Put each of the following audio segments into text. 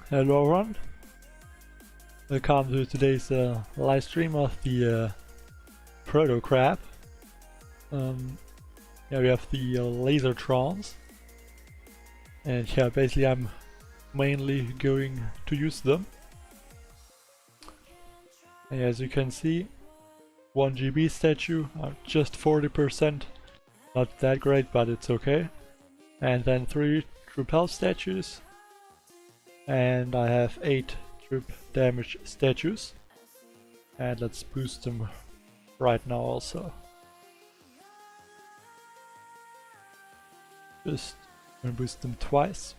Hello everyone, welcome to today's live stream of the Proto crab. Yeah, we have the laser trons, and yeah, basically I'm mainly going to use them. And as you can see, 1 GB statue, just 40%, not that great, but it's okay. And then 3 troop health statues, and I have 8 troop damage statues, and let's boost them right now also. Just gonna boost them twice.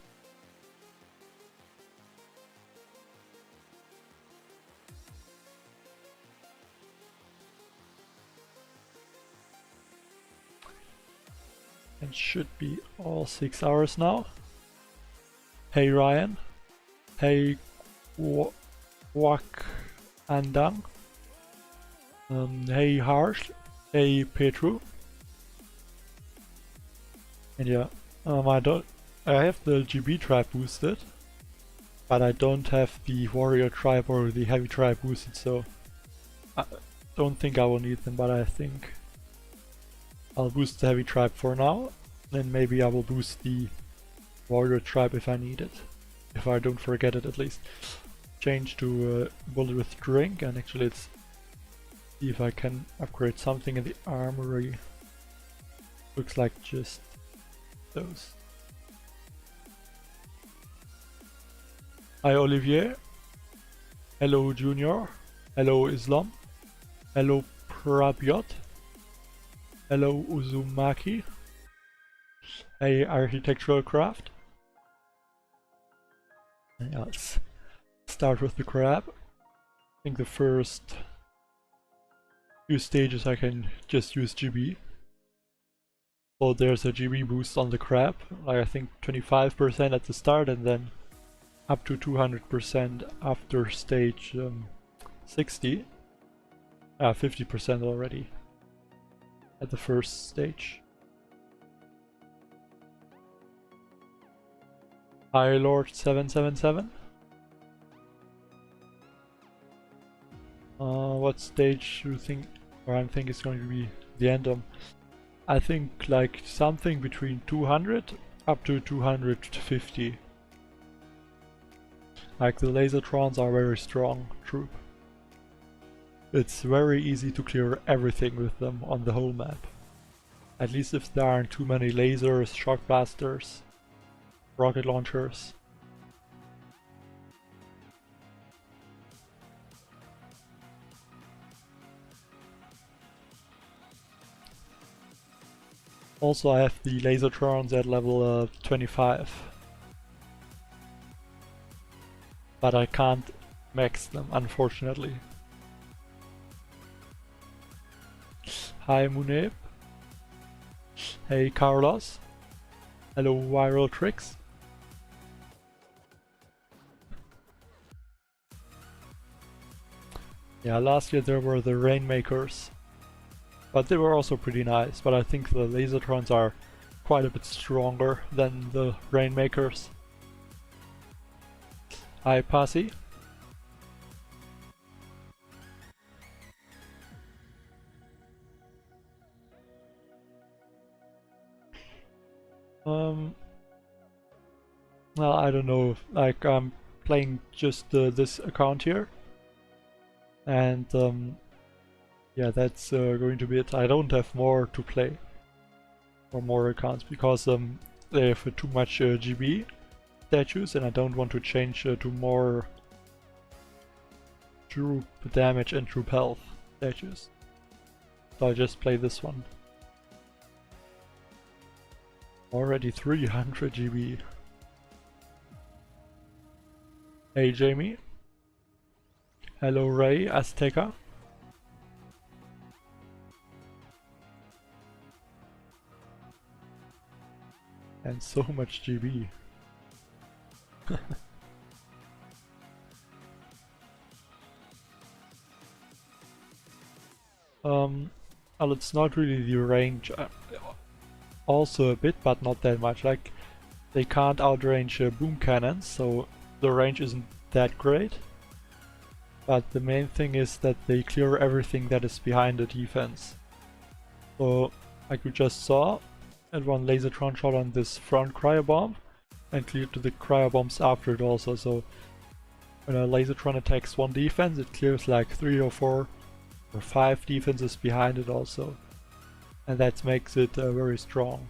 And should be all 6 hours now. Hey Ryan. Hey Wak Andang. Hey Harsh. Hey Petru. And yeah, I have the GB tribe boosted, but I don't have the warrior tribe or the heavy tribe boosted, so I don't think I will need them, but I think I'll boost the heavy tribe for now, then maybe I will boost the warrior tribe if I need it. If I don't forget it, at least. Change to bullet with drink, and actually let's see if I can upgrade something in the armory. Looks like just those. Hi Olivier. Hello Junior. Hello Islam. Hello Prabyot. Hello Uzumaki. Hey Architectural Craft. Yeah, let's start with the crab. I think the first few stages I can just use GB. So there's a GB boost on the crab, like I think 25% at the start and then up to 200% after stage 60. 50% already at the first stage. Hi Lord 777. What stage do you think, or I think is going to be the end of? I think like something between 200 up to 250. Like the lasertrons are very strong troop. It's very easy to clear everything with them on the whole map. At least if there aren't too many lasers, shock blasters, rocket launchers. Also I have the lasertrons at level 25. But I can't max them, unfortunately. Hi Muneb. Hey Carlos. Hello Viral Tricks. Yeah, last year there were the Rainmakers, but they were also pretty nice, but I think the Lasertrons are quite a bit stronger than the Rainmakers. Hi Passy. Well, I don't know, like I'm playing just this account here. And yeah, that's going to be it. I don't have more to play or more accounts because they have too much GB statues and I don't want to change to more troop damage and troop health statues. So I just play this one. Already 300 GB. Hey Jamie. Hello Ray Azteca. And so much GB. Well, it's not really the range. Also a bit, but not that much. Like, they can't outrange boom cannons, so the range isn't that great. But the main thing is that they clear everything that is behind the defense. So, like we just saw, and one Lasertron shot on this front cryo bomb and cleared the cryo bombs after it also. So when a Lasertron attacks one defense, it clears like 3 or 4 or 5 defenses behind it also. And that makes it very strong.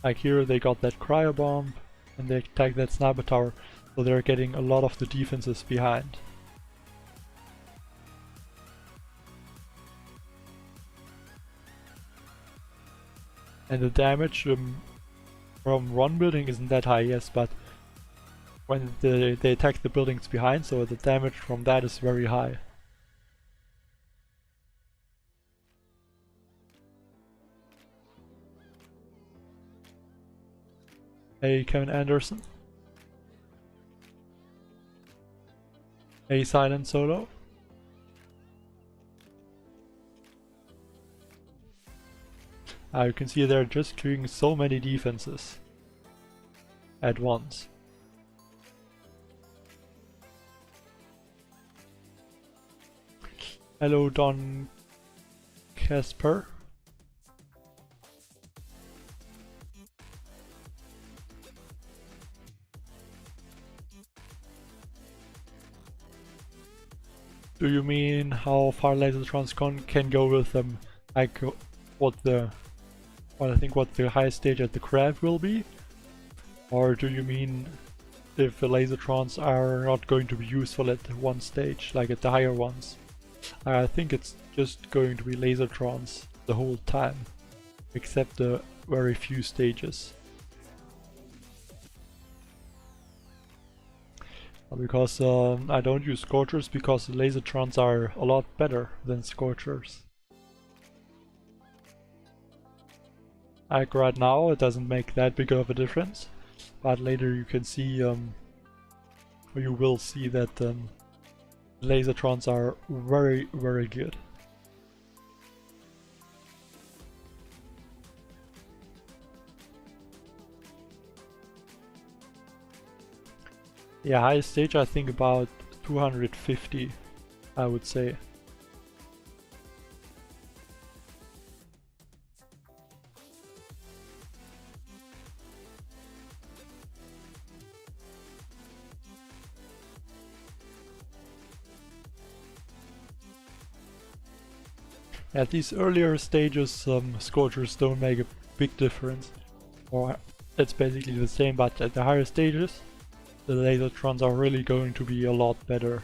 Like here they got that cryo bomb and they attacked that sniper tower, so they're getting a lot of the defenses behind. And the damage from one building isn't that high, yes, but when they attack the buildings behind, so the damage from that is very high. Hey Kevin Anderson. Hey Silent Solo. You can see they're just clearing so many defenses at once. Hello Don Casper. Do you mean how far Lasertrons can go with them? Like what I think what the highest stage at the craft will be? Or do you mean if the Lasertrons are not going to be useful at one stage, like at the higher ones? I think it's just going to be Lasertrons the whole time, except the very few stages. Because I don't use Scorchers because the Lasertrons are a lot better than Scorchers. Like right now it doesn't make that big of a difference, but later you can see, you will see that Lasertrons are very, very good. Yeah, highest stage I think about 250, I would say. At these earlier stages, Scorchers don't make a big difference, or it's basically the same, but at the higher stages, the Lasertrons are really going to be a lot better.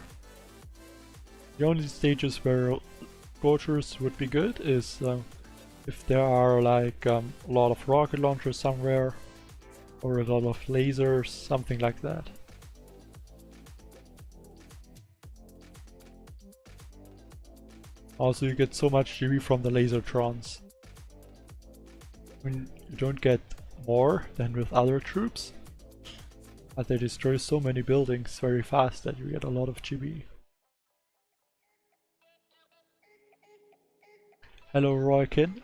The only stages where Scorchers would be good is if there are like a lot of rocket launchers somewhere, or a lot of lasers, something like that. Also, you get so much GB from the Lasertrons. I mean, you don't get more than with other troops, but they destroy so many buildings very fast that you get a lot of GB. Hello Roykin.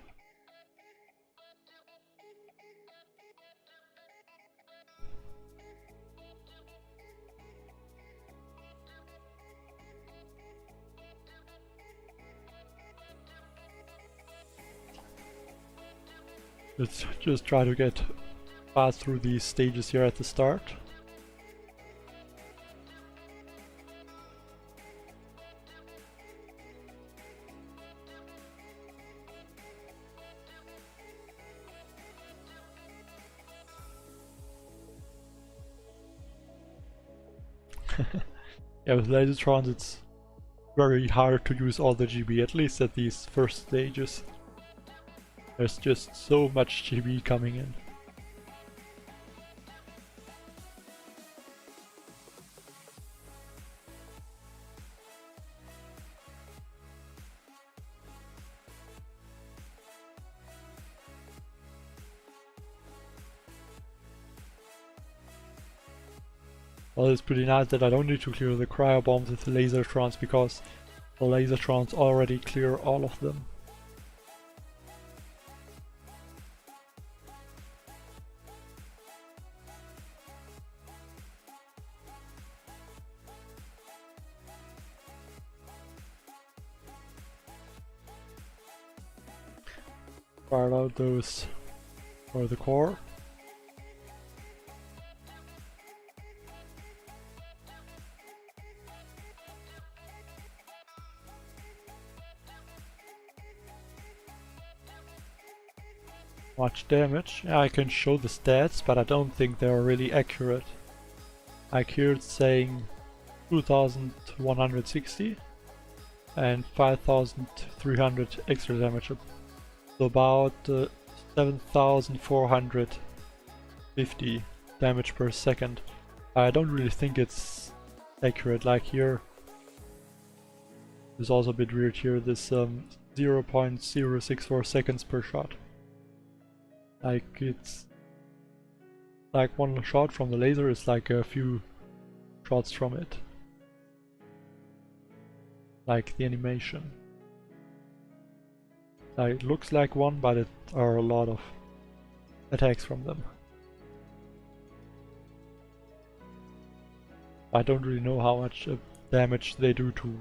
Let's just try to get fast through these stages here at the start. Yeah, with Lasertrons it's very hard to use all the GB, at least at these first stages. There's just so much GB coming in. Well, it's pretty nice that I don't need to clear the cryo bombs with the Lasertrons because the Lasertrons already clear all of them. fire out those for the core. Much damage. Yeah, I can show the stats, but I don't think they're really accurate. Like here it's saying 2160 and 5300 extra damage. So about 7450 damage per second. I don't really think it's accurate. Like here, it's also a bit weird here, this 0.064 seconds per shot. Like it's like one shot from the laser is like a few shots from it. Like the animation. Like it looks like one, but it are a lot of attacks from them. I don't really know how much damage they do to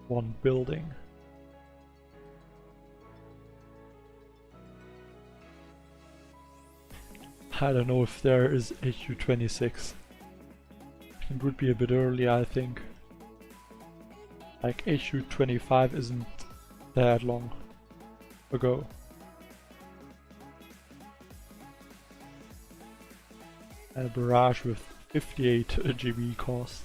one building. I don't know if there is HU-26. It would be a bit early, I think. Like HU-25 isn't that long ago. And a barrage with 58 GB cost.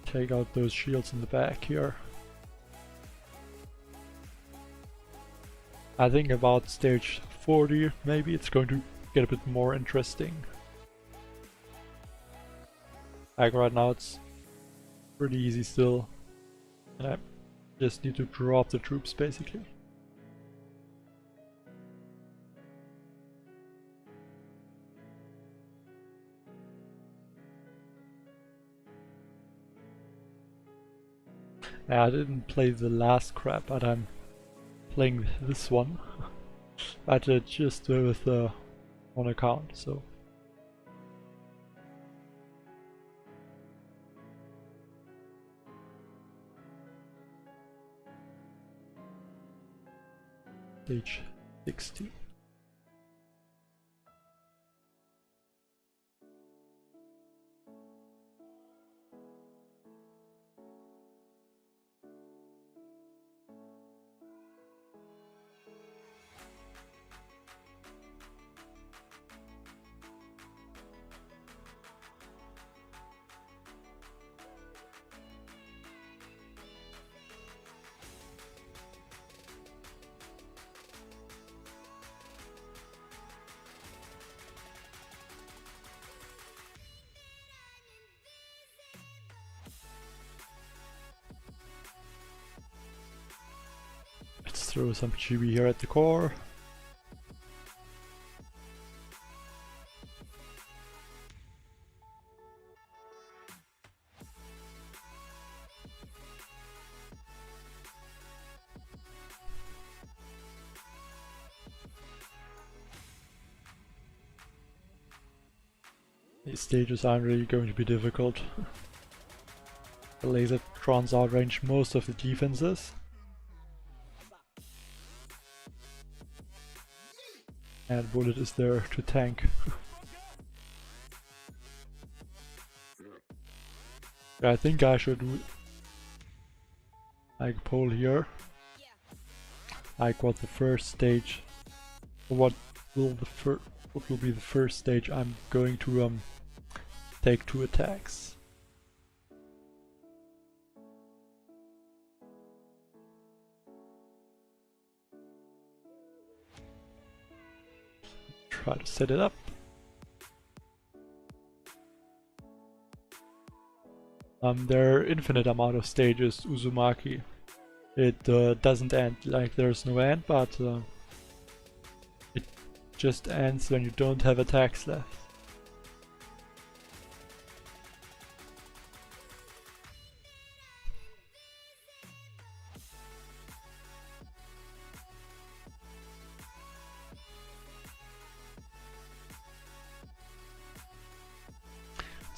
Take out those shields in the back here. I think about stage 40 maybe it's going to get a bit more interesting. Like right now it's pretty easy still. And I just need to drop the troops basically. I didn't play the last crap, but I'm playing this one. But just with one account, so. Stage 60. Let's throw some GB here at the core. These stages aren't really going to be difficult. The laser trons outrange most of the defenses. And Bullet is there to tank. I think I should do like poll here. Like what the first stage, what will be the first stage I'm going to take 2 attacks. Try to set it up. There are infinite amount of stages, Uzumaki. It doesn't end, like there's no end, but it just ends when you don't have attacks left.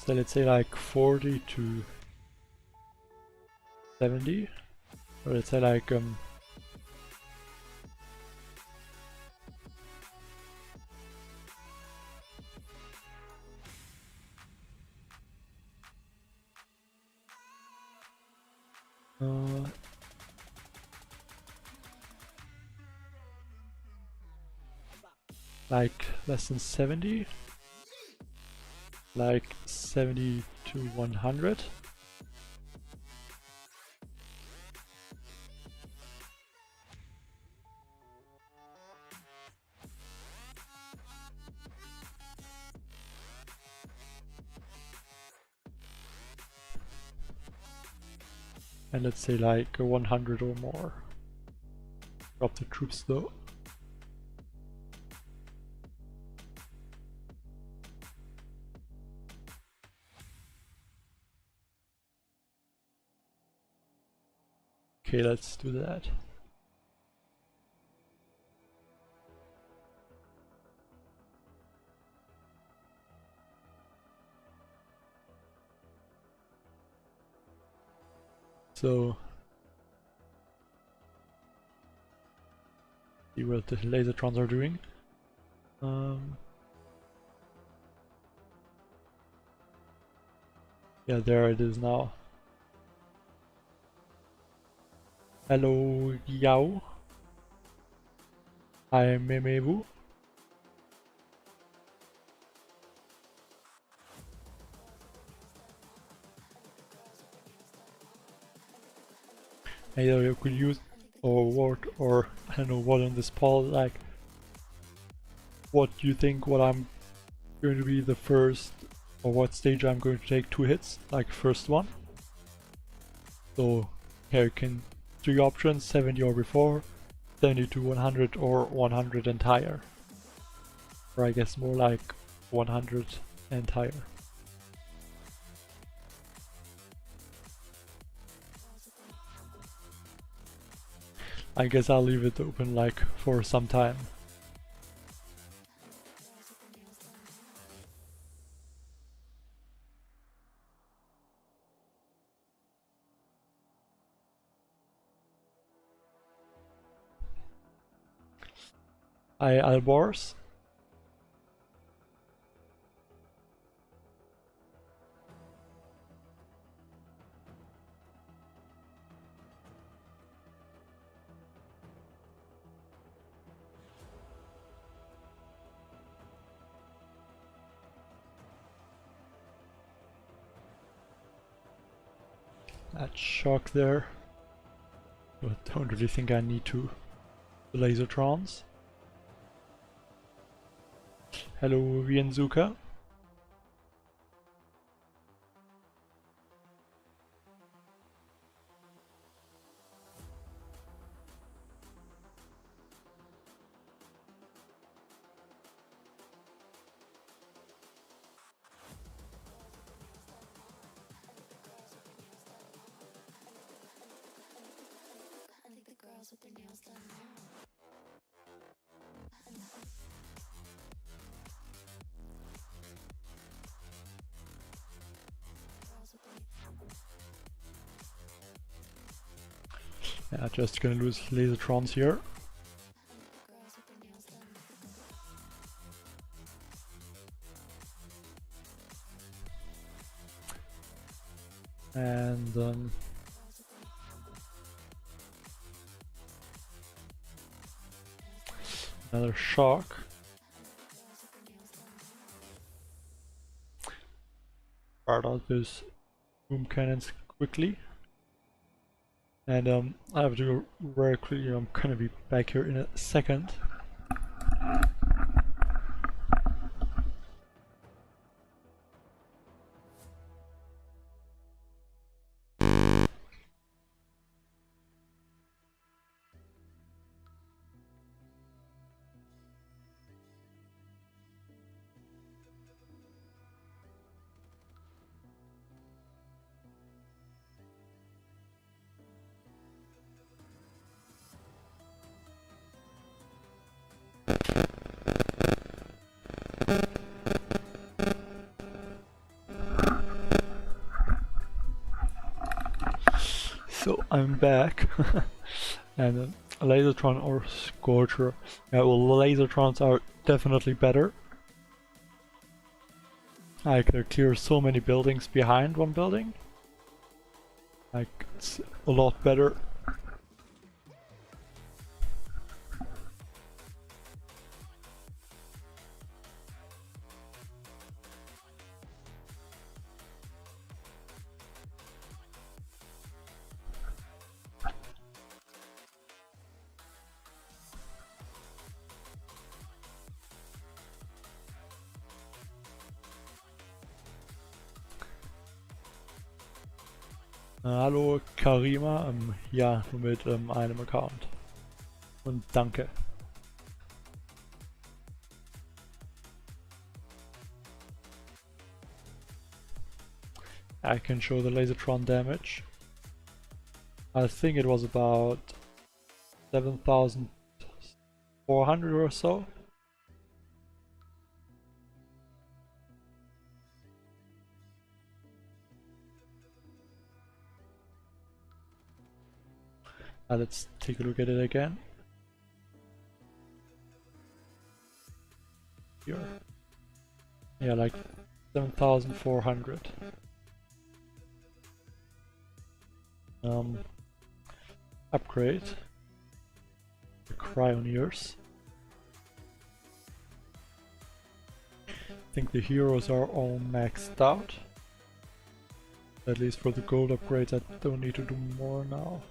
So let's say like 40 to 70, or let's say like like less than 70, like 70 to 100. And let's say like 100 or more. Drop the troops though. Okay, let's do that. So see what the lasertrons are doing. Yeah, there it is now. Hello, Yao. Hi, Memebu. Either you could use or what, or I don't know what on this poll, like what you think what I'm going to be the first, or what stage I'm going to take 2 hits, like first one. So here you can 3 options, 70 or before, 70 to 100 or 100 and higher. Or I guess more like 100 and higher. I guess I'll leave it open like for some time. Hi, Albors. That shock there. But don't really think I need to. The lasertrons. Hello, Vienzuka. With their nails done now. Yeah, just gonna lose lasertrons here. And another shock. Fire out those boom cannons quickly. And I have to go very quickly. I'm gonna be back here in a second. I'm back. And a Lasertron or Scorcher. Yeah, well, Lasertrons are definitely better. I could clear so many buildings behind one building. Like, it's a lot better. Hallo Karima, ja, nur mit einem Account. Und danke. I can show the Lasertron damage. I think it was about 7,400 or so. Let's take a look at it again. Here. Yeah, like 7,400. Upgrade the Cryoneers. I think the heroes are all maxed out. At least for the gold upgrades, I don't need to do more now.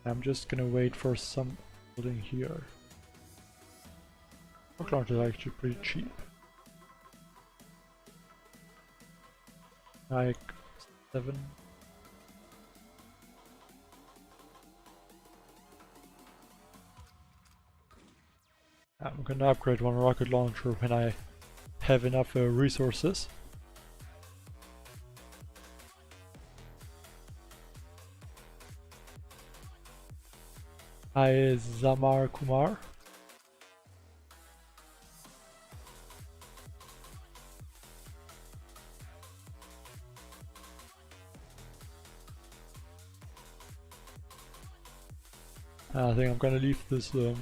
I'm just gonna wait for some building here. Rock launcher is actually pretty cheap. Like 7. I'm gonna upgrade one rocket launcher when I have enough resources. Hi Zamar Kumar. I think I'm gonna leave this for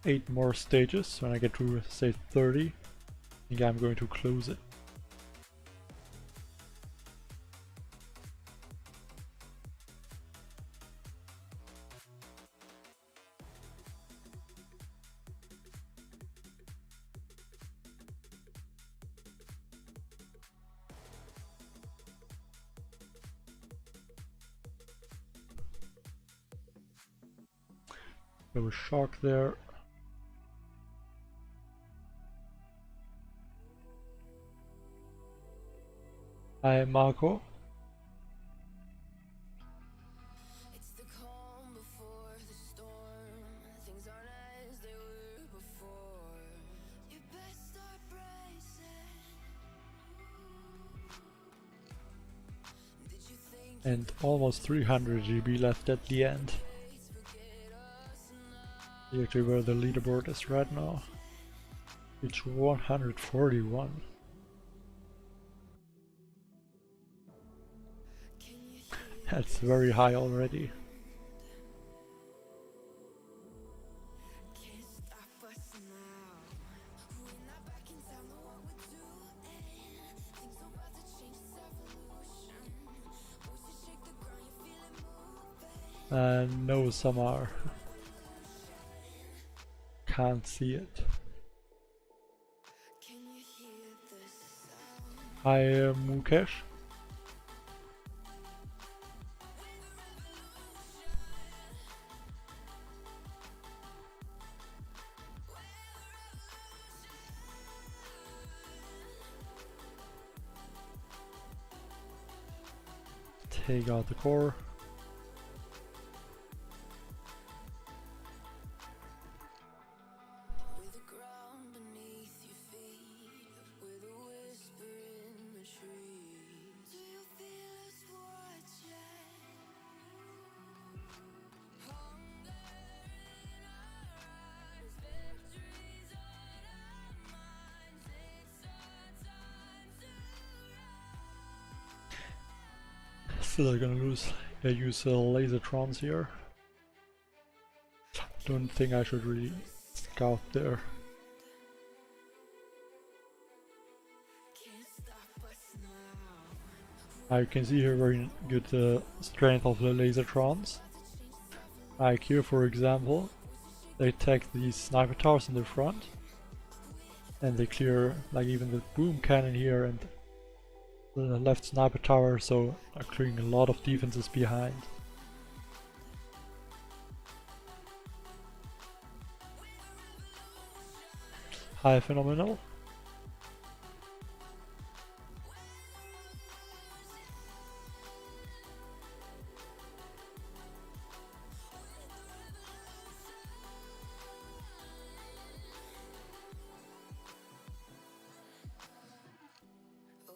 8 more stages. When I get to say 30, I think I'm going to close it. There was a shark there. Hi Marco. It's the calm before the storm. Things aren't as they were before. You best start bracing. Did you think And almost 300 GB left at the end. Actually where the leaderboard is right now. It's 141. That's very high already. can't stop us now? We're not back in town, know what we're doing. Things are about to change, it's evolution. Voices shake the ground, you feel it moving. No Samar. Can't see it. Can you hear the sound? Hi Mukesh. Take out the core. With the ground beneath your feet, with a whisper in the trees. Do you feel us watching? Hunger in our eyes, victories on our minds. It's our time to Still gonna use lasertrons here. Don't think I should really scout there. You can see here very good strength of the lasertrons. Like here for example, they take these sniper towers in the front and they clear like even the boom cannon here and the left sniper tower, so are clearing a lot of defenses behind. High phenomenal.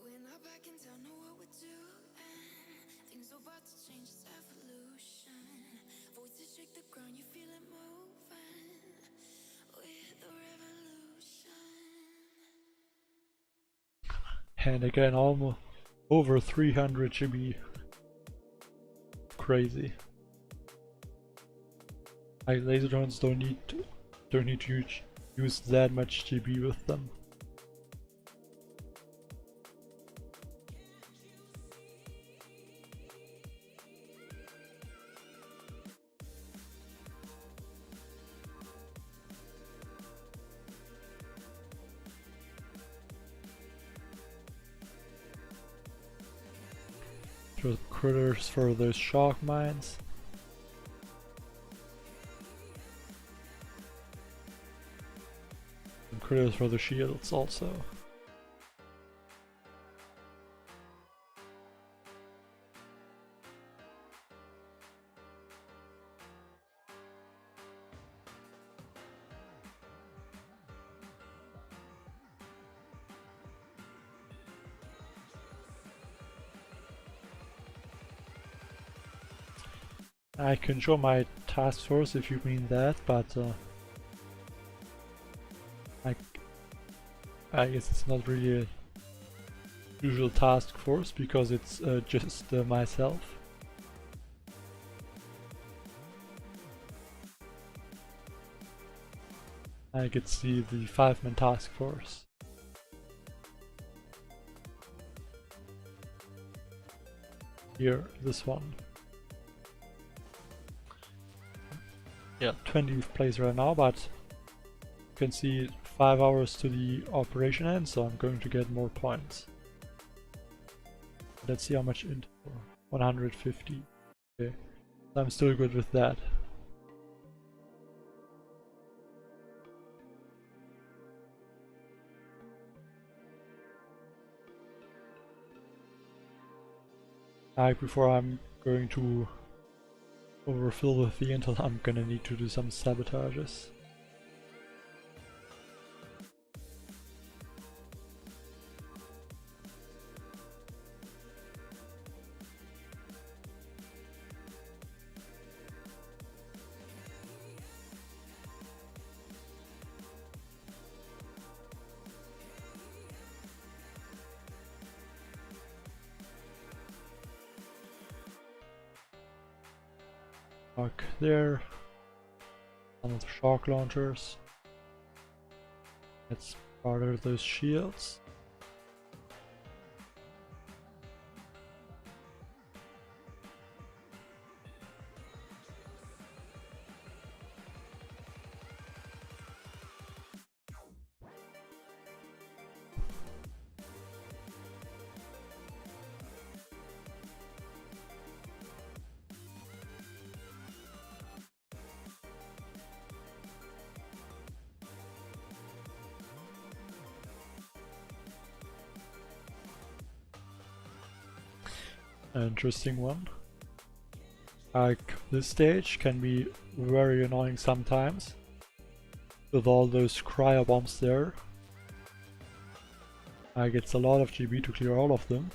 When I back in town, know what we're doing. Things about to change, it's evolution. Voices shake the ground, you feel it moving with the revolution. And again, almost over 300 GB. Crazy. Like laser drones don't need to use that much GB with them. Throw critters for those shock mines. And critters for the shields also. I can show my task force if you mean that, but I guess it's not really a usual task force because it's just myself. I could see the 5-man task force. Here, this one. Yeah, 20th place right now, but you can see 5 hours to the operation end, so I'm going to get more points. Let's see how much into 150. Okay, I'm still good with that. Before I'm going to overfill with the intel, I'm gonna need to do some sabotages. There, some of the shock launchers. Let's further those shields. An interesting one. Like, this stage can be very annoying sometimes with all those cryo bombs there. Like, it's a lot of GB to clear all of them.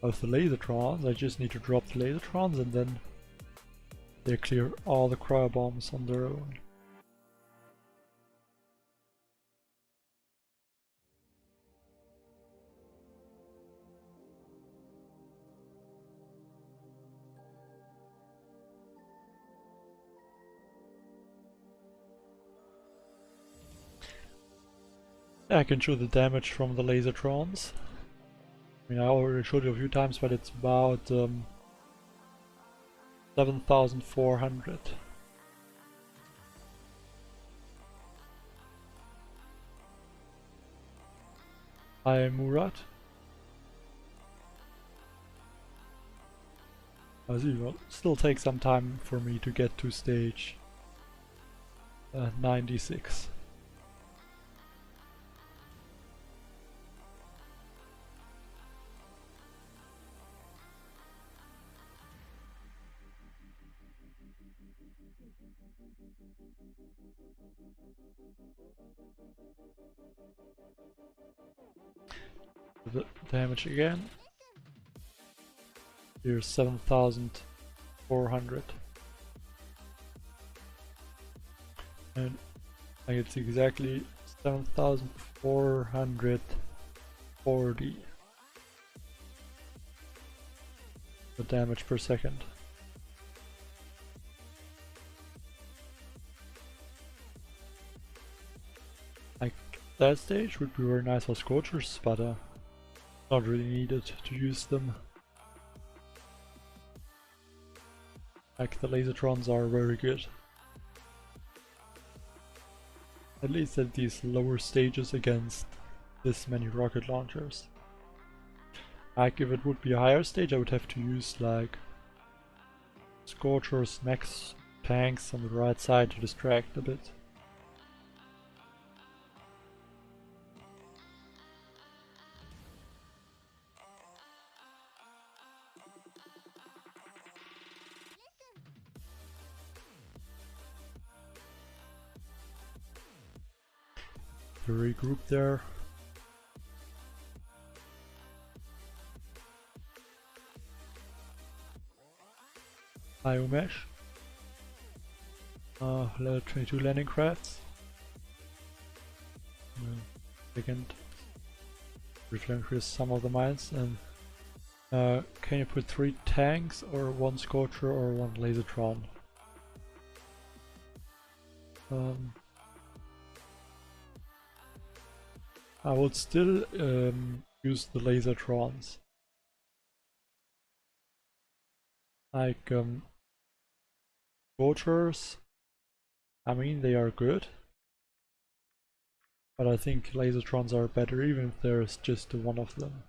With the lasertrons, I just need to drop the lasertrons and then they clear all the cryo bombs on their own. I can show the damage from the laser trons. I mean, I already showed you a few times, but it's about 7,400. Hi Murat. As usual, still takes some time for me to get to stage 96. The damage again. Here's 7,400. And I get exactly 7,440 the damage per second. Like that stage would be very nice for Scorchers, but not really needed to use them. Like the Lasertrons are very good. At least at these lower stages against this many rocket launchers. Like if it would be a higher stage, I would have to use like Scorchers, max tanks on the right side to distract a bit. To regroup there. Hi Umesh. Level 22 landing crafts. Second, relinquish some of the mines, and can you put 3 tanks or 1 Scorcher or 1 Lasertron? I would still use the Lasertrons. Like Scorchers, I mean they are good, but I think Lasertrons are better even if there's just one of them.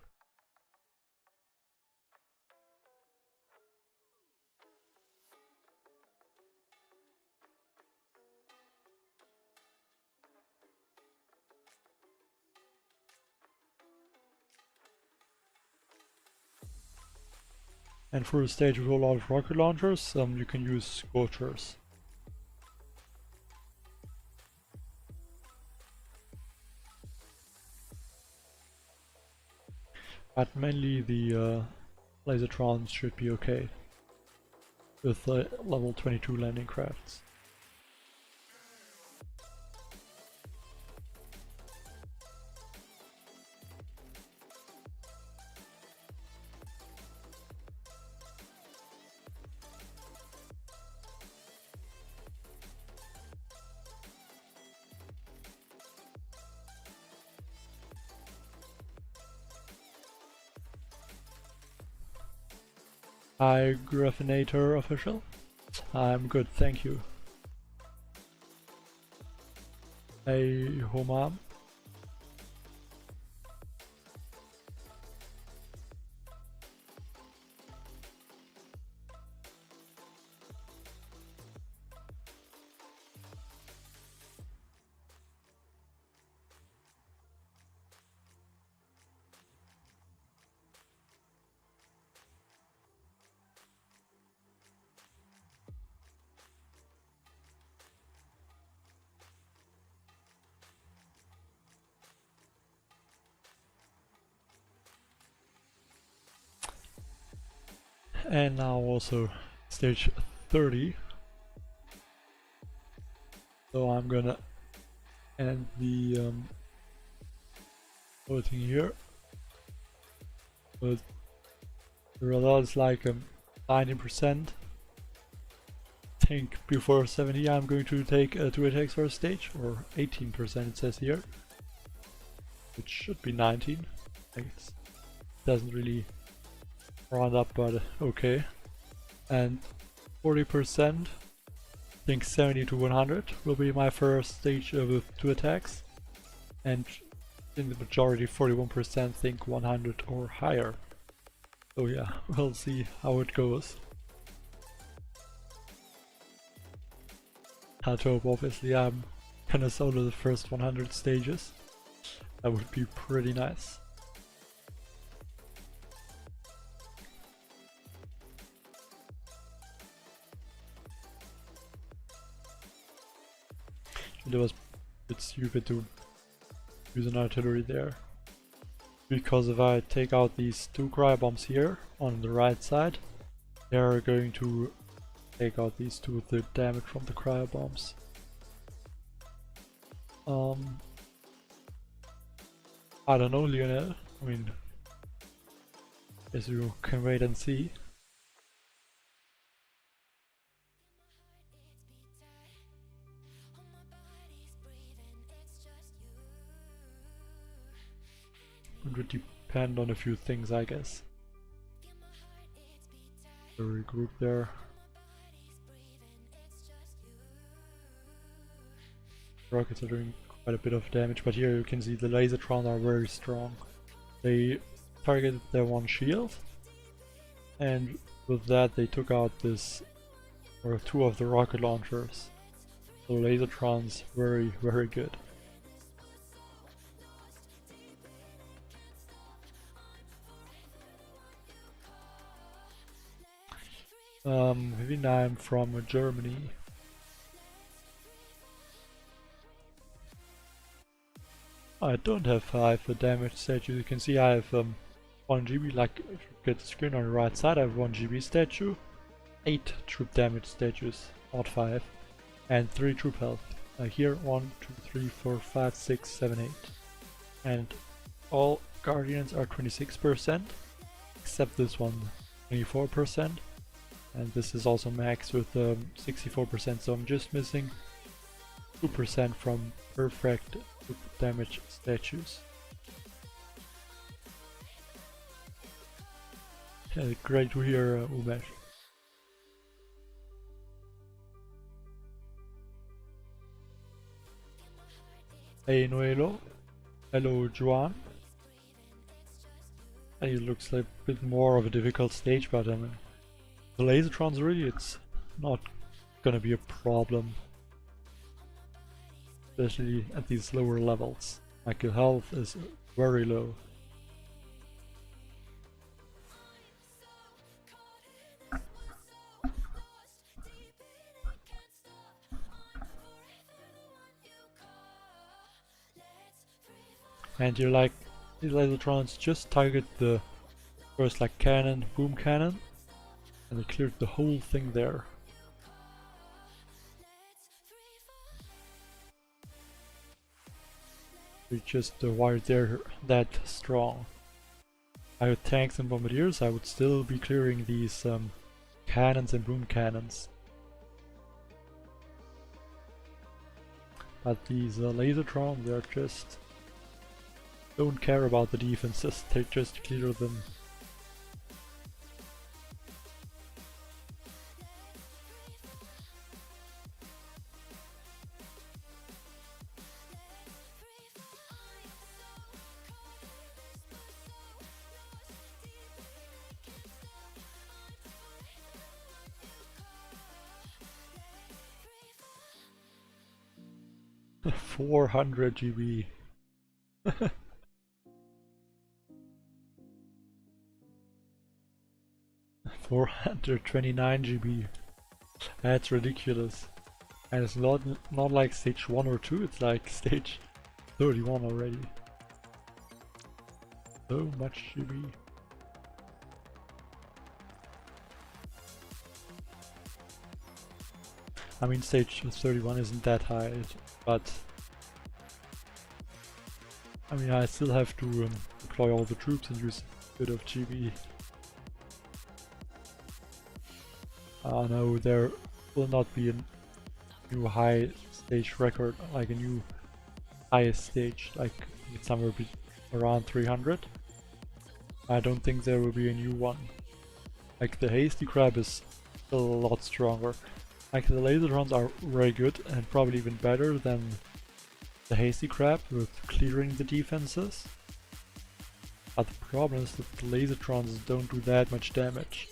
And for a stage with a lot of rocket launchers, you can use Scorchers. But mainly the Lasertrons should be okay with level 22 landing crafts. Hi Graffinator official. I'm good, thank you. Hey Homam. And now also stage 30. So I'm gonna end the voting here. But the result is like 90%. I think before 70 I'm going to take 2 attacks for a stage, or 18% it says here. which should be 19. I guess doesn't really round up, but okay. And 40%, I think 70 to 100 will be my first stage with 2 attacks, and in the majority 41% think 100 or higher. So yeah, we'll see how it goes. I'd hope obviously I'm gonna solo the first 100 stages. That would be pretty nice. It was a bit stupid to use an artillery there, because if I take out these 2 cryo bombs here on the right side, they are going to take out these 2/3 damage from the cryo bombs. I don't know, Lionel. I mean, as you can wait and see. It would depend on a few things, I guess. The regroup there. Rockets are doing quite a bit of damage, but here you can see the laser tron are very strong. They targeted their 1 shield, and with that they took out this, or 2 of the rocket launchers. So laser trons very good. Maybe I'm from Germany. I don't have 5 damage statues. You can see I have 1 GB, like if you get the screen on the right side, I have 1 GB statue, 8 troop damage statues, not 5, and 3 troop health. Here 1, 2, 3, 4, 5, 6, 7, 8. And all guardians are 26%, except this one 24%. And this is also max with 64%, so I'm just missing 2% from perfect damage statues. Great to hear, Umesh. Hey Noelo. Hello Juan. It looks like a bit more of a difficult stage, but I mean, the lasertrons really, it's not gonna be a problem. Especially at these lower levels. Like your health is very low. And you're like, these lasertrons just target the first like cannon, boom cannon, and they cleared the whole thing there. We just why they're that strong. I had tanks and bombardiers, I would still be clearing these cannons and boom cannons. But these lasertrons, they're just don't care about the defenses, they just clear them. — 400 GB. 429 GB. That's ridiculous. And it's not like stage 1 or 2, it's like stage 31 already. So much GB. I mean, stage 31 isn't that high, but I mean, I still have to deploy all the troops and use a bit of GB. No, there will not be a new high stage record, like a new highest stage, like it's somewhere around 300. I don't think there will be a new one. Like the hasty crab is still a lot stronger. Like the laser trons are very good and probably even better than the hasty crab with clearing the defenses. But the problem is that the laser trons don't do that much damage.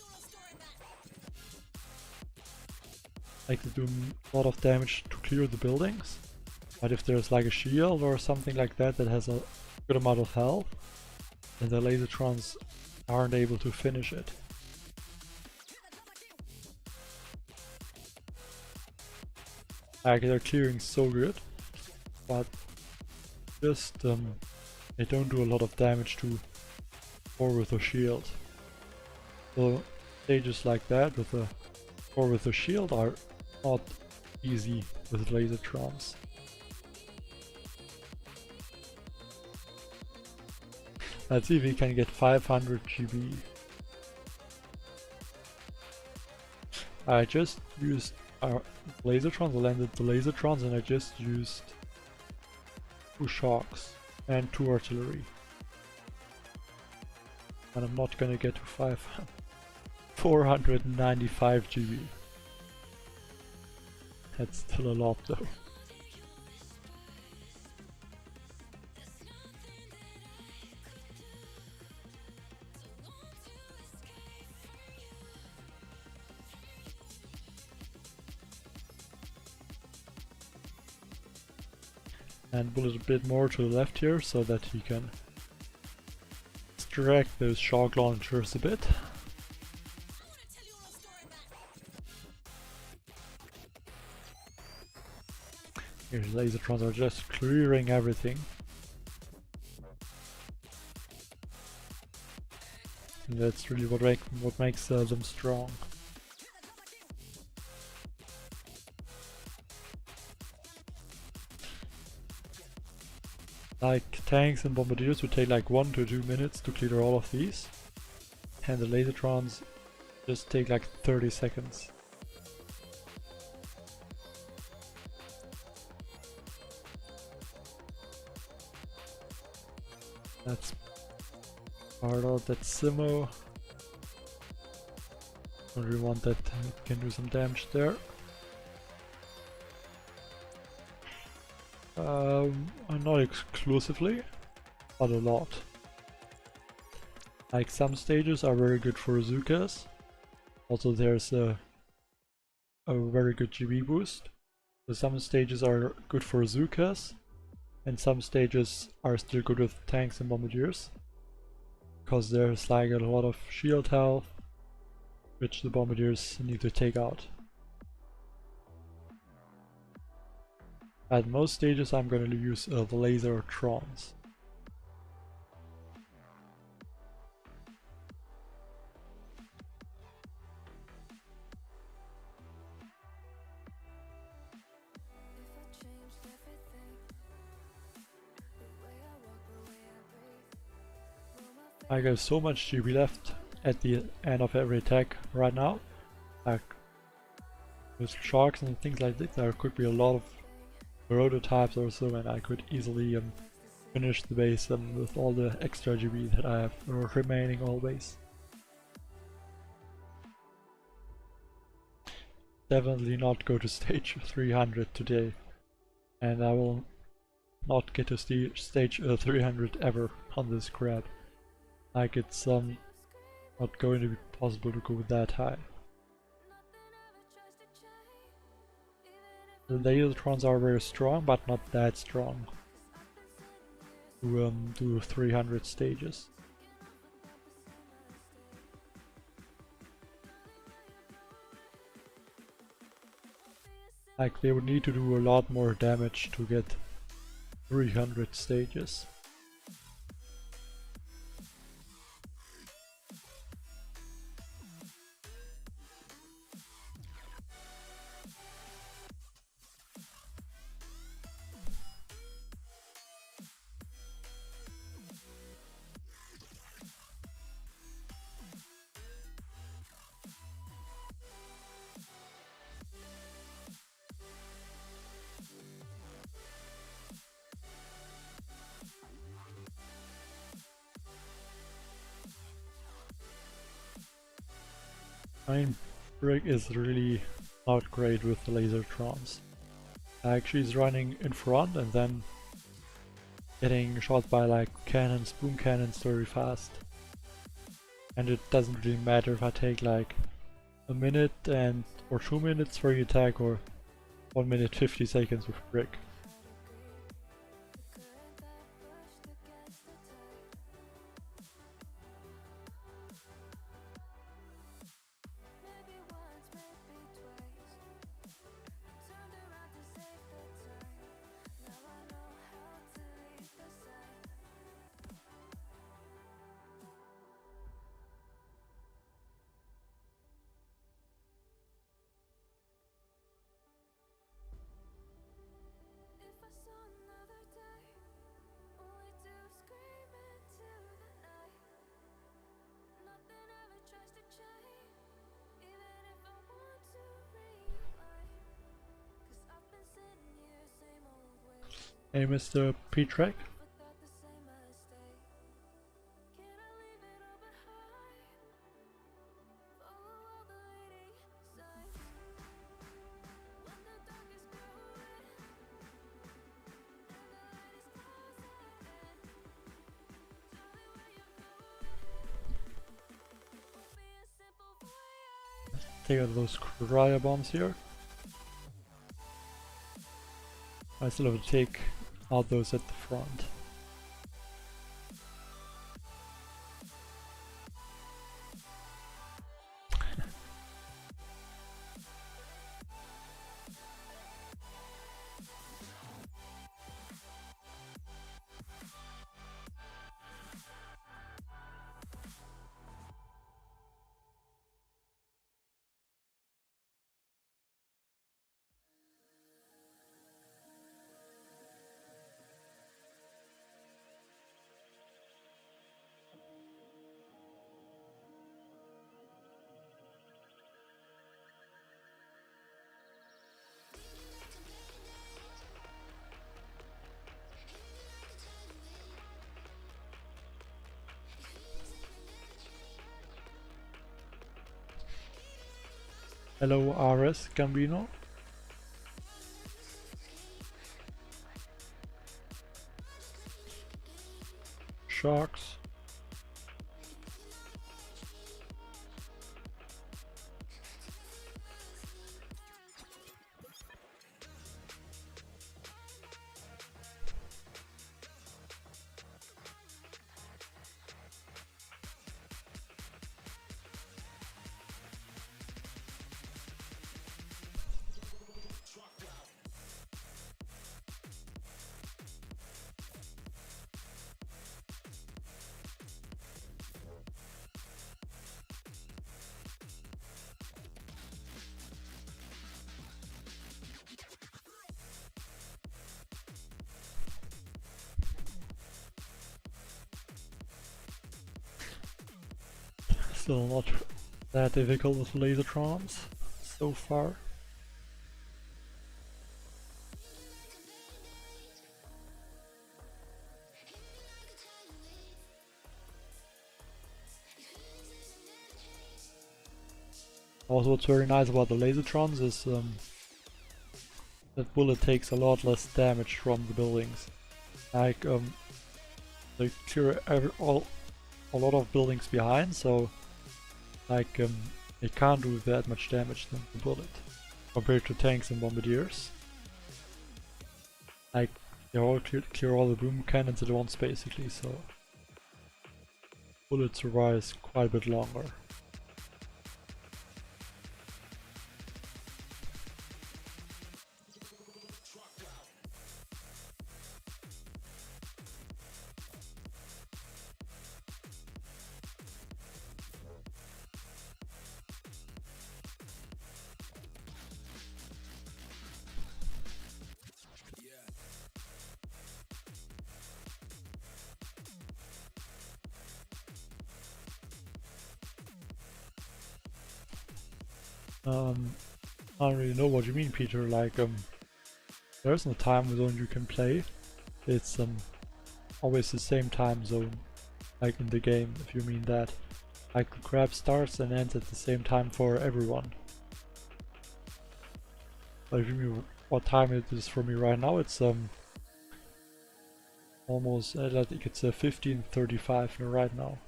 Like they do a lot of damage to clear the buildings. But if there's like a shield or something like that that has a good amount of health, then the laser trons aren't able to finish it. Like they're clearing so good, but just they don't do a lot of damage to or with a shield. So stages like that with a or with a shield are not easy with laser trons. Let's see if we can get 500 GB. I just used our lasertrons, I landed the lasertrons and I just used 2 sharks and 2 artillery. And I'm not gonna get to 495 GB. That's still a lot though. And bullet a bit more to the left here so that he can distract those shark launchers a bit. Here the lasertrons are just clearing everything. And that's really what makes them strong. Like tanks and bombardiers would take like 1 to 2 minutes to clear all of these, and the lasertrons just take like 30 seconds. That's part out that Simo. Don't really want that, it can do some damage there. Not exclusively, but a lot. Like some stages are very good for Azukas. Also there's a very good GB boost. So some stages are good for Azukas, and some stages are still good with tanks and bombardiers. Because there's like a lot of shield health, which the bombardiers need to take out. At most stages I'm going to use the laser trons. I got so much GB left at the end of every attack right now. Like with sharks and things like this, there could be a lot of prototypes or so, and I could easily finish the base with all the extra GB that I have remaining always. Definitely not go to stage 300 today, and I will not get to stage 300 ever on this crab. Like it's not going to be possible to go that high. The lasertrons are very strong, but not that strong to do 300 stages. Like they would need to do a lot more damage to get 300 stages. I mean, Brick is really not great with the laser trons. Actually, he's running in front and then getting shot by like cannons, boom cannons very fast. And it doesn't really matter if I take like a minute and or 2 minutes for the attack or 1 minute 50 seconds with Brick. Hey, Mr. P-Track. Take out those cryo bombs here. I still have to take out those at the front. Hello, RS Gambino. Sharks. Still not that difficult with lasertrons so far. Also, what's very nice about the lasertrons is that bullet takes a lot less damage from the buildings. Like they clear a lot of buildings behind, so like it can't do that much damage than the bullet compared to tanks and bombardiers. Like they all clear all the boom cannons at once basically, so bullet survives quite a bit longer. I don't really know what you mean, Peter. Like, there's no time zone you can play. It's always the same time zone, like in the game, if you mean that. like the grab starts and ends at the same time for everyone. But if you mean what time it is for me right now, it's almost I think it's 15:35 right now.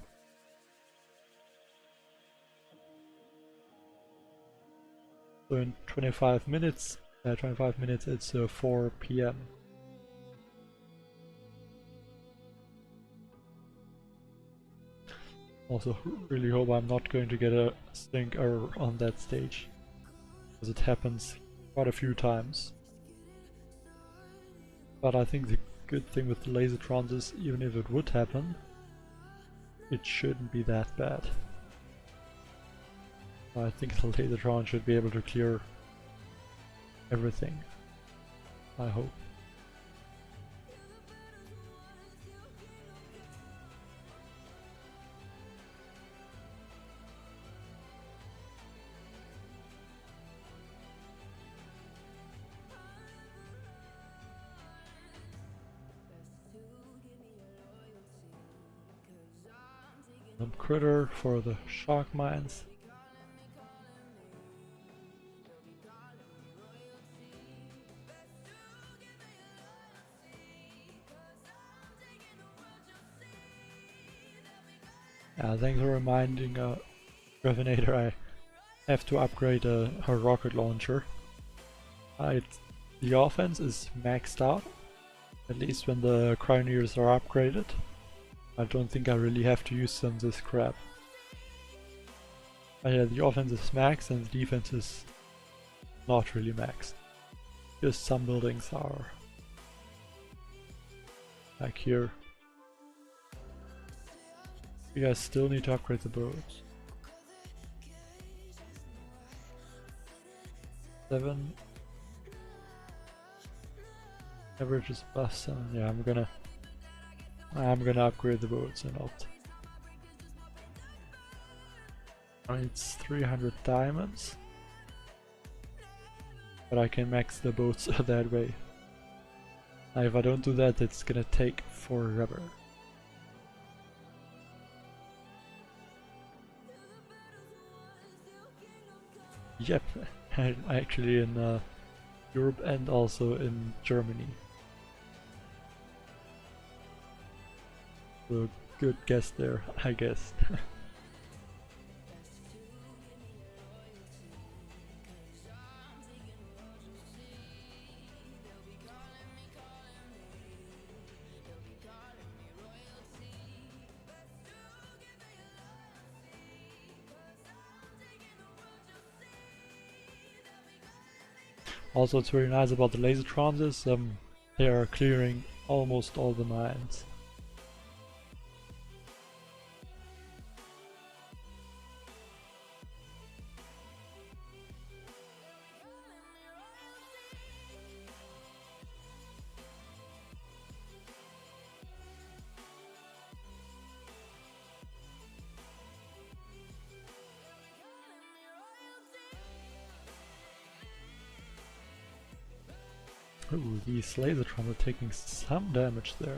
So in 25 minutes it's 4 p.m. Also really hope I'm not going to get a sync error on that stage, because it happens quite a few times. But I think the good thing with the lasertrons is, even if it would happen, it shouldn't be that bad. I think the lasertron should be able to clear everything, I hope. Some critter for the shark mines. Thanks for reminding Revinator I have to upgrade her rocket launcher. The offense is maxed out, at least when the Cryoneers are upgraded. I don't think I really have to use some this crap. But yeah, the offense is maxed and the defense is not really maxed. Just some buildings are like here. You guys still need to upgrade the boats. 7. Average is above 7. Yeah, I'm gonna upgrade the boats and not. It's 300 diamonds, but I can max the boats that way. Now if I don't do that, it's gonna take forever. Yep, actually in Europe and also in Germany. So good guess there, I guess. Also, what's very nice about the lasertrons is they are clearing almost all the mines. Ooh, these lasertrons are taking some damage there.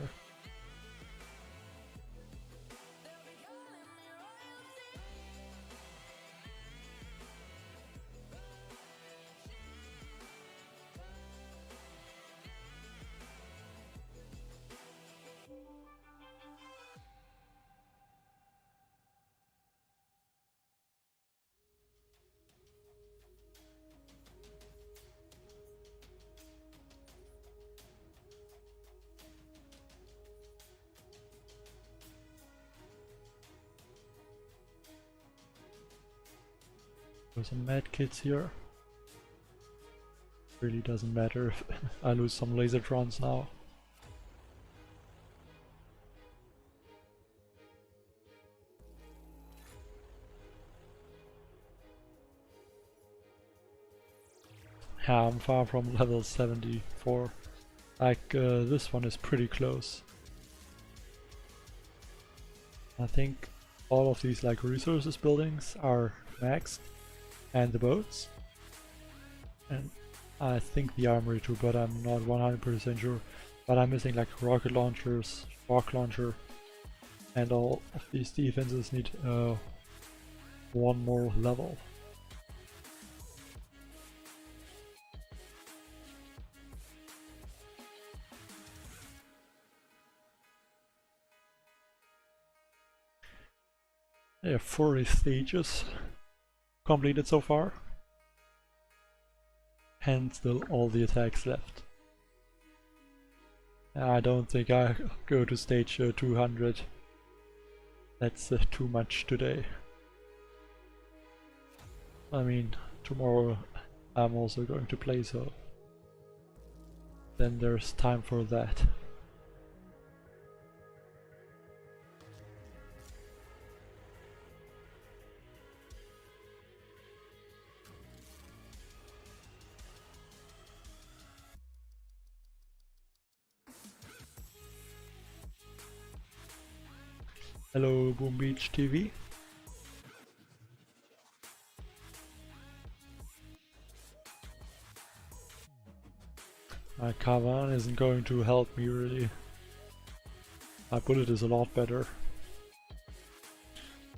There's some medkits here. Really doesn't matter if I lose some lasertrons now. Yeah, I'm far from level 74. Like, this one is pretty close. I think all of these like resources buildings are maxed, and the boats, and I think the armory too, but I'm not 100% sure. But I'm missing like rocket launchers, rock launcher, and all of these defenses need one more level. I have 40 stages completed so far, and still all the attacks left. I don't think I go to stage 200. That's too much today. I mean, tomorrow I'm also going to play, so then there's time for that. Hello, Boom Beach TV. My Kavan isn't going to help me really. My bullet is a lot better.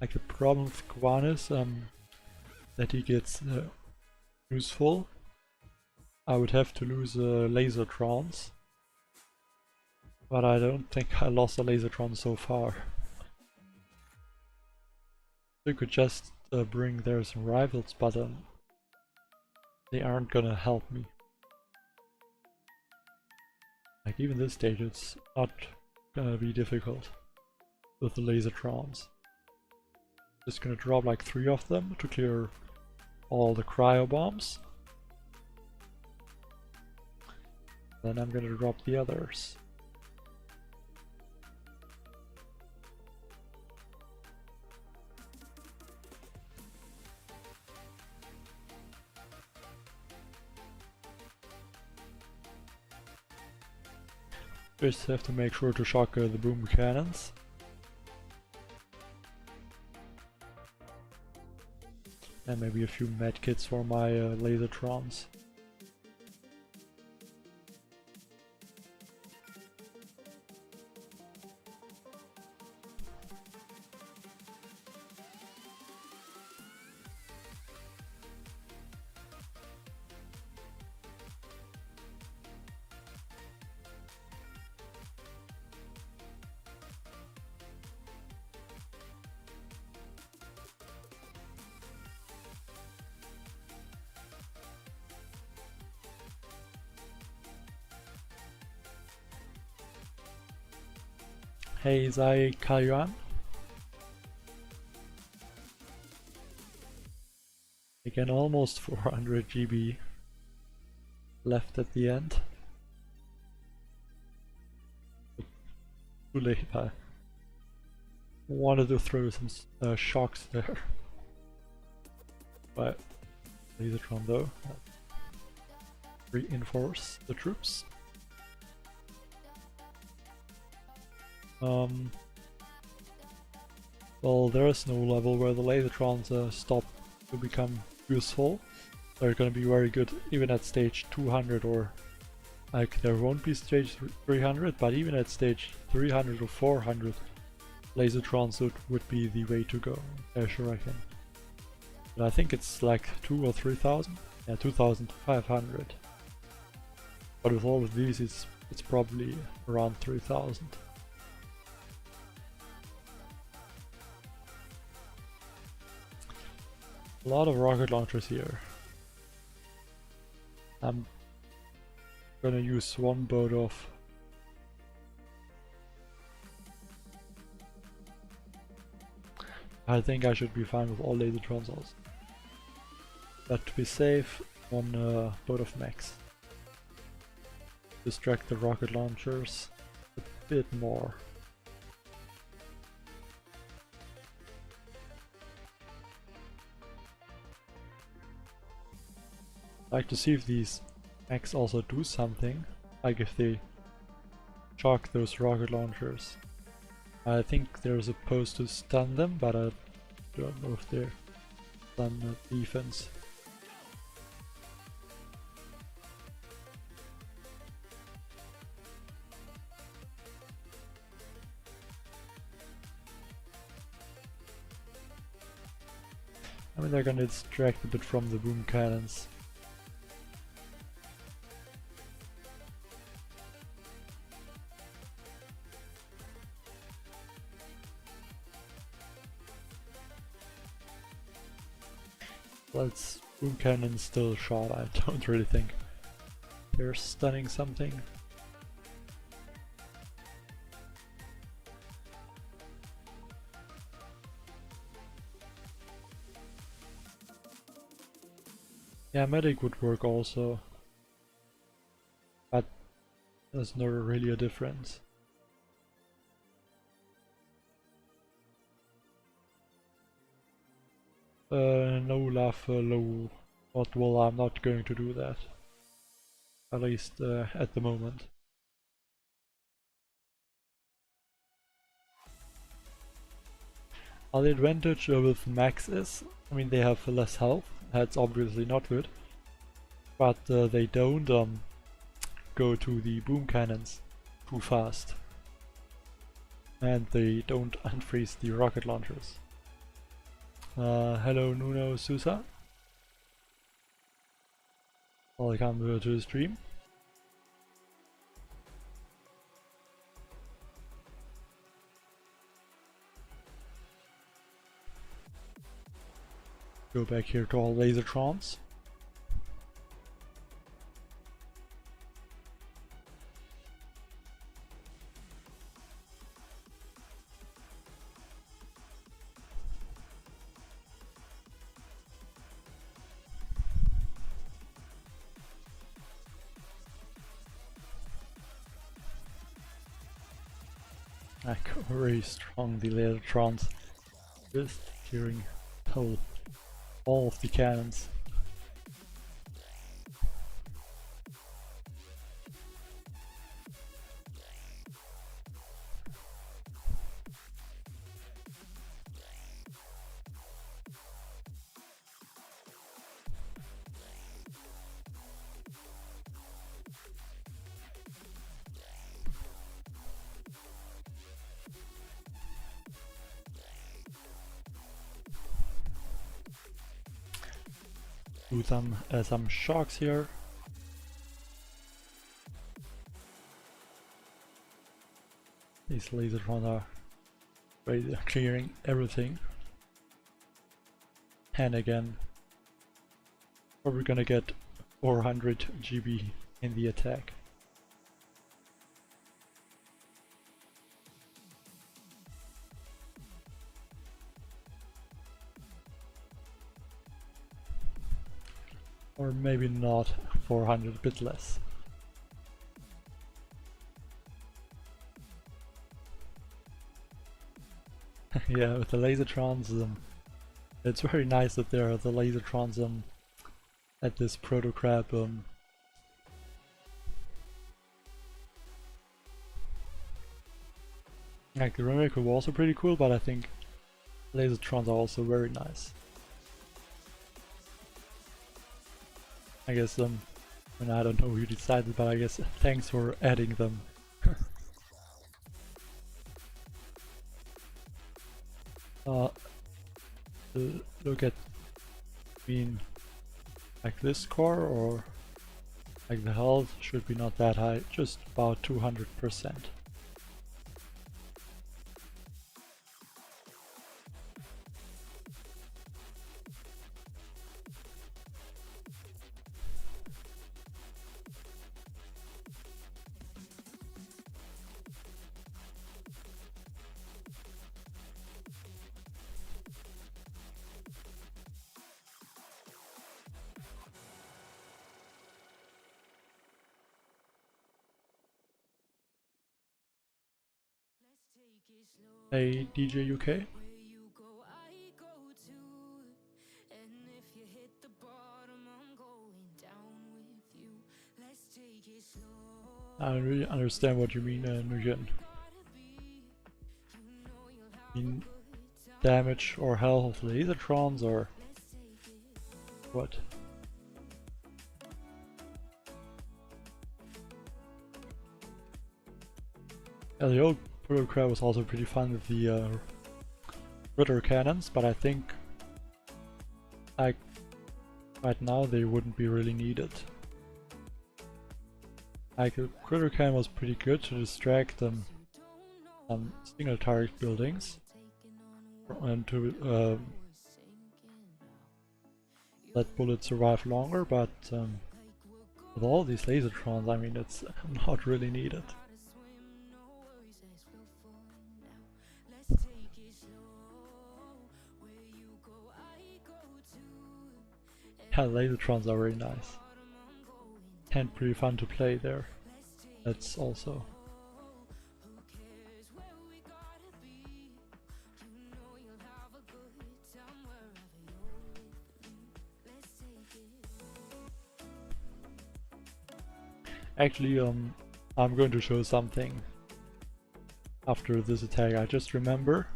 Like the problem with Kavan is that he gets useful. I would have to lose laser trons. But I don't think I lost a lasertron so far. You could just bring there some rivals, but they aren't gonna help me. Like even this stage, it's not gonna be difficult with the lasertrons. Just gonna drop like 3 of them to clear all the cryo bombs. Then I'm gonna drop the others. Just have to make sure to shock the boom cannons. And maybe a few medkits for my lasertrons. Hey Zai Kaiyuan. Again, almost 400 GB left at the end. Too late, I wanted to throw some shocks there. But Lasertron though, reinforce the troops. Well, there is no level where the Lasertrons stop to become useful. They're gonna be very good even at stage 200, or like there won't be stage 300, but even at stage 300 or 400, Lasertrons would be the way to go. Yeah, sure I can. But I think it's like 2 or 3,000? Yeah, 2,500. But with all of these, it's probably around 3,000. A lot of rocket launchers here. I'm gonna use one boat of I think I should be fine with all lasertrons also. But to be safe, one boat of mechs. Distract the rocket launchers a bit more. I'd like to see if these mechs also do something, like if they shock those rocket launchers. I think they're supposed to stun them, but I don't know if they're stun defense. I mean, they're gonna distract a bit from the boom cannons. Let's boom cannon still shot. I don't really think they're stunning something. Yeah, medic would work also, but there's not really a difference. No lava low. But well, I'm not going to do that. At least at the moment. The advantage with max is, I mean, they have less health. That's obviously not good. But they don't go to the boom cannons too fast. And they don't unfreeze the rocket launchers. Hello Nuno Sousa. Welcome to the stream. Go back here to all lasertrons. Like very strong the lasertrons, just clearing all of the cannons. Do some shocks here. These lasertrons are really clearing everything. And again, probably gonna get 400 GB in the attack. Or maybe not 400, a bit less. Yeah, with the lasertrons, it's very nice that there are the lasertrons at this Proto crab. Like the Rainmaker was also pretty cool, but I think lasertrons are also very nice. I guess and I don't know who decided, but I guess thanks for adding them. Look at, I mean, like this core, or like the health should be not that high, just about 200%. Hey DJ UK. I don't really understand what you mean, Nguyen. Mean damage or health of lasertrons or what? Yeah, the old Proto crab was also pretty fun with the Ritter cannons, but I think like right now they wouldn't be really needed. Like the critter cam was pretty good to distract some single target buildings and to let bullets survive longer, but with all these lasertrons, I mean, it's not really needed. Yeah, lasertrons are very nice and pretty fun to play there. That's also. Actually, I'm going to show something after this attack. I just remember.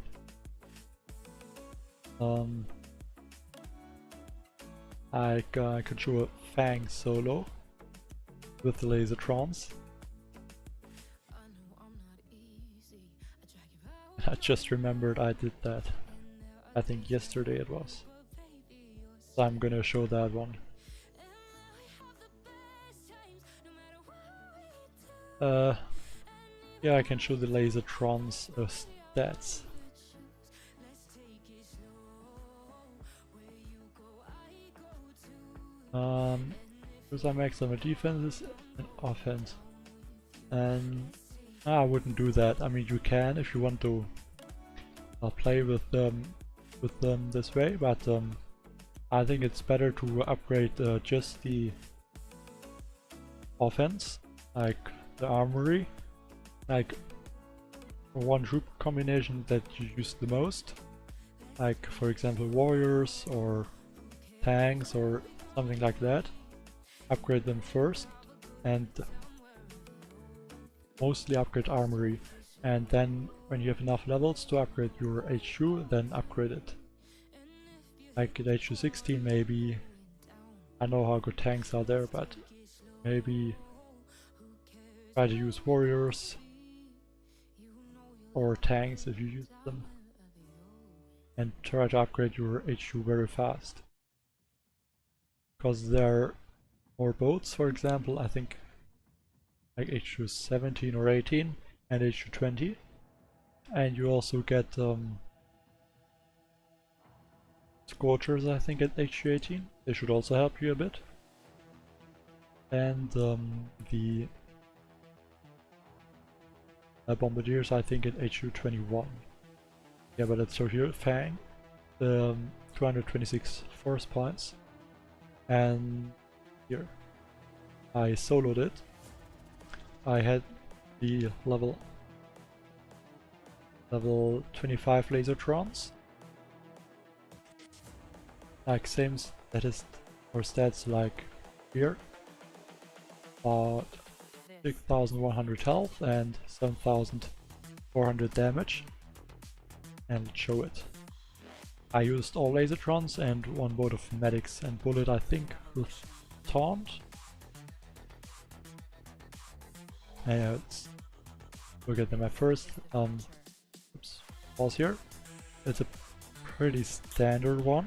I could show a Fang solo with the lasertrons. I just remembered I did that. I think yesterday it was. So I'm gonna show that one. Yeah, I can show the lasertrons stats. Because I maximum defenses and offense. And I wouldn't do that. I mean, you can if you want to play with them this way, but I think it's better to upgrade just the offense, like the armory, like one troop combination that you use the most, like for example warriors or tanks or something like that. Upgrade them first and mostly upgrade armory, and then when you have enough levels to upgrade your HQ, then upgrade it. Like at HQ 16 maybe. I know how good tanks are there, but maybe try to use warriors or tanks if you use them, and try to upgrade your HQ very fast. Because there are more boats, for example, I think like HQ 17 or 18 and HQ 20, and you also get Scorchers, I think, at HQ 18. They should also help you a bit. And the Bombardiers, I think, at HQ 21. Yeah, but let's show here Fang, 226 force points, and here I soloed it. I had the level 25 lasertrons, like same status or stats like here, about 6100 health and 7400 damage, and show it. I used all lasertrons and one boat of medics and bullet, I think, with taunt. And let's look at my first pause here. It's a pretty standard one.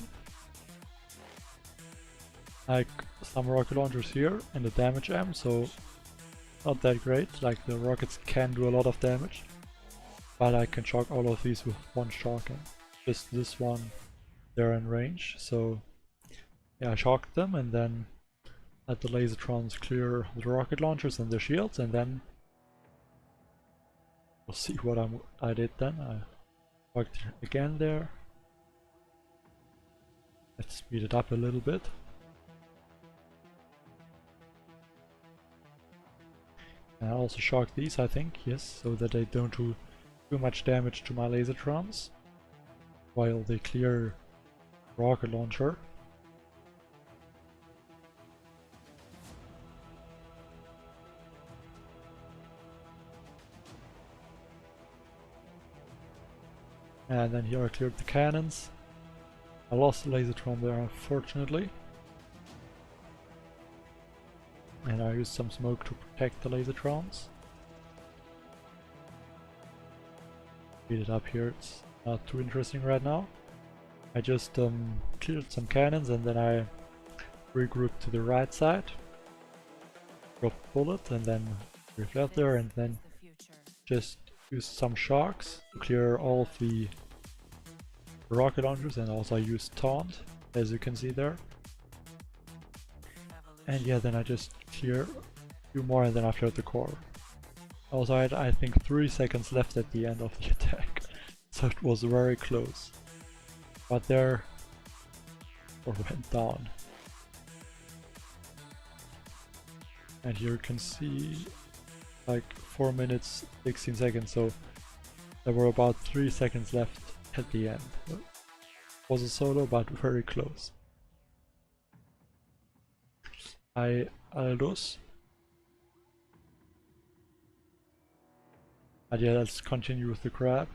Like some rocket launchers here and the damage amp, so not that great. Like the rockets can do a lot of damage, but I can shock all of these with one shock, and just this one they're in range. So yeah, I shocked them and then let the lasertrons clear the rocket launchers and the shields, and then we'll see what I did then. I shocked again there. Let's speed it up a little bit. And I also shocked these, I think, yes, so that they don't do too much damage to my lasertrons while they clear rocket launcher. And then here I cleared the cannons. I lost the lasertron there, unfortunately. And I used some smoke to protect the lasertrons. Speed it up here, it's not too interesting right now. I just cleared some cannons and then I regrouped to the right side, dropped bullets and then refled there and then just used some sharks to clear all of the rocket launchers, and also I used taunt, as you can see there. And yeah, then I just clear a few more and then I cleared the core. Also I had, I think, 3 seconds left at the end of the attack, so it was very close. But there, or went down. And here you can see like 4 minutes 16 seconds, so there were about 3 seconds left at the end. It was a solo, but very close. Aldous. But yeah, let's continue with the crab.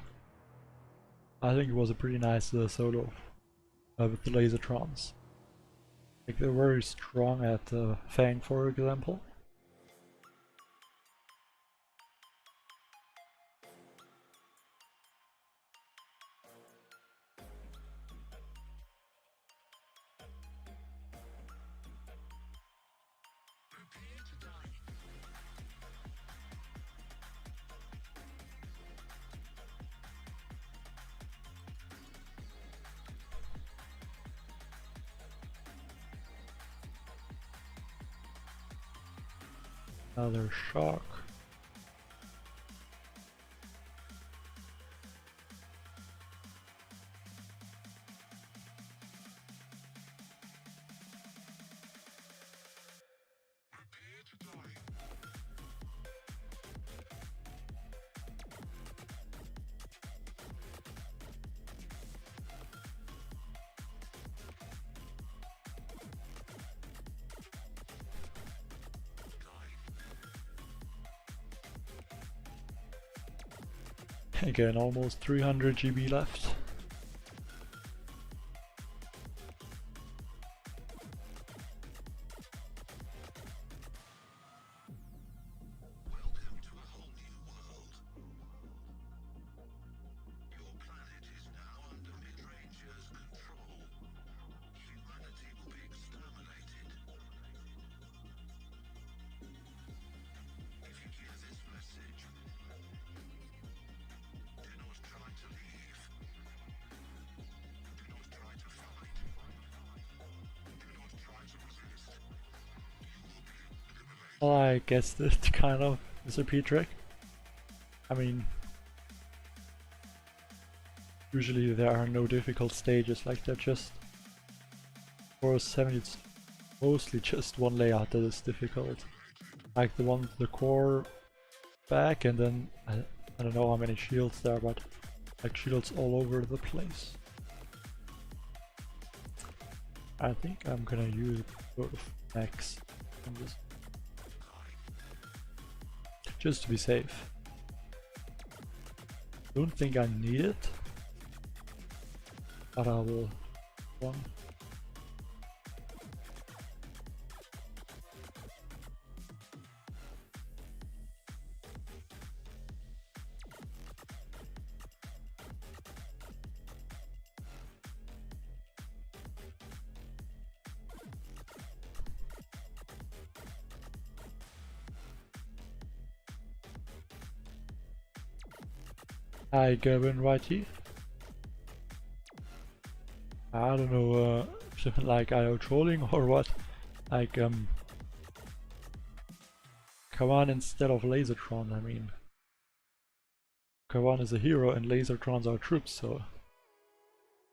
I think it was a pretty nice solo with the lasertrons. Like they're very strong at Fang, for example. Another shark. Again, almost 300 GB left. Well, I guess that kind of is a P trick. I mean, usually there are no difficult stages, like they're just for 70 it's mostly just one layout that is difficult. Like the one with the core back and then I don't know how many shields there, but like shields all over the place. I think I'm gonna use both max on this, just to be safe. Don't think I need it, but I will. One. Hi Gavin Whitey. I don't know if you like IO trolling or what. Like come on, instead of Lasertron, I mean. Kawan is a hero and Lasertrons are troops, so it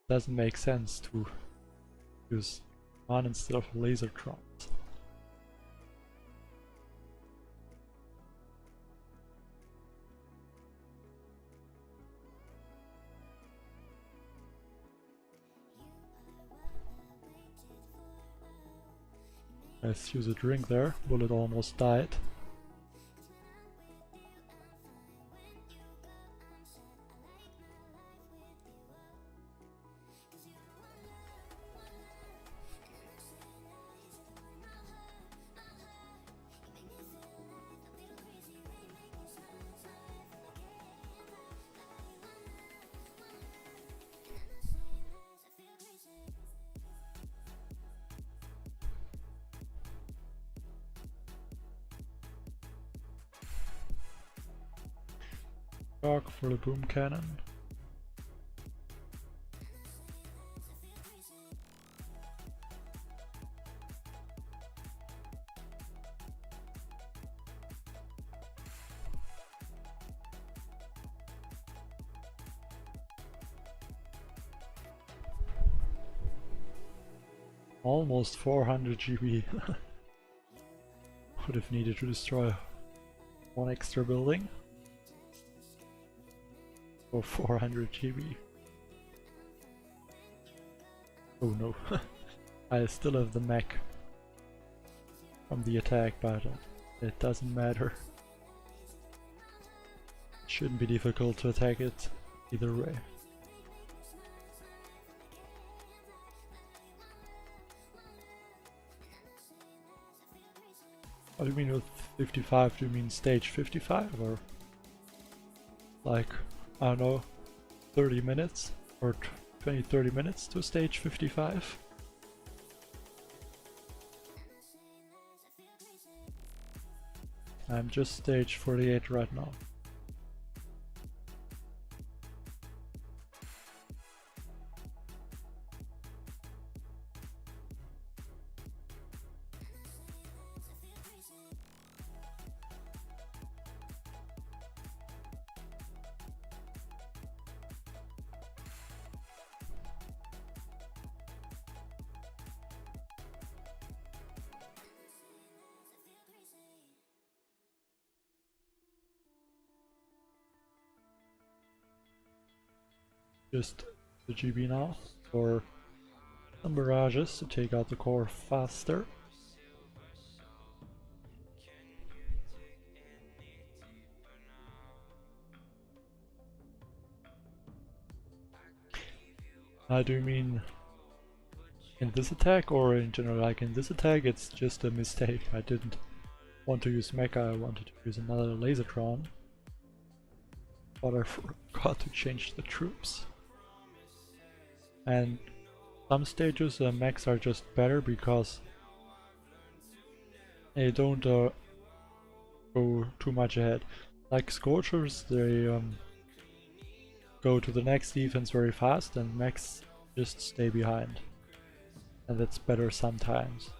doesn't make sense to use Kawan instead of Lasertrons. Let's use a drink there. Bullet almost died. Shock for the boom cannon. Almost 400 GB. Would have needed to destroy one extra building for 400 GB. Oh no. I still have the mech from the attack, but it doesn't matter. It shouldn't be difficult to attack it either way. What do you mean with 55? Do you mean stage 55 or like, I don't know, 30 minutes or 20-30 minutes to stage 55? I'm just stage 48 right now. Just the GB now for some barrages to take out the core faster. Do you mean in this attack or in general? Like in this attack it's just a mistake. I didn't want to use mecha, I wanted to use another laser tron. But I forgot to change the troops. And some stages mechs are just better because they don't go too much ahead. Like Scorchers, they go to the next defense very fast and mechs just stay behind. And that's better sometimes.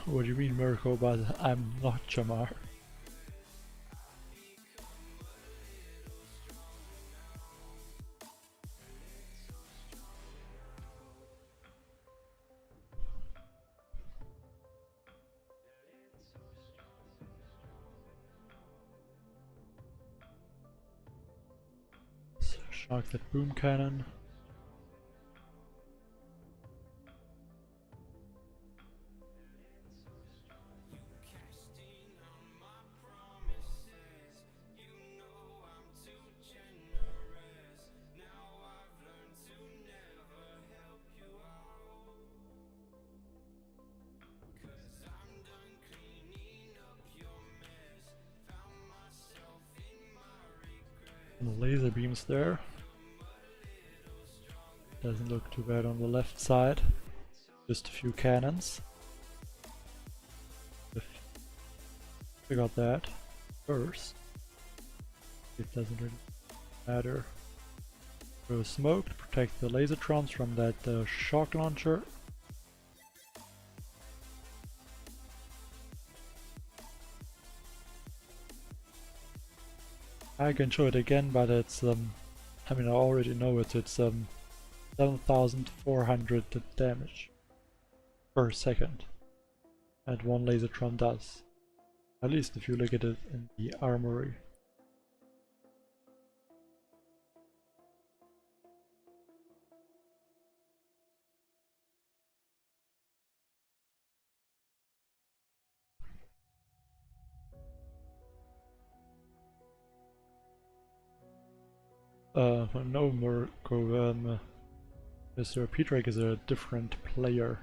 What do you mean Mirko, but I'm not Jamar. Shock that boom cannon. And laser beams there. Doesn't look too bad on the left side. Just a few cannons. I got that first. It doesn't really matter. Throw smoke to protect the lasertrons from that shock launcher. I can show it again, but it's I mean I already know it. It's 7,400 damage per second, and one lasertron does. At least if you look at it in the armory. No, Mirko, Mr. Petrek is a different player.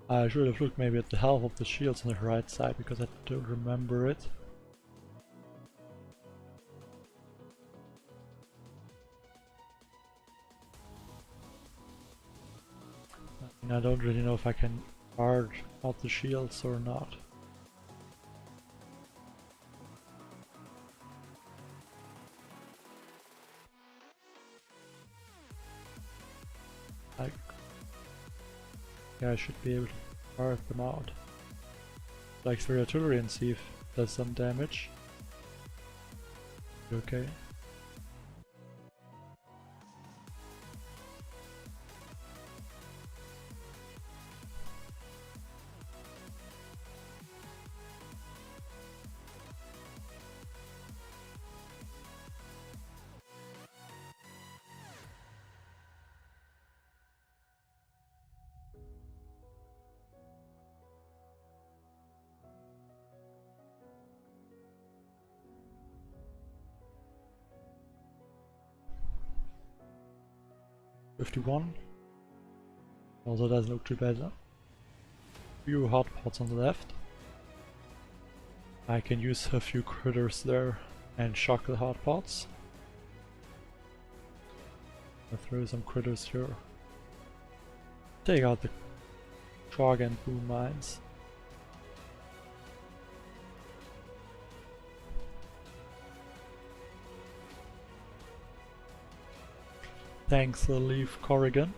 I should have looked maybe at the health of the shields on the right side because I don't remember it. And I don't really know if I can charge out the shields or not. Like, yeah, I should be able to charge them out. Like through artillery and see if it does some damage. Okay. $51. Also doesn't look too bad. Few hot pots on the left. I can use a few critters there and shock the hot pots. I'll throw some critters here. Take out the frog and boom mines. Thanks, Leaf Corrigan.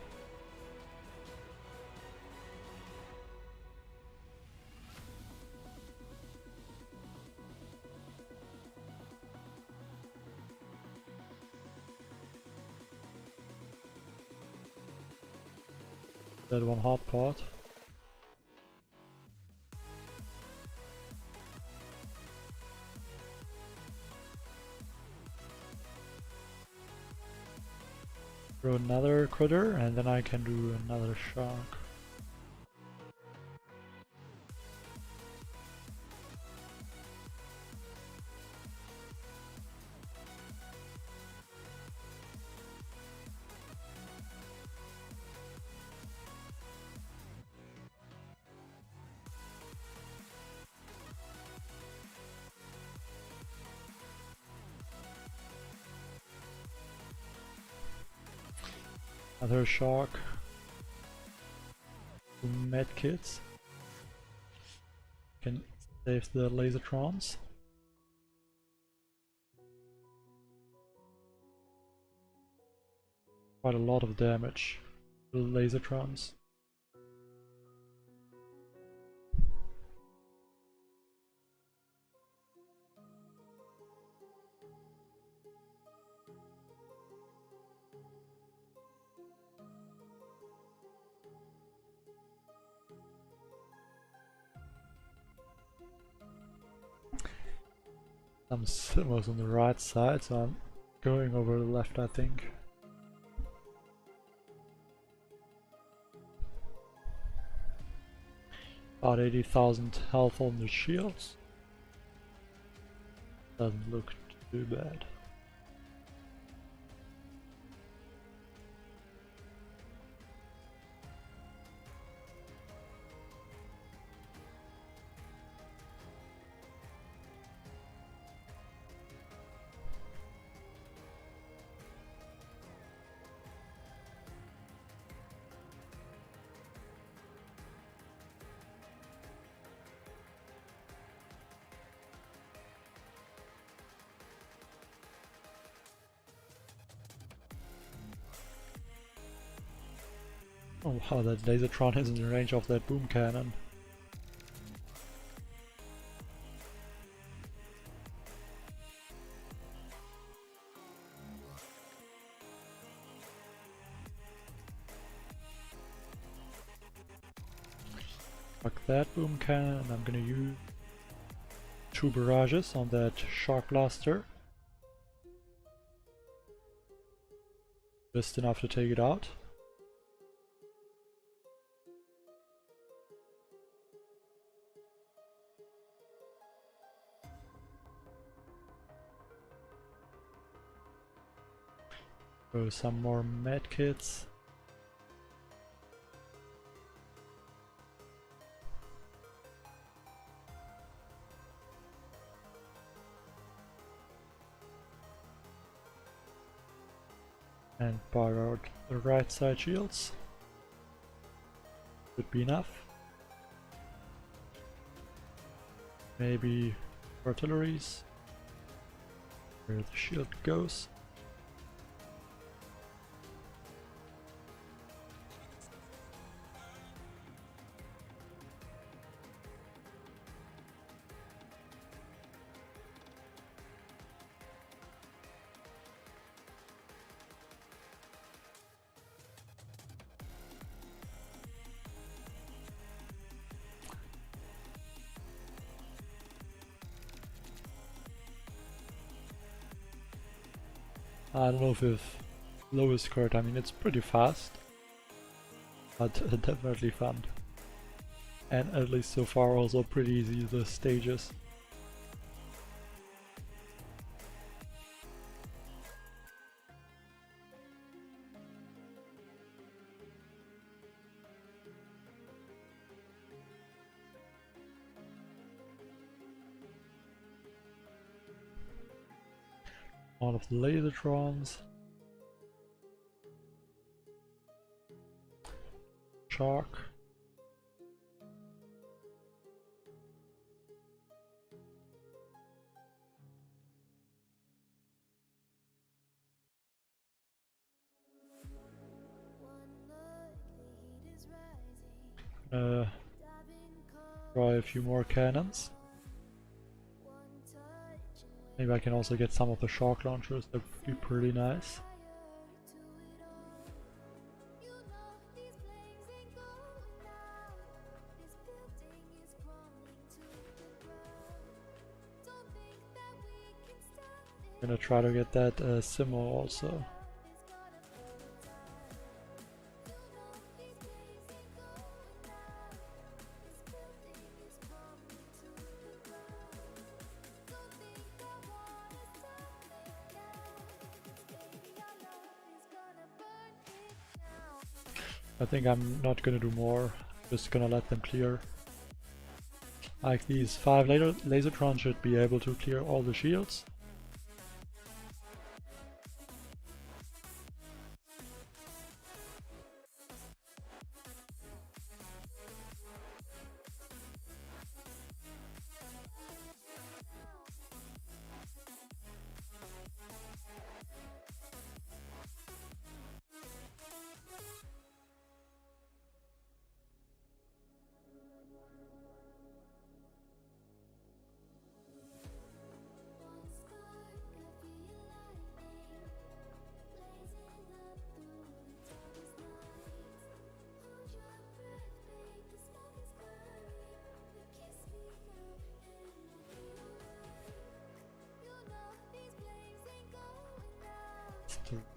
That one hot pot. Throw another critter and then I can do another shock. Another shock. Medkits. Can save the lasertrons. Quite a lot of damage to the lasertrons. Some simmers on the right side, so I'm going over the left, I think. About 80,000 health on the shields. Doesn't look too bad. Oh wow, that Lasertron is in the range of that boom cannon. Fuck that boom cannon, and I'm gonna use 2 barrages on that Shock Blaster. Just enough to take it out. Throw some more medkits. And borrowed the right side shields. Would be enough. Maybe artilleries. Where the shield goes. I don't know if lowest card, I mean it's pretty fast, but definitely fun. And at least so far also pretty easy, the stages. All of the Lasertrons. Shark. Try a few more cannons. Maybe I can also get some of the shark launchers, that would be pretty nice. I'm gonna try to get that Simo also. I think I'm not gonna do more, just gonna let them clear. Like these 5 Lasertrons should be able to clear all the shields.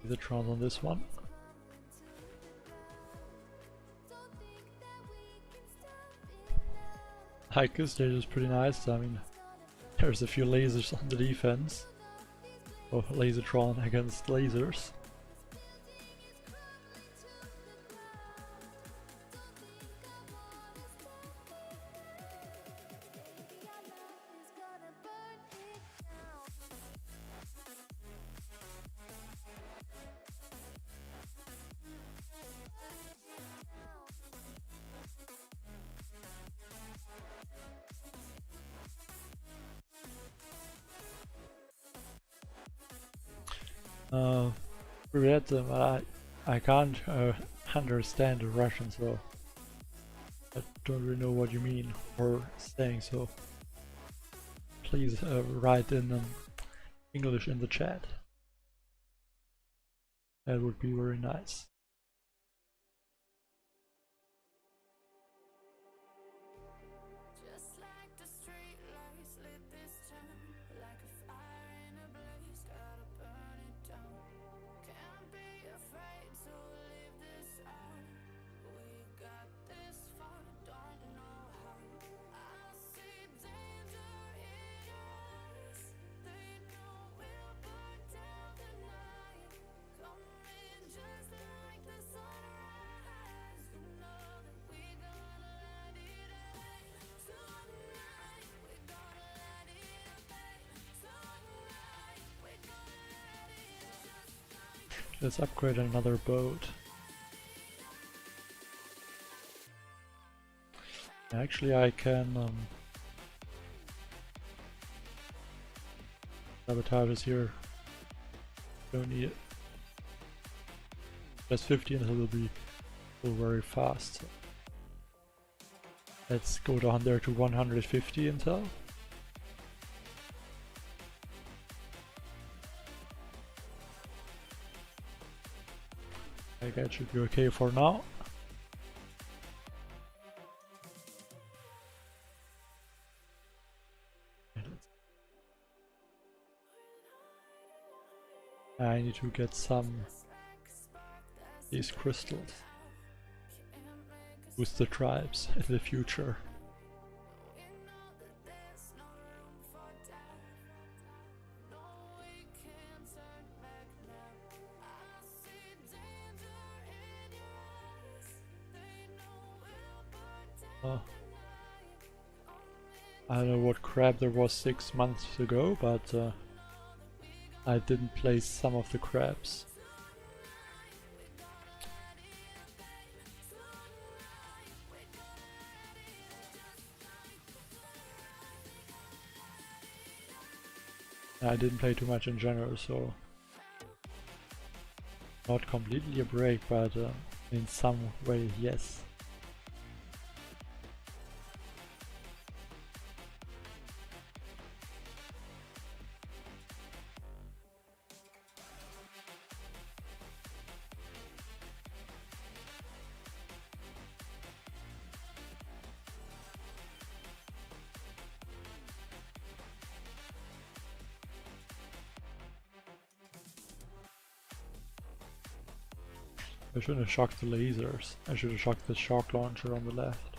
The Tron on this one. Kaktus stage is pretty nice. I mean, there's a few lasers on the defense. Oh, Lasertron against lasers. Forget them, I can't understand the Russian, so I don't really know what you mean or saying, so please write in English in the chat. That would be very nice. Just like the street lights lit this town, like a fire in a blaze, gotta burn it down. Can't be afraid to leave this out. We got this far, don't know how. I see danger in your eyes. They know we'll burn down the night. Coming just like the sunrise. You know that we gonna let it rain. Tonight we gonna let it rain. Tonight we gonna let it rain. Let's upgrade another boat. Actually, I can sabotage this here. Don't need it. Just 50 and it will be go very fast. Let's go down there to 150 intel. I think that should be okay for now. I need to get some these crystals. Boost the tribes in the future. I don't know what crab there was 6 months ago, but I didn't place some of the crabs. I didn't play too much in general, so not completely a break, but in some way, yes. I shouldn't have shocked the lasers. I should have shocked the shock launcher on the left.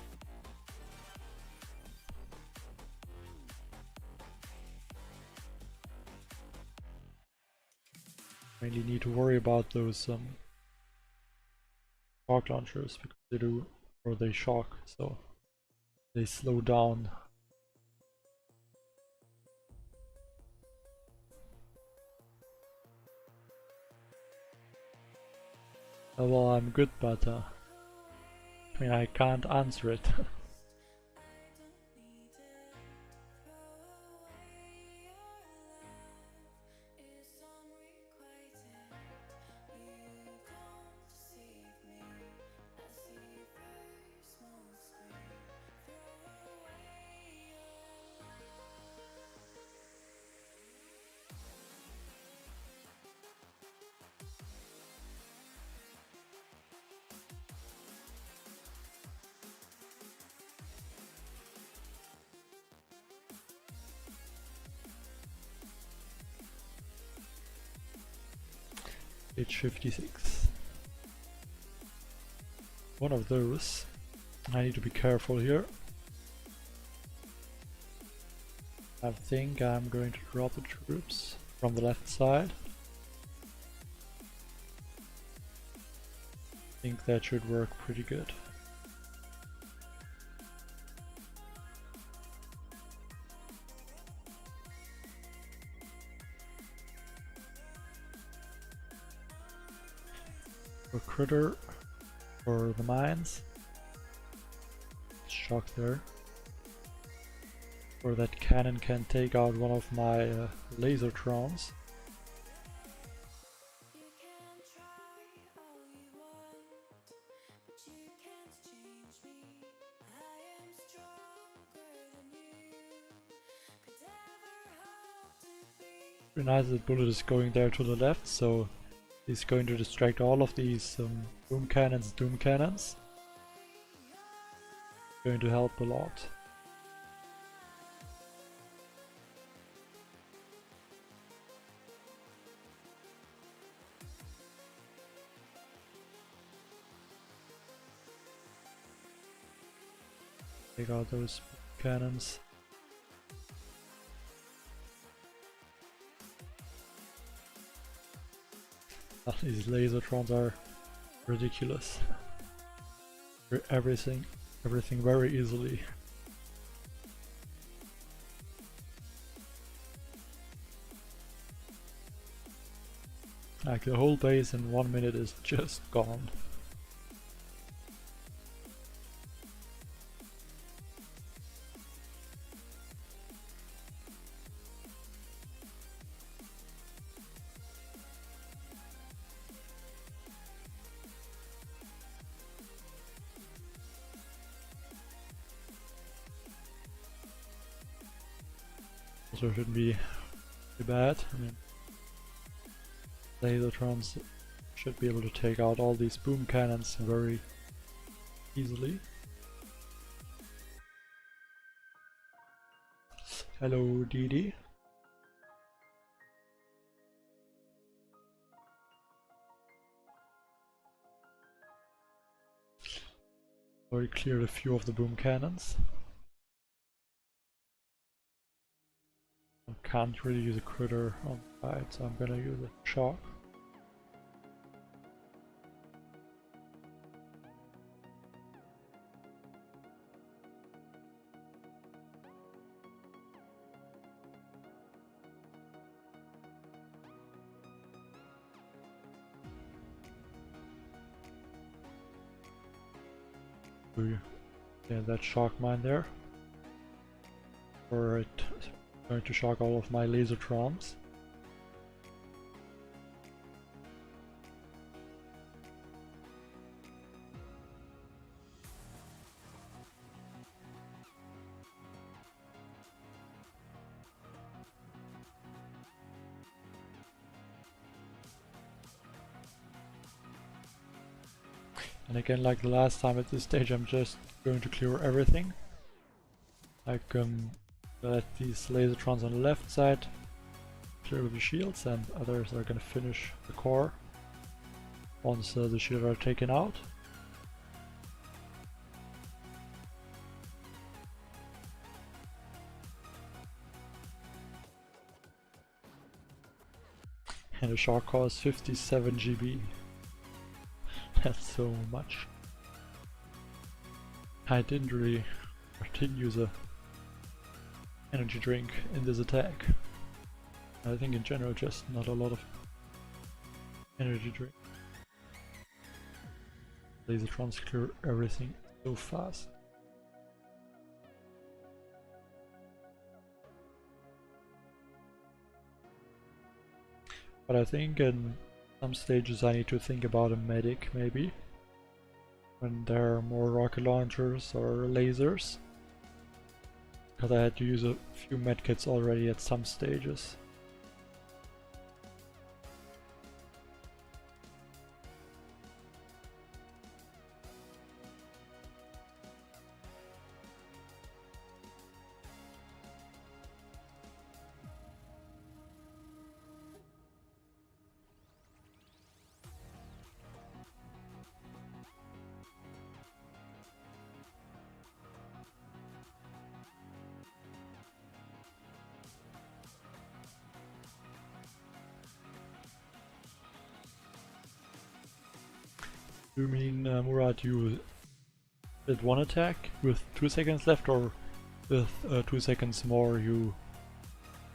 Mainly need to worry about those shock launchers because they do, or they shock, so they slow down. Well, I'm good, but I mean, I can't answer it. Page 56. One of those. I need to be careful here. I think I'm going to drop the troops from the left side. I think that should work pretty good. For critter, for the mines, shock there. Or that cannon can take out one of my laser trons. Pretty nice that bullet is going there to the left, so he's going to distract all of these boom cannons, doom cannons. Going to help a lot. Take out those cannons. These laser trons are ridiculous. Everything very easily. Like the whole base in 1 minute is just gone. Also shouldn't be too bad. I mean, lasertrons should be able to take out all these boom cannons very easily. Hello, Didi. Already cleared a few of the boom cannons. I can't really use a critter on the side, so I'm gonna use a shock. Yeah, that shock mine there. Alright, going to shock all of my lasertrons. And again, like the last time at this stage, I'm just going to clear everything. Like, let these lasertrons on the left side clear with the shields, and others are gonna finish the core once the shields are taken out. And the shock costs 57 GB. That's so much. I didn't use a energy drink in this attack. I think in general just not a lot of energy drink. Lasertrons clear everything so fast. But I think in some stages I need to think about a medic maybe. When there are more rocket launchers or lasers. Because I had to use a few medkits already at some stages. You mean, Murat, you did one attack with 2 seconds left, or with 2 seconds more you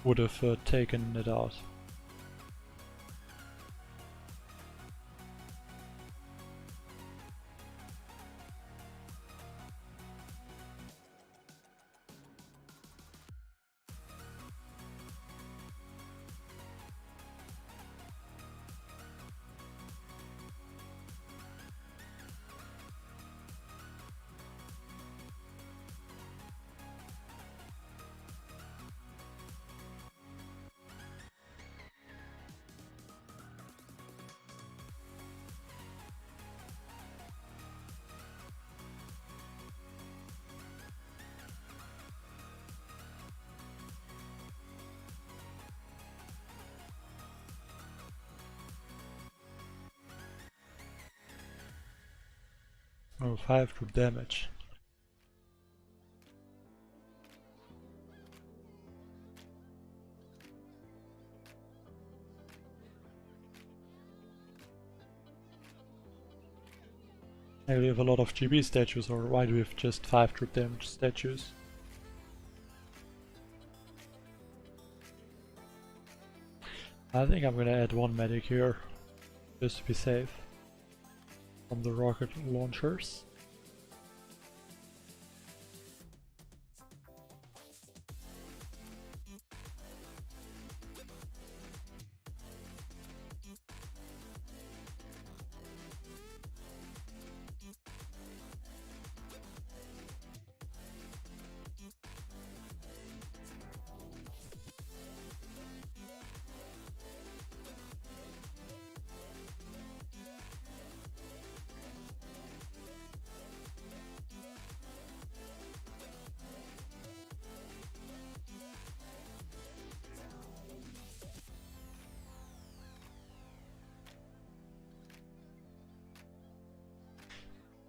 would have taken it out? Oh, 5 group damage. Do we have a lot of GB statues, or why do we have just 5 group damage statues? I think I'm gonna add 1 medic here, just to be safe from the rocket launchers.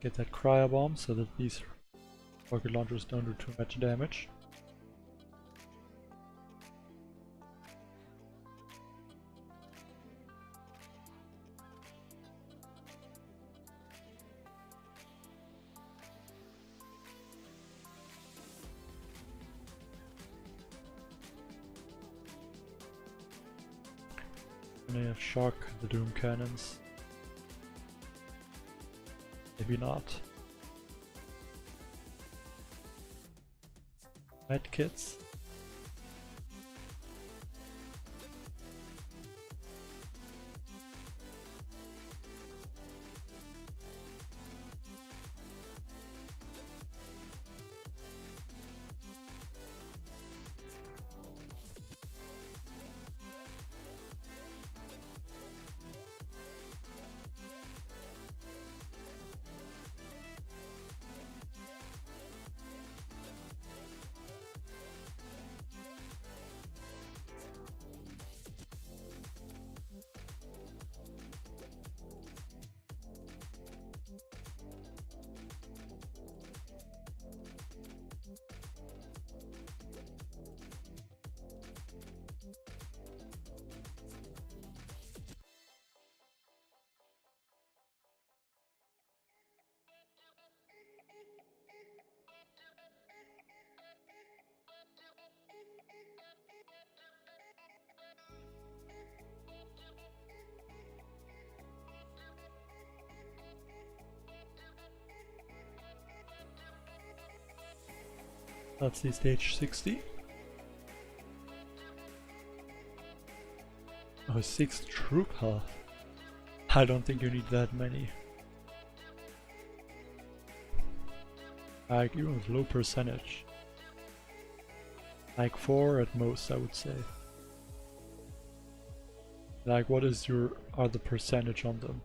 Get that cryo bomb so that these rocket launchers don't do too much damage. And I have shock the doom cannons. Maybe not. Medkits. That's the stage 60. Oh, 6 trooper. I don't think you need that many. Like, even with low percentage. Like 4 at most, I would say. Like, what is are the percentage on them?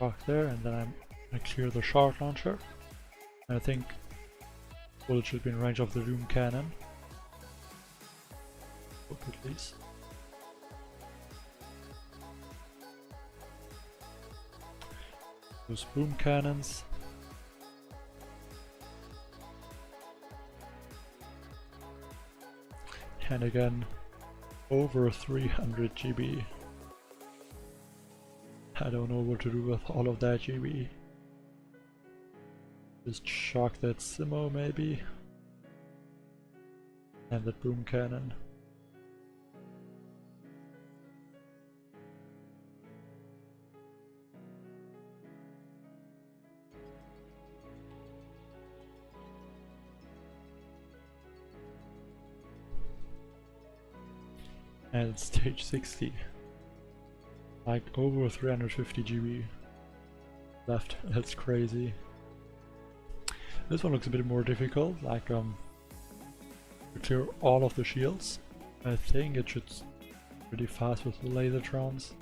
Rock there, and then I'm gonna clear the shard launcher. And I think bullet should be in range of the doom cannon. Hope at least. Those boom cannons. And again, over 300 GB. I don't know what to do with all of that GB. Just shock that Simo maybe. And that boom cannon. And it's stage 60. Like over 350 GB left. That's crazy. This one looks a bit more difficult, like to clear all of the shields. I think it should be pretty fast with the laser trons.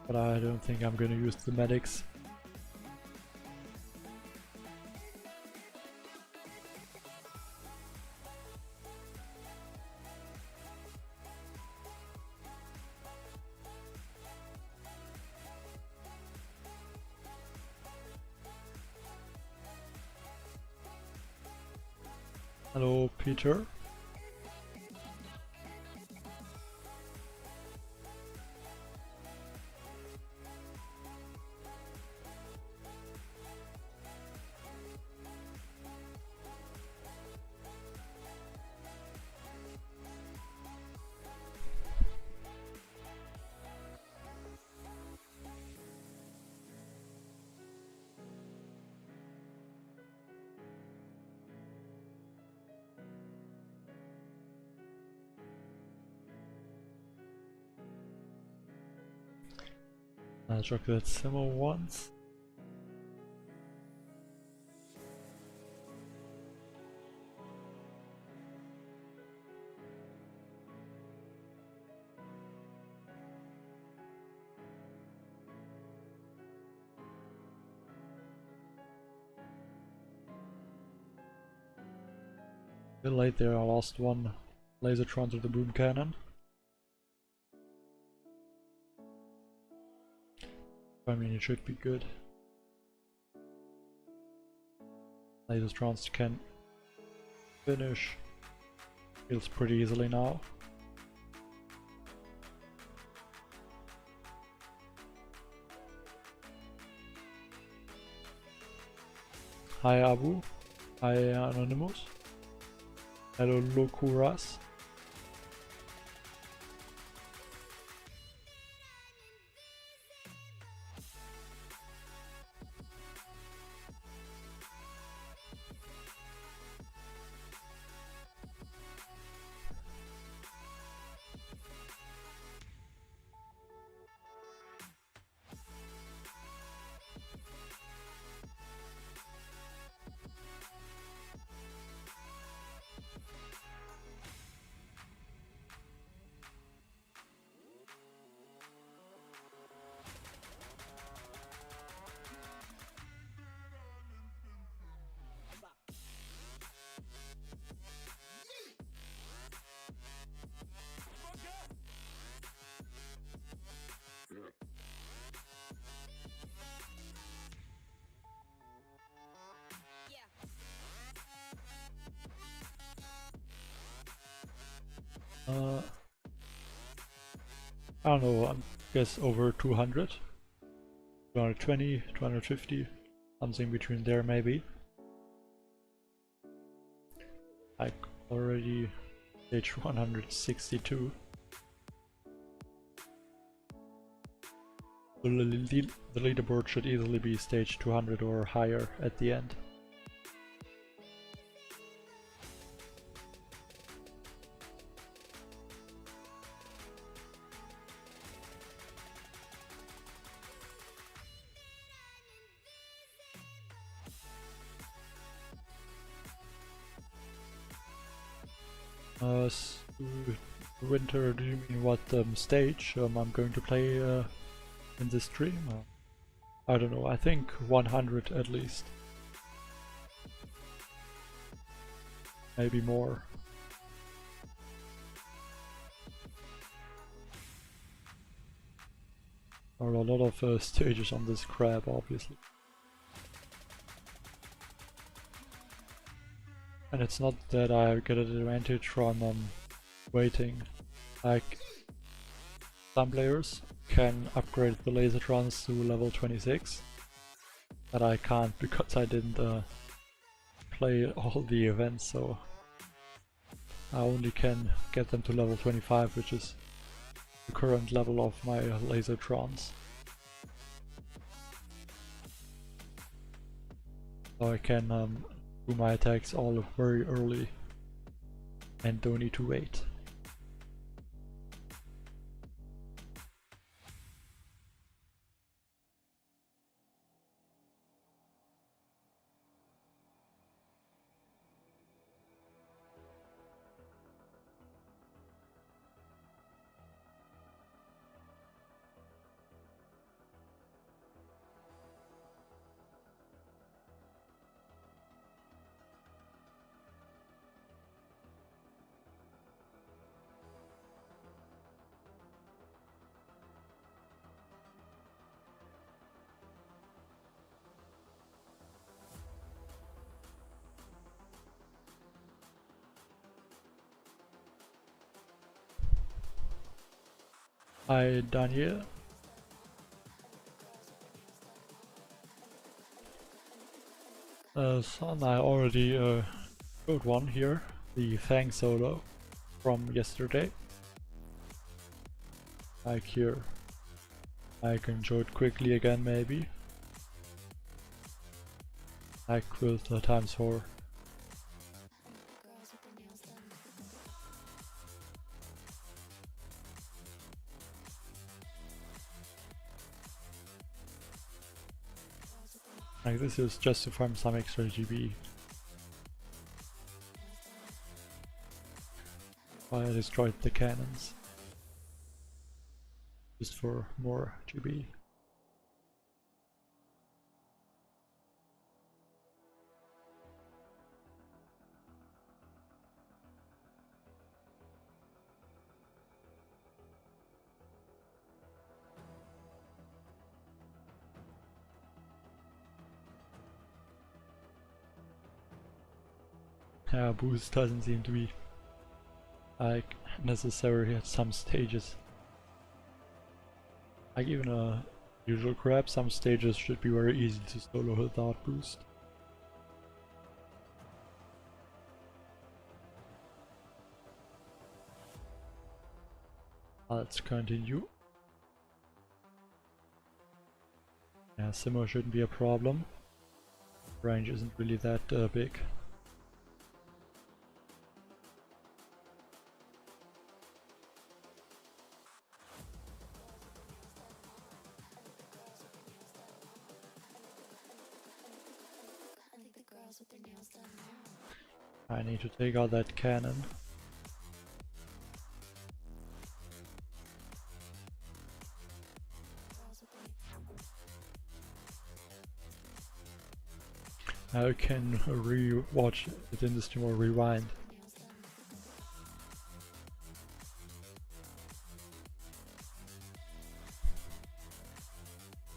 But I don't think I'm gonna use the medics. Hello, Peter. I'll check that Simo once. A bit late there, I lost one lasertron to the boom cannon. I mean, it should be good. Lasertrons can finish kills pretty easily now. Hi Abu. Hi Anonymous. Hello Lokuras. I don't know, I guess over 200, 220, 250, something between there maybe. Like already stage 162. The leaderboard should easily be stage 200 or higher at the end. Winter, do you mean what stage I'm going to play in this stream? I don't know, I think 100 at least. Maybe more. There are a lot of stages on this crab, obviously. And it's not that I get an advantage from waiting. Like, some players can upgrade the lasertrons to level 26, but I can't because I didn't play all the events, so I only can get them to level 25, which is the current level of my lasertrons. So I can do my attacks all very early and don't need to wait. Hi Daniel. So I already showed one here, the Fang solo from yesterday. Like here, I can show it quickly again maybe. Like with the ×4. Like this is just to farm some extra GB. While I destroyed the cannons. Just for more GB. Yeah, boost doesn't seem to be like necessary at some stages. Like even a usual grab, some stages should be very easy to solo without boost. Let's continue. Yeah, simmer shouldn't be a problem. Range isn't really that big. I need to take out that cannon. I can re-watch it in the stream or rewind.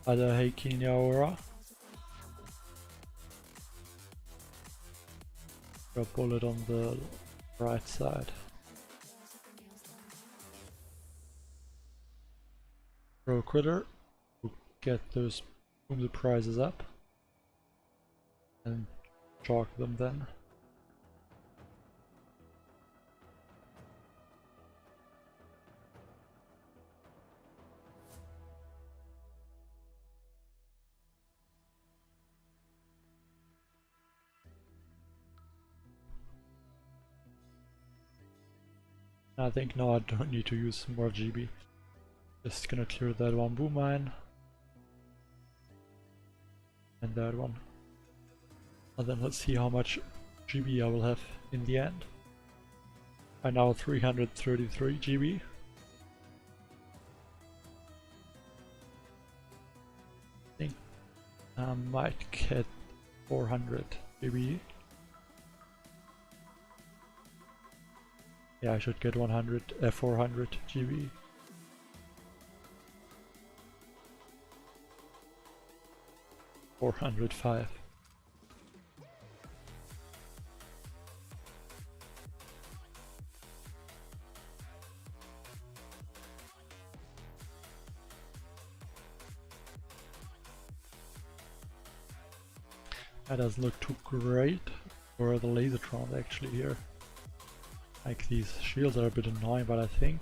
Other Heikinya Aura. A bullet on the right side. Pro quitter. We'll get those boom the prizes up. And chalk them then. I think now I don't need to use more GB. Just gonna clear that one boom mine. And that one. And then let's see how much GB I will have in the end. I now 333 GB. I think I might get 400 GB. Yeah, I should get 400 GB. $405. That doesn't look too great for the lasertrons actually here. Like these shields are a bit annoying, but I think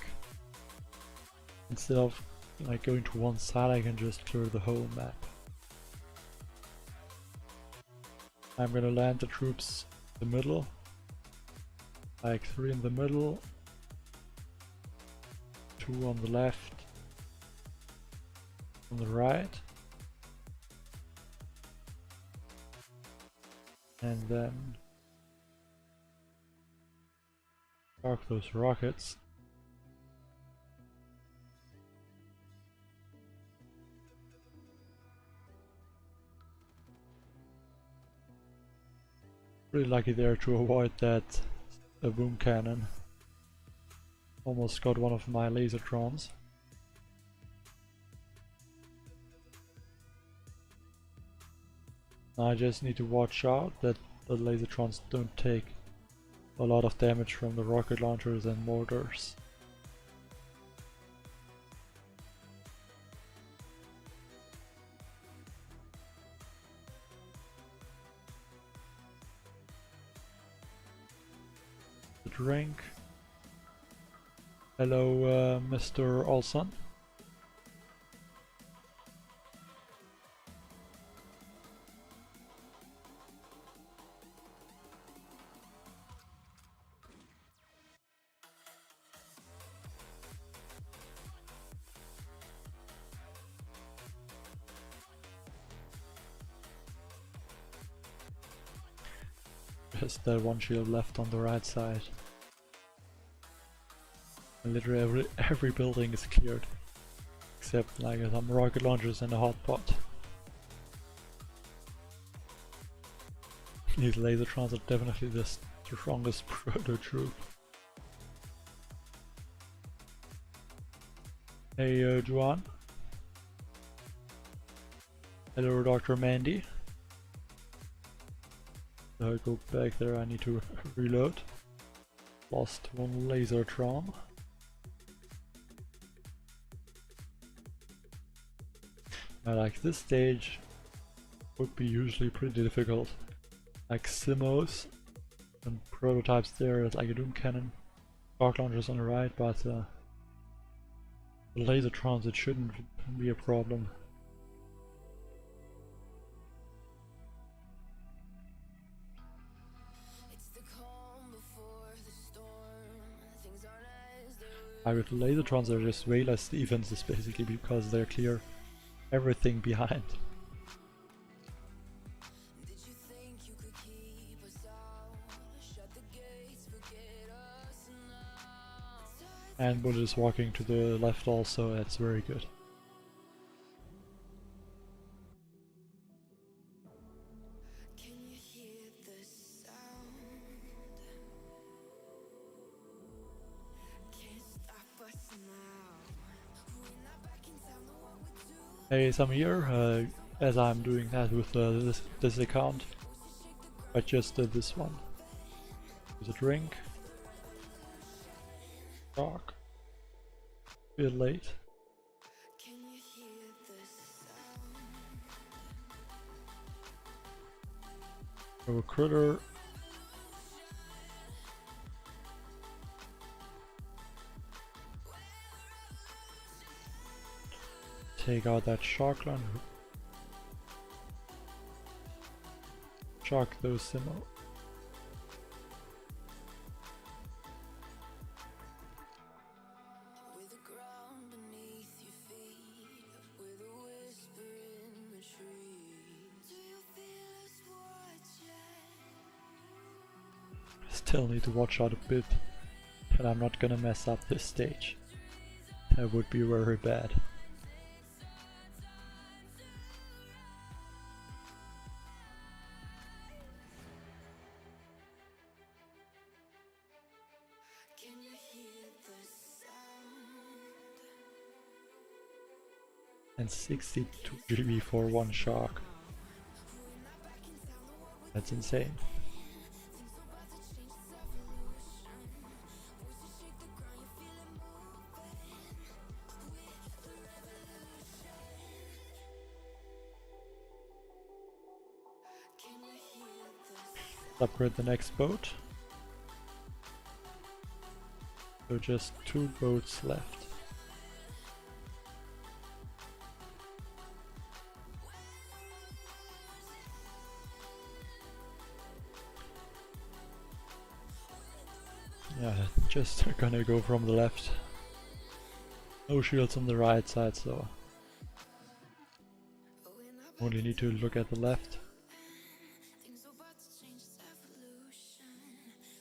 instead of like going to one side I can just clear the whole map. I'm gonna land the troops in the middle. Like 3 in the middle, 2 on the left, on the right, and then park those rockets. Really lucky there to avoid that boom cannon. Almost got one of my lasertrons. Now I just need to watch out that the lasertrons don't take a lot of damage from the rocket launchers and mortars. The drink. Hello, Mr. Olson. Just that one shield left on the right side. And literally every building is cleared. Except like some rocket launchers and a hot pot. These lasertrons are definitely the strongest proto troop. Hey Juan. Hello Dr. Mandy. So I go back there, I need to reload. Lost one lasertron. Like this stage would be usually pretty difficult. Like Simos and prototypes there, like a Doom Cannon, arc launchers on the right, but the lasertrons, it shouldn't be a problem. With the lasertrons are just way less defenses basically because they're clear everything behind. And Bullet is walking to the left also, that's very good. Hey, some here, as I'm doing that with this account, I just did this one. There's a drink. Dark. Bit late. A critter. Take out that shotgun. Shock those Simo. Still need to watch out a bit that I'm not gonna mess up this stage. That would be very bad. And 62 GB for one shark. That's insane. Can you upgrade the next boat. So just 2 boats left. Yeah, just gonna go from the left. No shields on the right side, so only need to look at the left. Things about to change, it's evolution.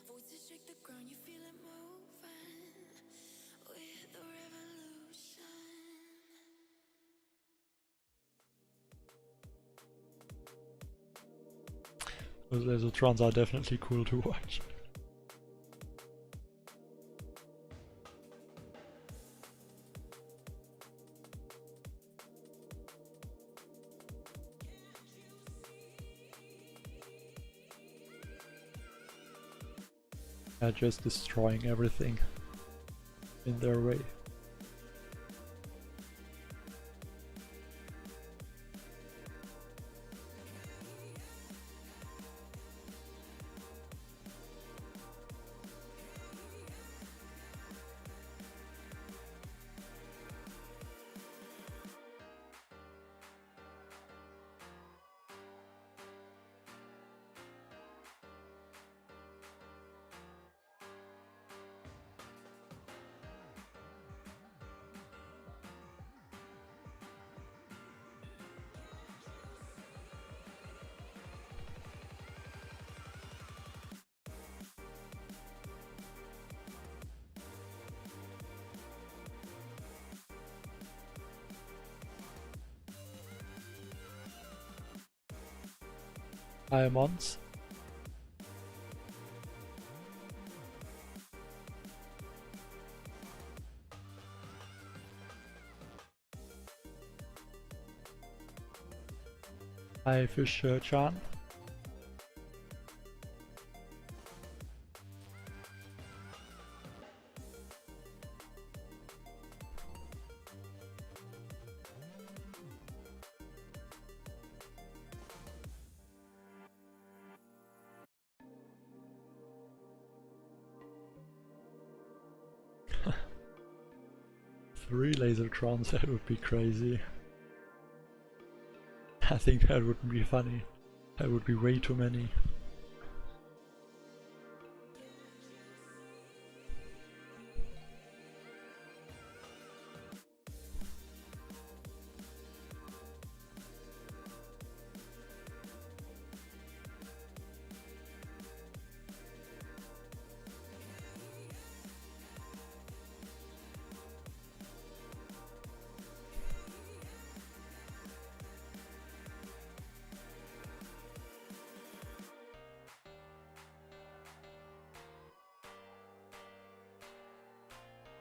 Voices shake the ground, you feel it moving with the revolution. Those laser trons are definitely cool to watch. Just destroying everything in their way. Diamonds. Hi Fish-chan. Three lasertrons, that would be crazy. I think that wouldn't be funny. That would be way too many.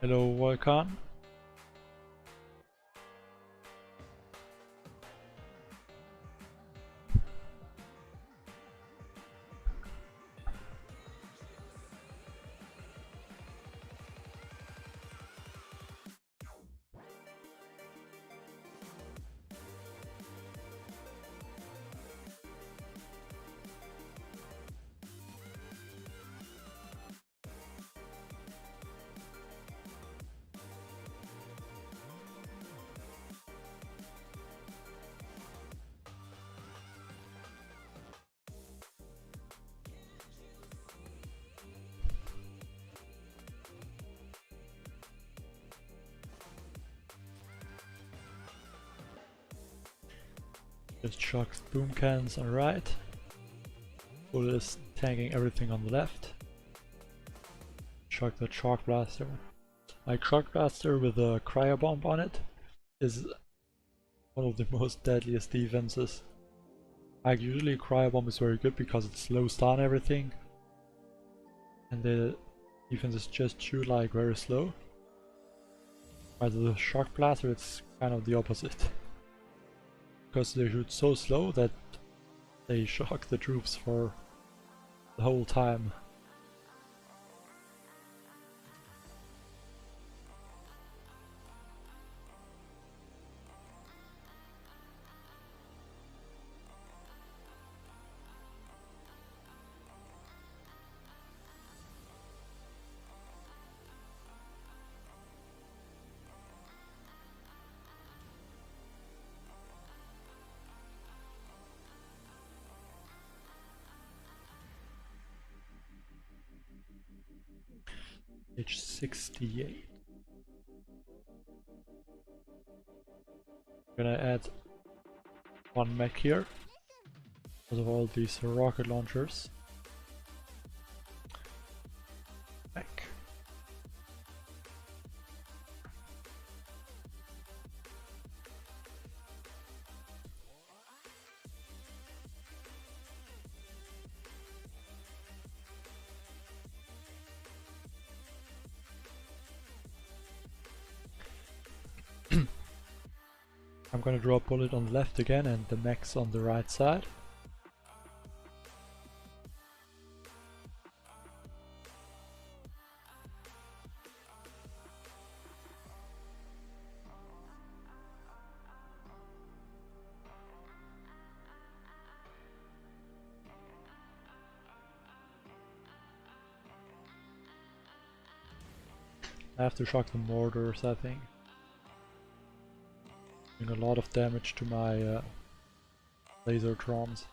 Hello, Volkan. Just chucks boom cannons on the right. Bull is tanking everything on the left. Chuck the chalk blaster. My chalk blaster with a cryo bomb on it is one of the most deadliest defenses. Like usually cryo bomb is very good because it slows down everything. And the defenses just shoot like very slow. While the shock blaster it's kind of the opposite. Because they shoot so slow that they shock the troops for the whole time. Page 68. I'm gonna add one mech here because of all these rocket launchers. Mech. I'm gonna draw a bullet on the left again and the mechs on the right side. I have to shock the mortars, I think. Doing a lot of damage to my laser trons.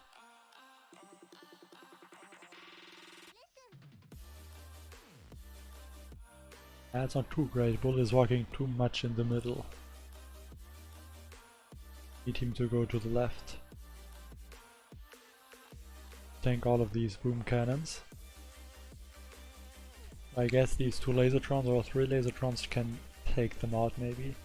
That's not too great. Bullet is walking too much in the middle. Need him to go to the left. Tank all of these boom cannons. I guess these two lasertrons or three lasertrons can take them out maybe.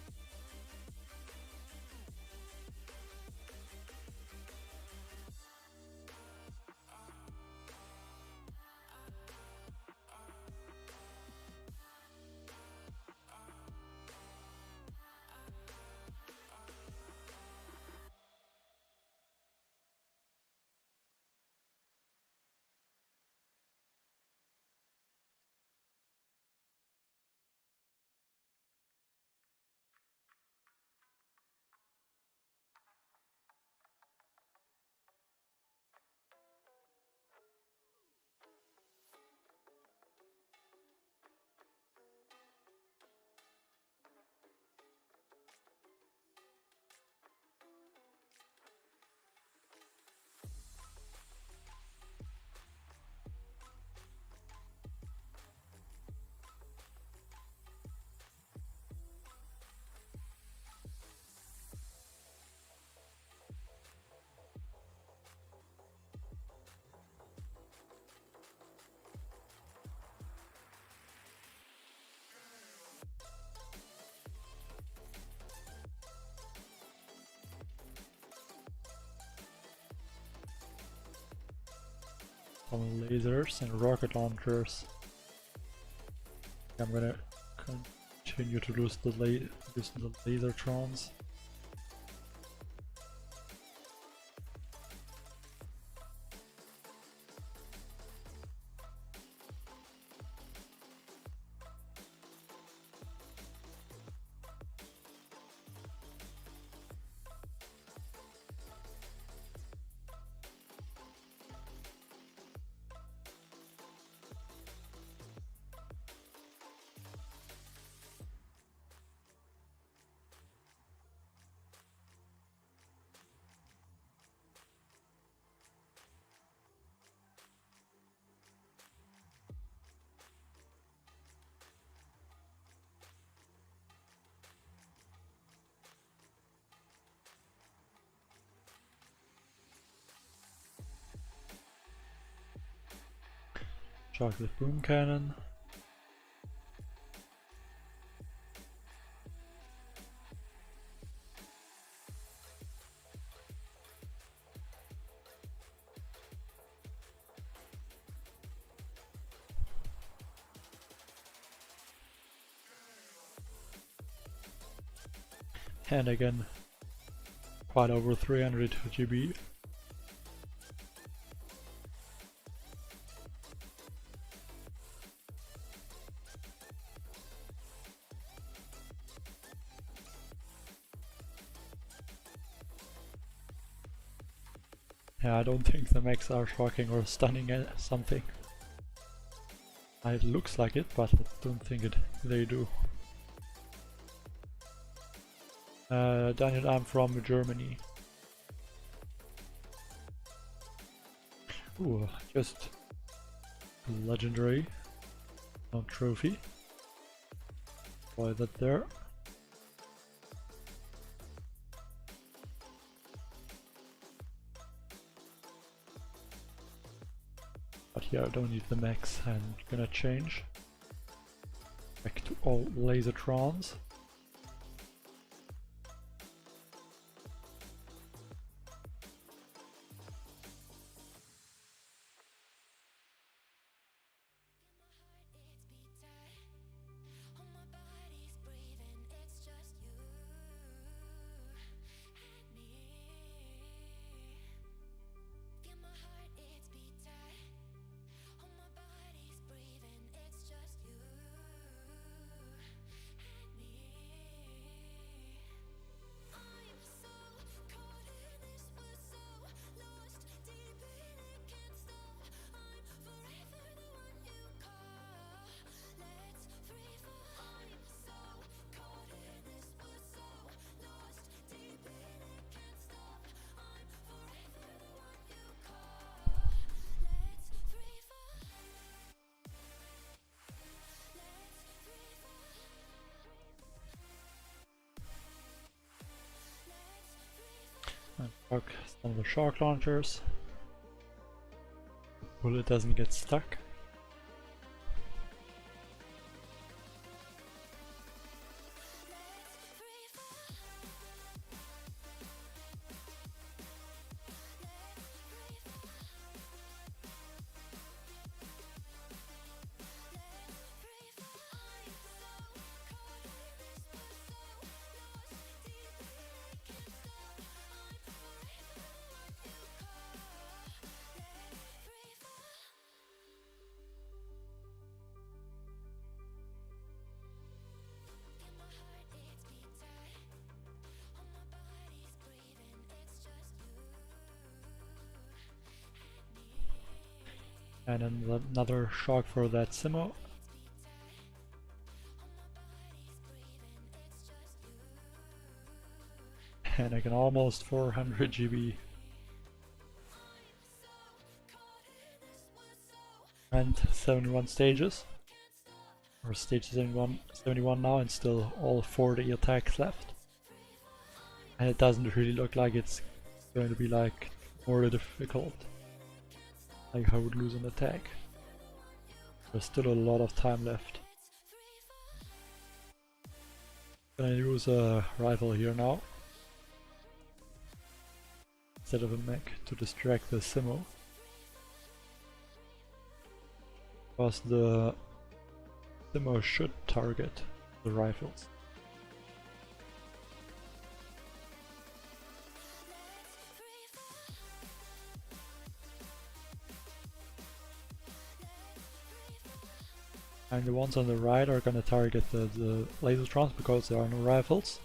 Some lasers and rocket launchers. I'm gonna continue to lose the lasertrons. Chocolate boom cannon. And again, quite over 300 GB. Yeah, I don't think the mechs are shocking or stunning something. It looks like it, but I don't think they do. Daniel, I'm from Germany. Ooh, just legendary. No trophy. Why that there? But here I don't need the max. I'm gonna change back to all laser trons. And fuck some of the shark launchers. Bullet doesn't get stuck. And then another shock for that Simo. And I can almost 400 GB. And 71 stages. Or stage 71 now, and still all 40 attacks left. And it doesn't really look like it's going to be like more difficult. Like I would lose an attack. There's still a lot of time left. Gonna use a rifle here now instead of a mech to distract the Simo. Because the Simo should target the rifles. And the ones on the right are gonna target the lasertrons because there are no rifles.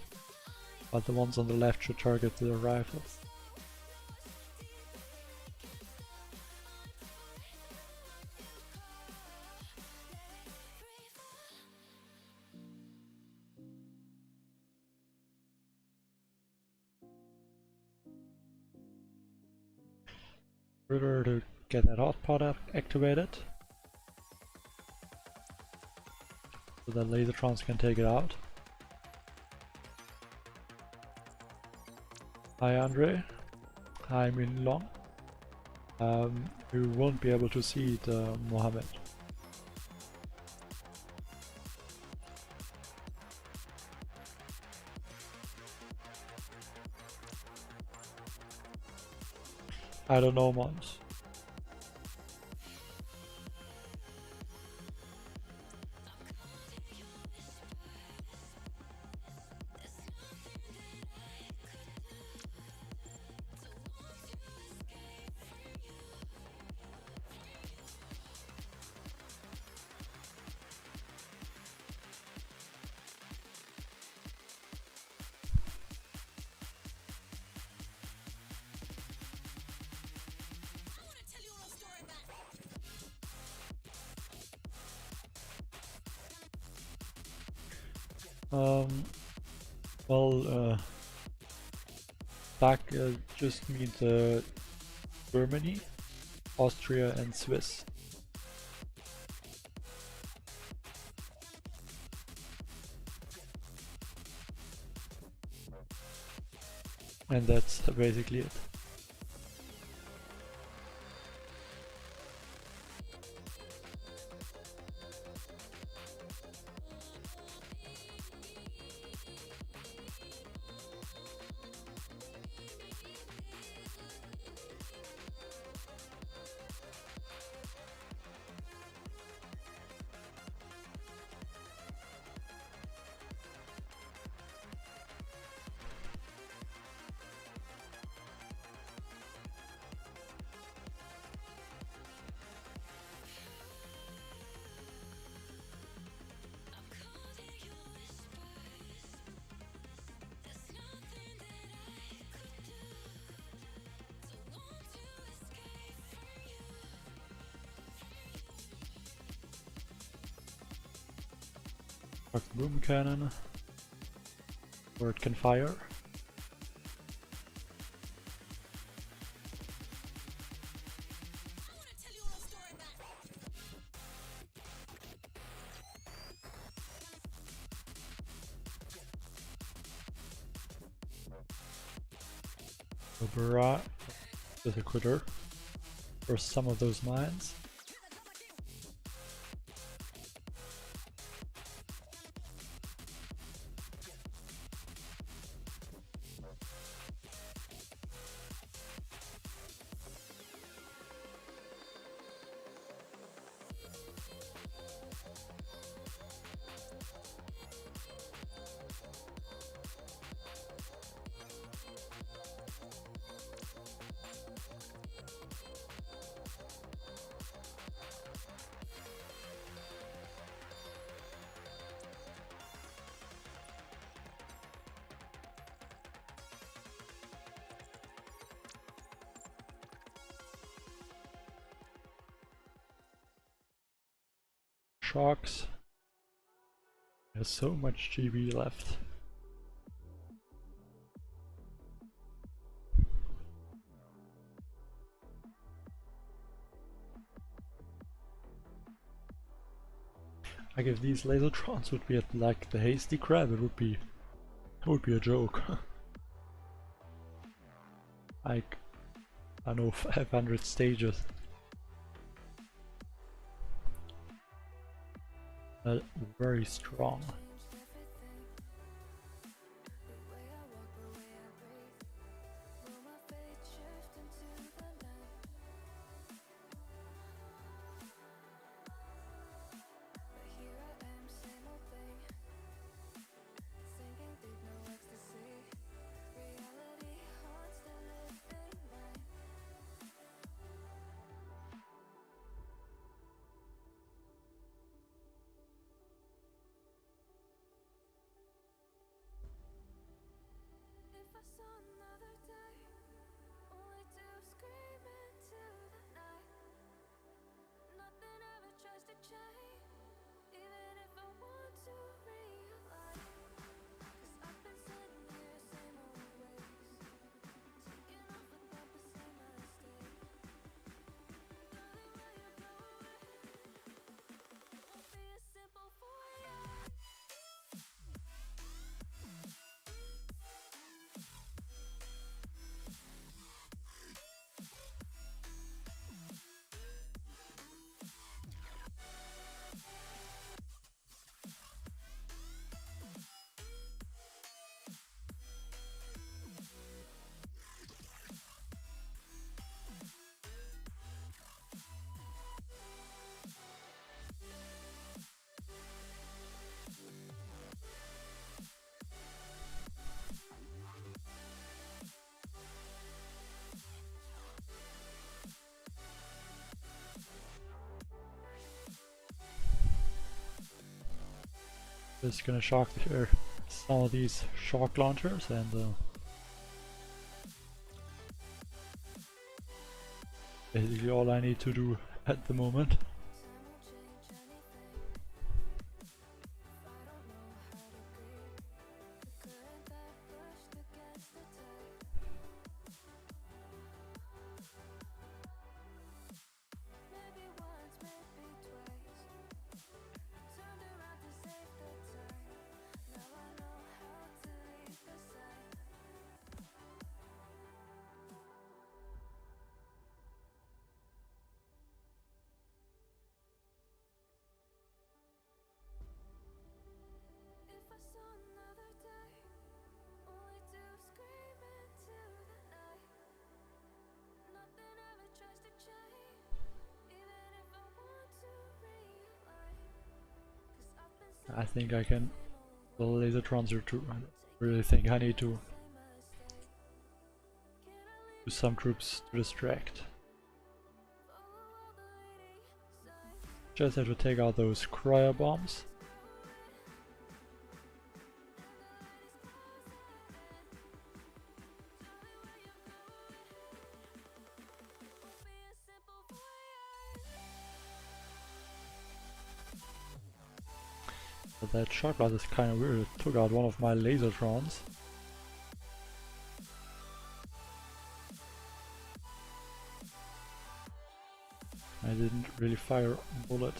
But the ones on the left should target the rifles. In order to get that hotpot activated, so that lasertrons can take it out. Hi Andre, hi Min Long. You won't be able to see it, Mohammed. I don't know, Mons. Back just means Germany, Austria and Swiss. And that's basically it. Fuck the boom cannon. Or it can fire. Barrage is a quitter for some of those mines. Sharks. There's so much GB left. Like if these lasertrons would be at like the hasty crab, it would be a joke. Like I know 500 stages. Very strong. Just gonna shock some of these shock launchers and basically all I need to do at the moment. I think I can. The laser transfer too. I don't really think I need to use some troops to distract. Just have to take out those cryo bombs. But that shot blast is kind of weird. It took out one of my laser trons. I didn't really fire a bullet.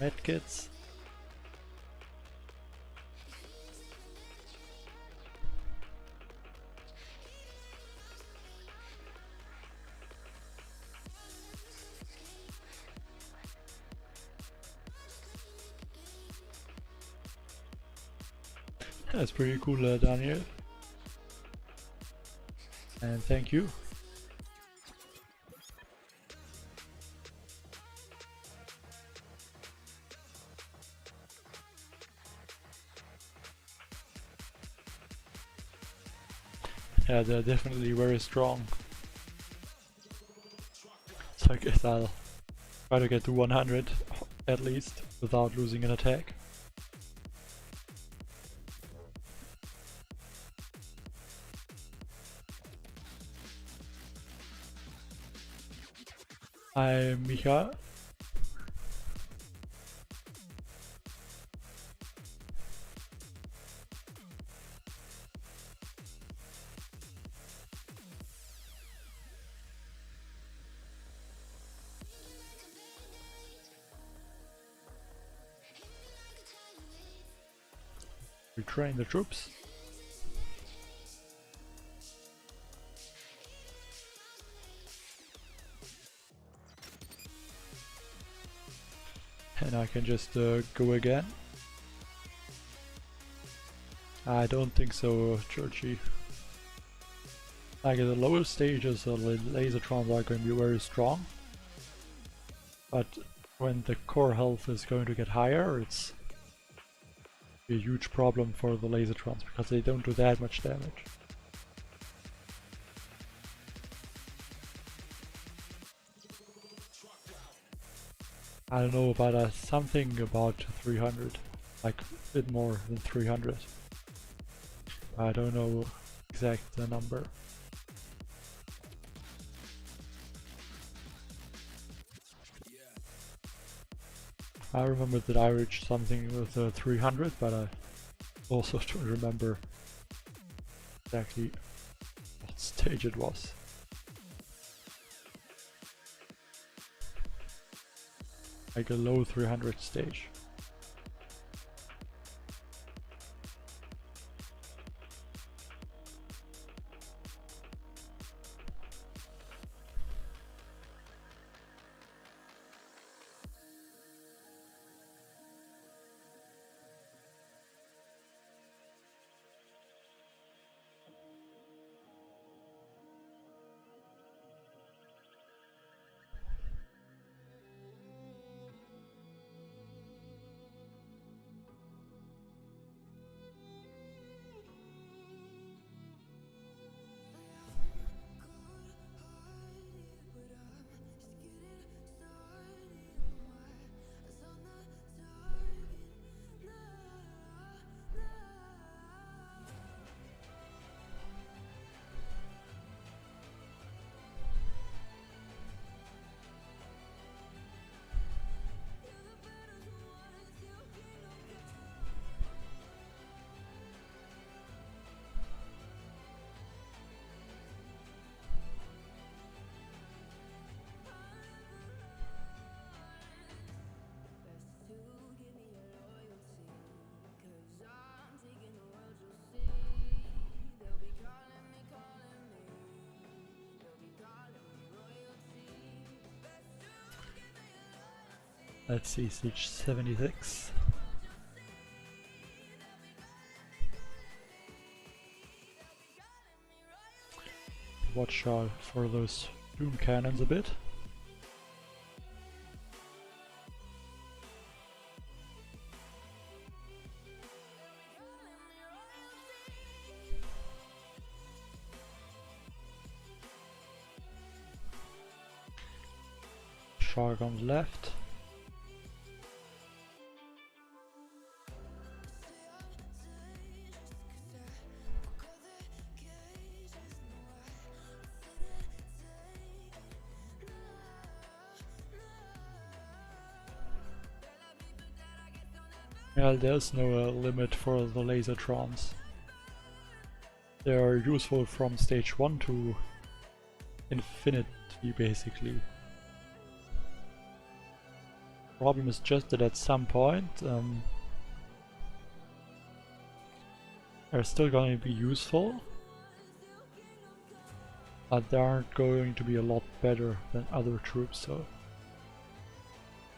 Medkits. That's pretty cool, Daniel. And thank you. Yeah, they're definitely very strong. So I guess I'll try to get to 100 at least without losing an attack. Hi, Micha. Retrain the troops. And I can just go again. I don't think so, Churchy. Like at the lower stages, the lasertrons are going to be very strong. But when the core health is going to get higher, it's a huge problem for the lasertrons because they don't do that much damage. I don't know, but something about 300, like a bit more than 300. I don't know exact the number. I remember that I reached something with 300, but I also don't remember exactly what stage it was. Like a low 300 stage. Let's see, siege 76. Watch out for those doom cannons a bit. Shark on the left. Yeah, there's no limit for the laser trons. They are useful from stage 1 to infinity basically. Problem is just that at some point they're still going to be useful, but they aren't going to be a lot better than other troops, so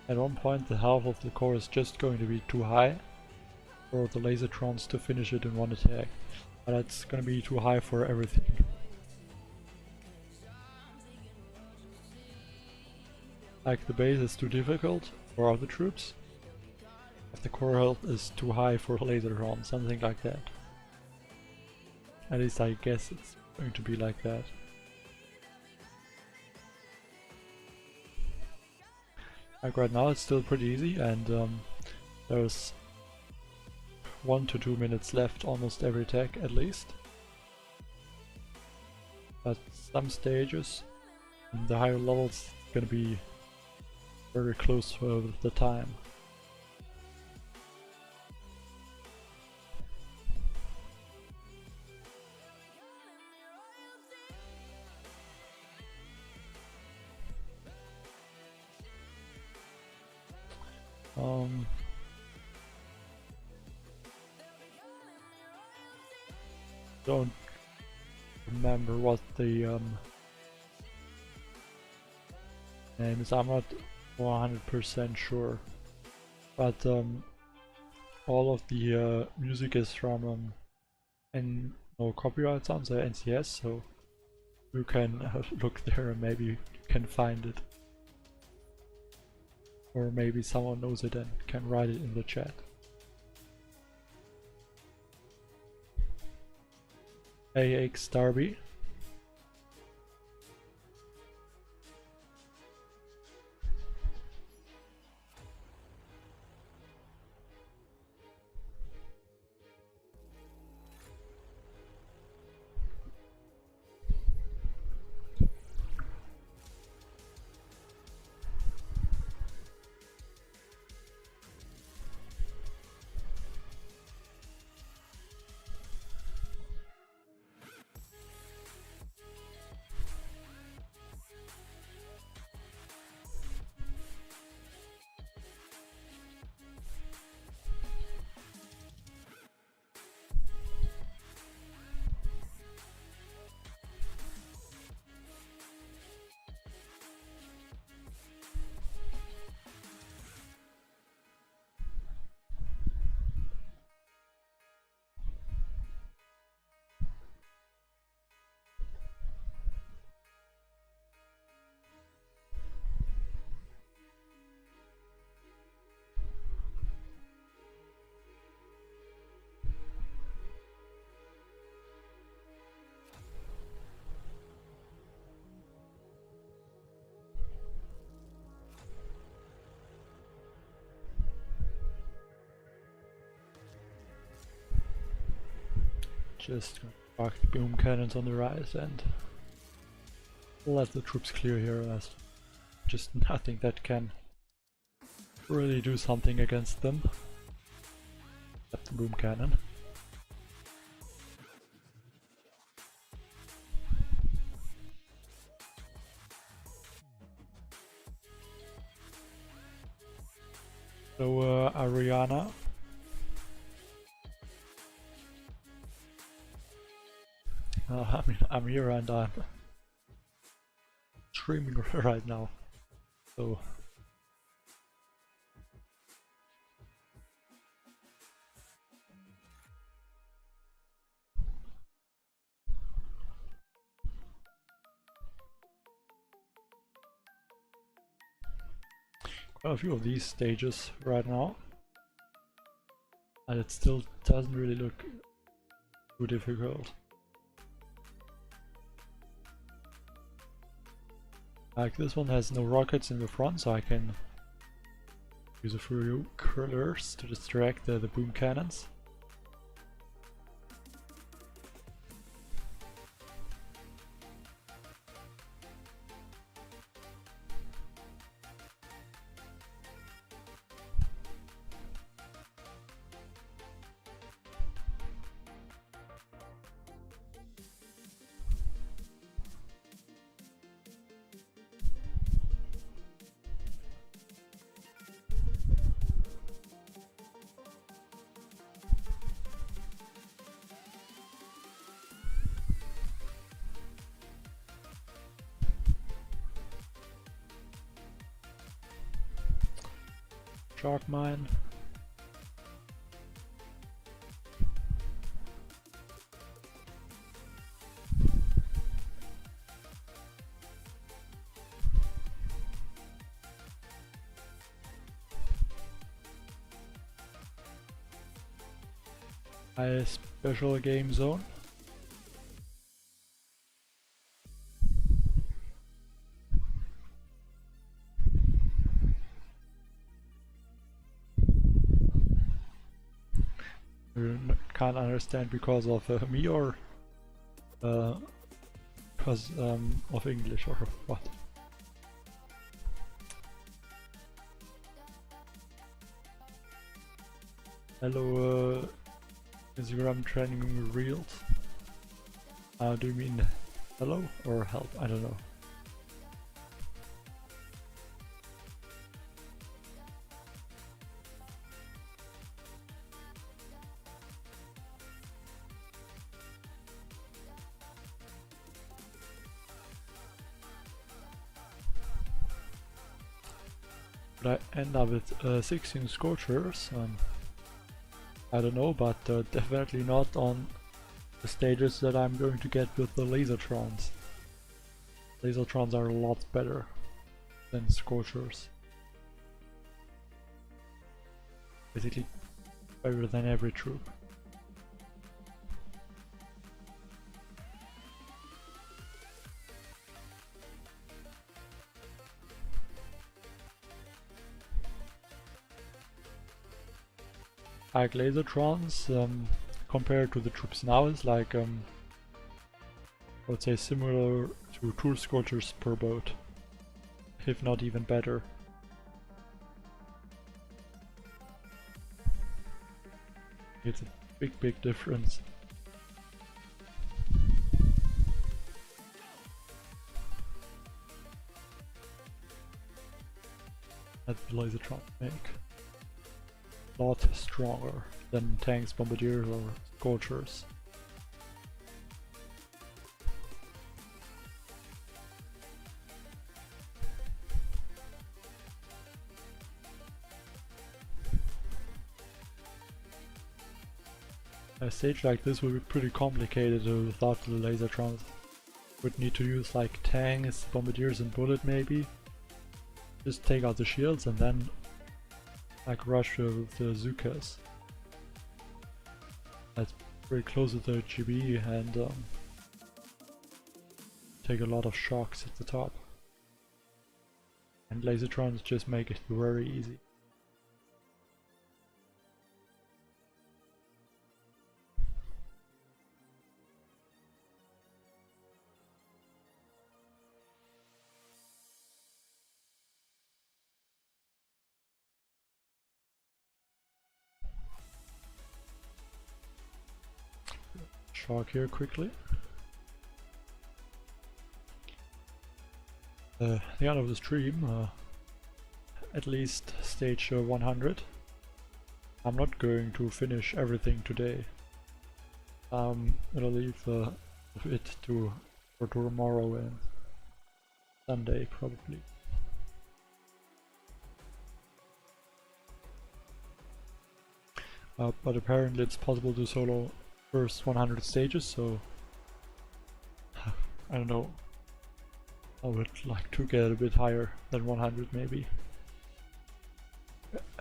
at one point the health of the core is just going to be too high for the lasertrons to finish it in one attack, but it's going to be too high for everything. Like the base is too difficult for other troops, if the core health is too high for lasertron, something like that. At least I guess it's going to be like that. Like right now it's still pretty easy, and there's 1 to 2 minutes left almost every attack at least. But some stages in the higher levels it's gonna be very close for the time. Don't remember what the name is. I'm not 100% sure, but all of the music is from and no copyright sounds are NCS, so you can look there and maybe you can find it, or maybe someone knows it and can write it in the chat. AX Darby. Just park the boom cannons on the rise and let the troops clear here. There's just nothing that can really do something against them except the boom cannon. So Ariana. I mean, I'm here and I'm streaming right now, so a few of these stages right now, and it still doesn't really look too difficult. Like this one has no rockets in the front, so I can use a few curlers to distract the boom cannons. Shark mine. A special game zone. Can't understand because of me or because of English or what? Hello, Instagram training reels. Do you mean hello or help? I don't know. But I end up with 16 scorchers. I don't know, but definitely not on the stages that I'm going to get with the lasertrons. Lasertrons are a lot better than scorchers. Basically better than every troop. Like lasertrons, compared to the troops now, is like I would say similar to 2 scorchers per boat, if not even better. It's a big difference. That the lasertron make. Lot stronger than tanks, bombardiers or scorchers. A stage like this would be pretty complicated without the lasertrons. Would need to use like tanks, bombardiers and bullet maybe. Just take out the shields and then like rush with the Zukas. That's pretty close to the GB and take a lot of shocks at the top. And lasertrons just make it very easy. Shark here quickly. The end of the stream, at least stage 100. I'm not going to finish everything today. I'll leave it for tomorrow and Sunday probably. But apparently it's possible to solo first 100 stages, so I don't know. I would like to get a bit higher than 100 maybe.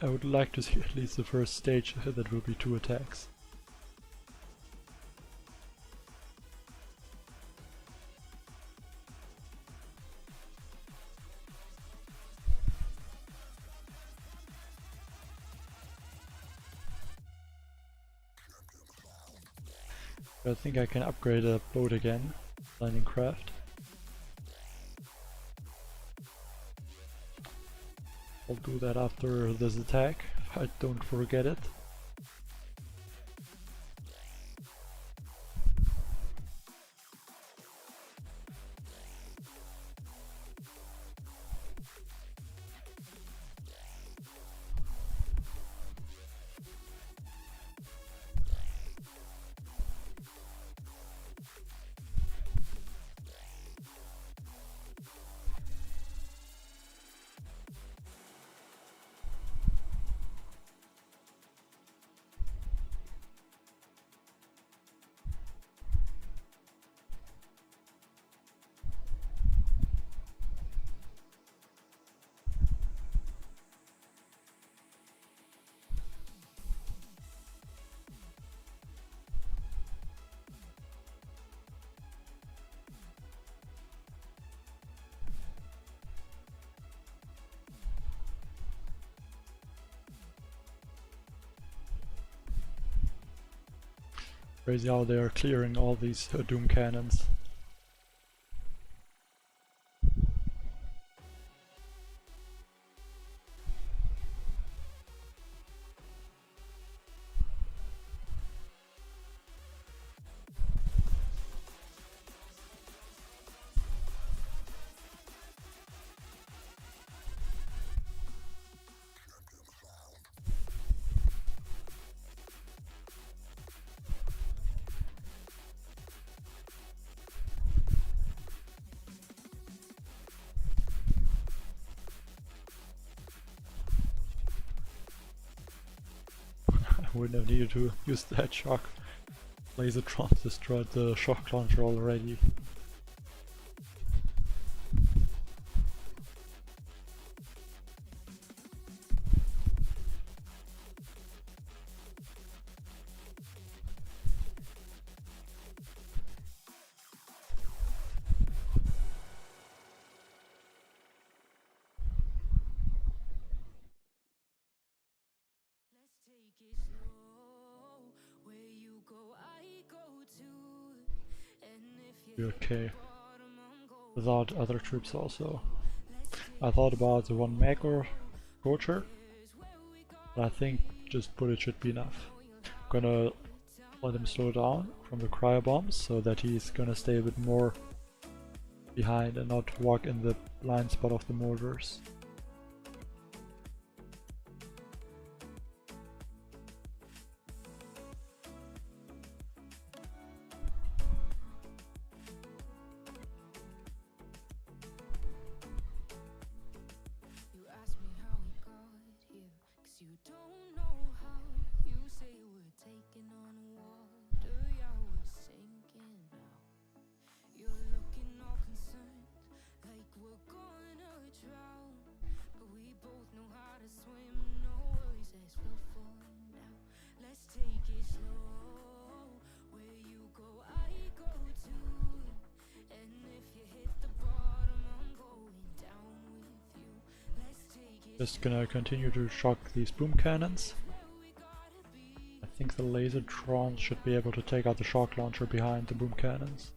I would like to see at least the first stage that will be 2 attacks. I think I can upgrade a boat again, landing craft. I'll do that after this attack, if I don't forget it. Crazy how they are clearing all these Doom cannons. I wouldn't have needed to use that shock. Lasertron destroyed the shock launcher already. Let's take it slow. Where you go, I go too. And if you Be hit okay the bottom, I'm going. without other troops also. Let's take I thought about the 1 mech or torture, but I think just bullet should be enough. I'm gonna let him slow down from the cryo bombs so that he's gonna stay a bit more behind and not walk in the blind spot of the mortars. You ask me how we got here, 'cause you don't know how. You say we're taking on water, yeah, we're sinking now. You're looking all concerned, like we're gonna drown. But we both know how to swim, no worries as we'll fall now. Let's take it slow. Where you go, I go too. And if you hit the bottom, I'm going down with you. Let's take it Just gonna continue to shock these boom cannons. I think the lasertron should be able to take out the shock launcher behind the boom cannons.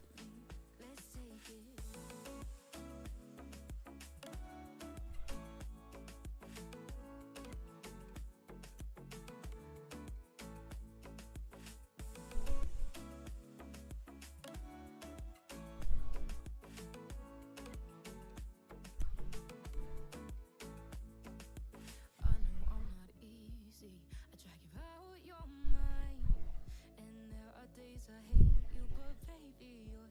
I know I'm not easy. I drag you out your mind. And there are days I hate you, but baby, you're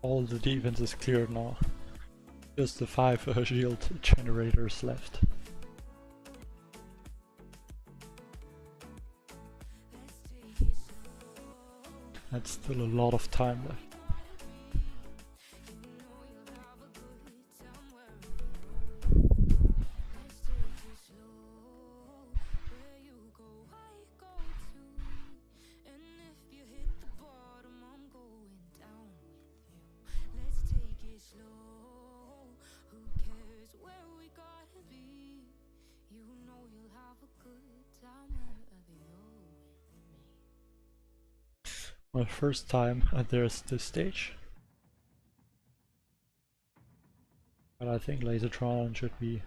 All the defense is cleared now. Just the 5 shield generators left. That's still a lot of time left. My first time there's this stage. But I think Lasertron should be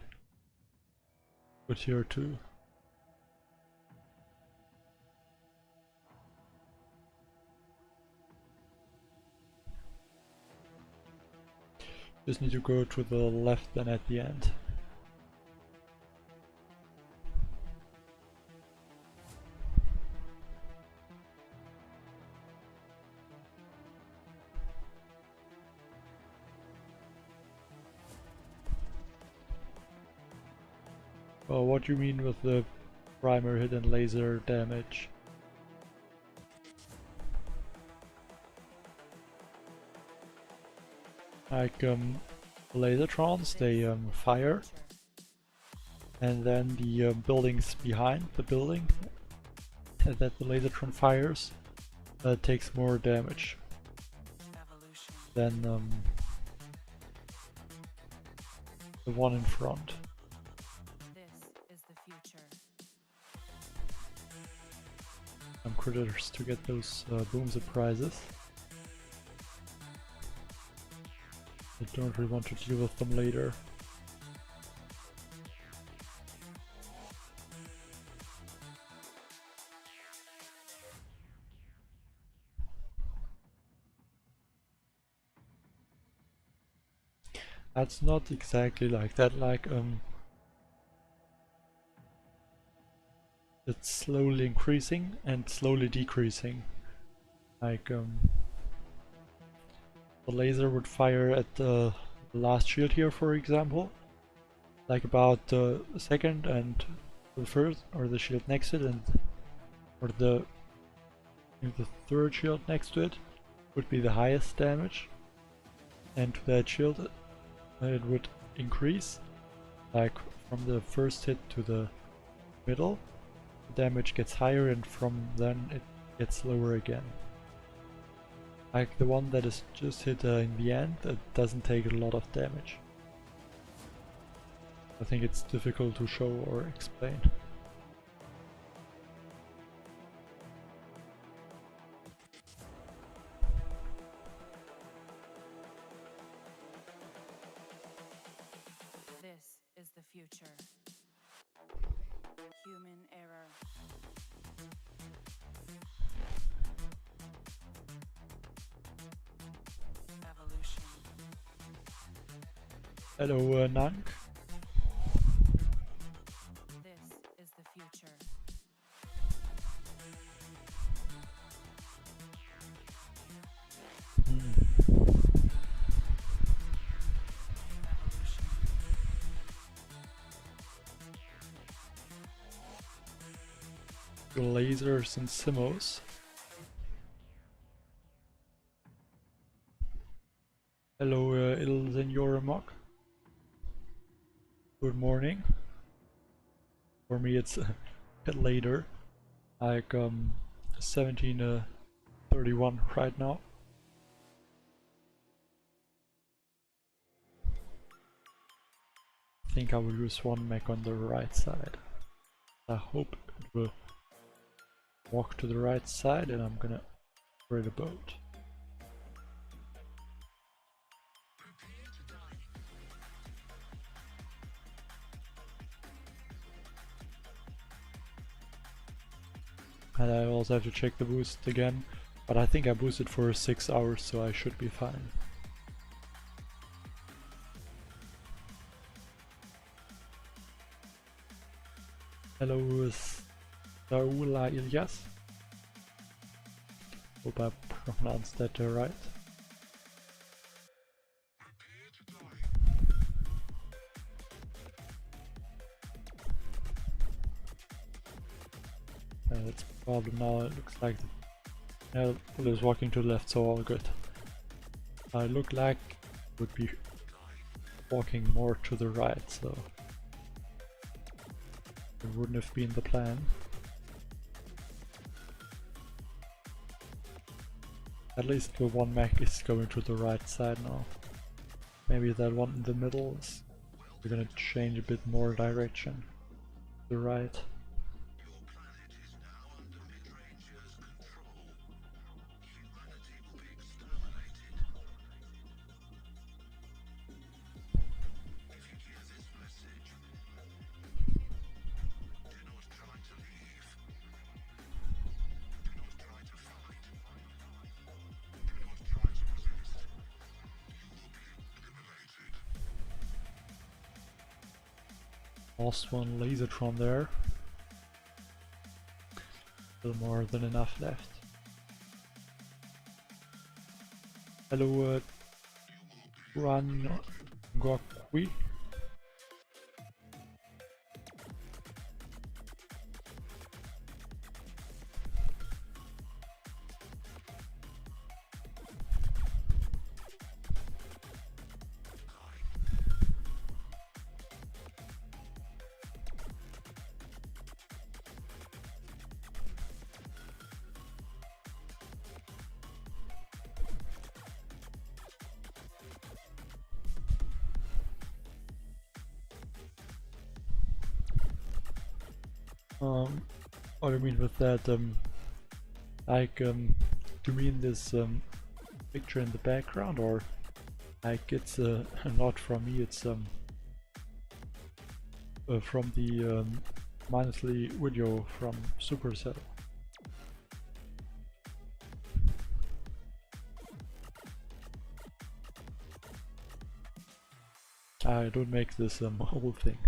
good here too. Just need to go to the left then at the end. Well, what do you mean with the primer hit and laser damage? Like Lasertrons, they fire, and then the buildings behind the building that the Lasertron fires takes more damage than the one in front. Some critters to get those boom surprises. I don't really want to deal with them later. That's not exactly like that, like it's slowly increasing and slowly decreasing. Like the laser would fire at the last shield here, for example, like about the second and the first, or the shield next to it, and or the third shield next to it would be the highest damage, and to that shield it would increase, like from the first hit to the middle, the damage gets higher, and from then it gets lower again. Like the one that is just hit in the end, it doesn't take a lot of damage. I think it's difficult to show or explain. This is the future. Human error. Evolution. Hello, Nank. This is the future. Evolution. The lasers and Simos. Hello, Il Senor Mock. Good morning. For me, it's a bit later, like 17:31 right now. I think I will use one mech on the right side. I hope it will walk to the right side, and I'm gonna create a boat. And I also have to check the boost again, but I think I boosted for 6 hours, so I should be fine. Hello, Saula Ilyas. Hope I pronounced that right. That's the problem now. It looks like the bullet is walking to the left, so all good. I look like it would be walking more to the right, so it wouldn't have been the plan. At least the one mech is going to the right side now. Maybe that one in the middle is we're gonna change a bit more direction to the right. Lost one lasertron there. Still more than enough left. Hello, Run Gokwi. What do you mean with that? Do you mean this picture in the background, or like it's not from me? It's from the monthly video from Supercell. I don't make this whole thing.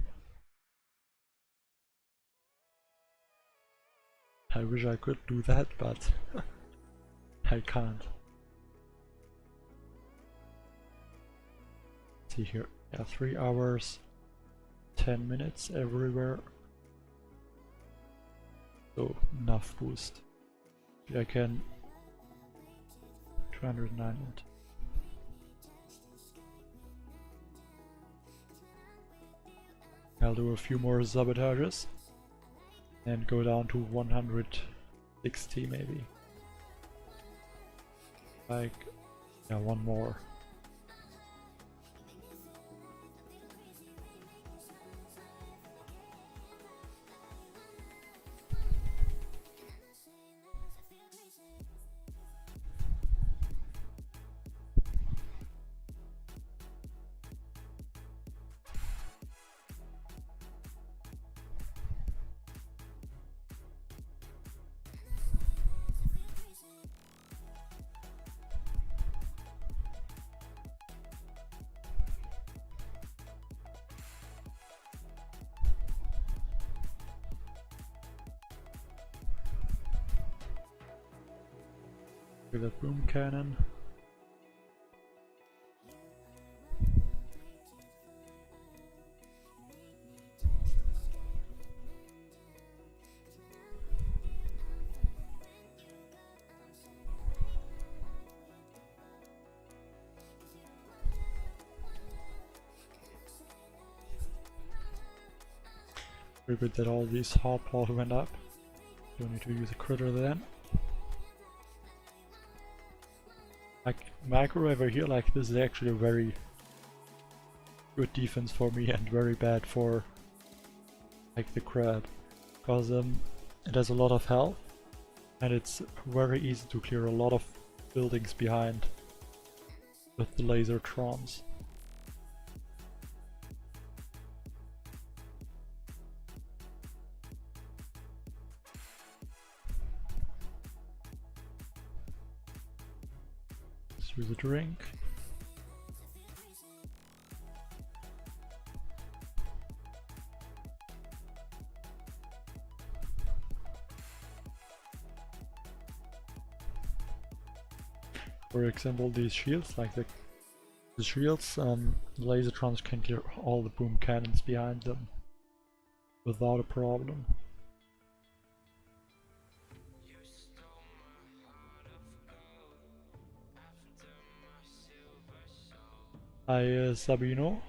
I wish I could do that, but I can't. See here, yeah, 3 hours, 10 minutes everywhere. So enough boost. I can 209 it. I'll do a few more sabotages and go down to 160 maybe. Like, yeah, one more. With a boom cannon. Very good that all these hard balls went up. Don't need to use a critter then. Like, microwave over here, like, this is actually a very good defense for me and very bad for, like, the crab. Because it has a lot of health and it's very easy to clear a lot of buildings behind with the laser trons. Use a drink. For example, these shields, like the shields, lasertrons can clear all the boom cannons behind them without a problem. Hi, Sabino.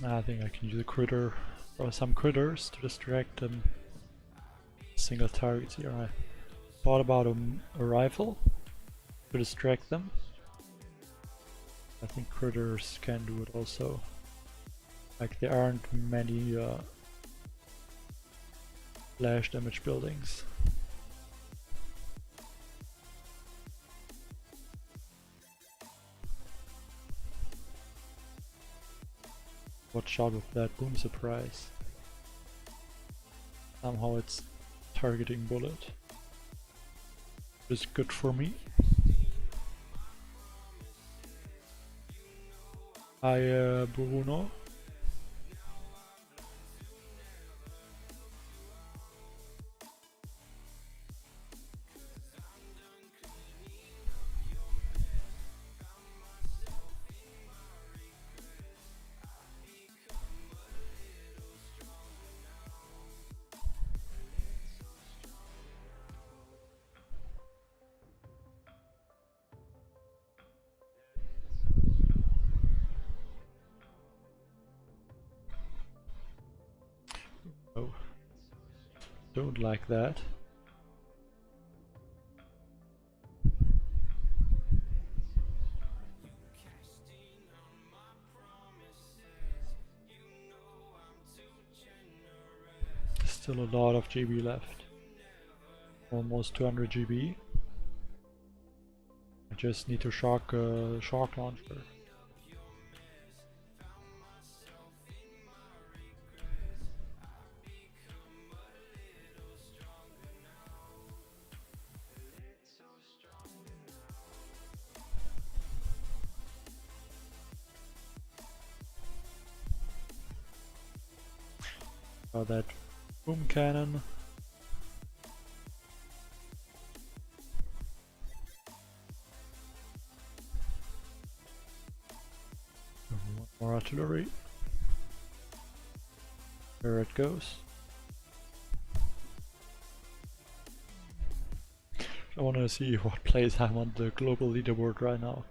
I think I can use a critter or some critters to distract them. Single targets here. I thought about a rifle to distract them. I think critters can do it also. Like there aren't many flash damage buildings. Watch out with that boom surprise. Somehow it's targeting bullet. It's good for me. Hi Bruno. Oh, don't like that. Still a lot of GB left. Almost 200 GB. I just need to shock launcher. That boom cannon. One more artillery. There it goes. I want to see what place I'm on the global leaderboard right now.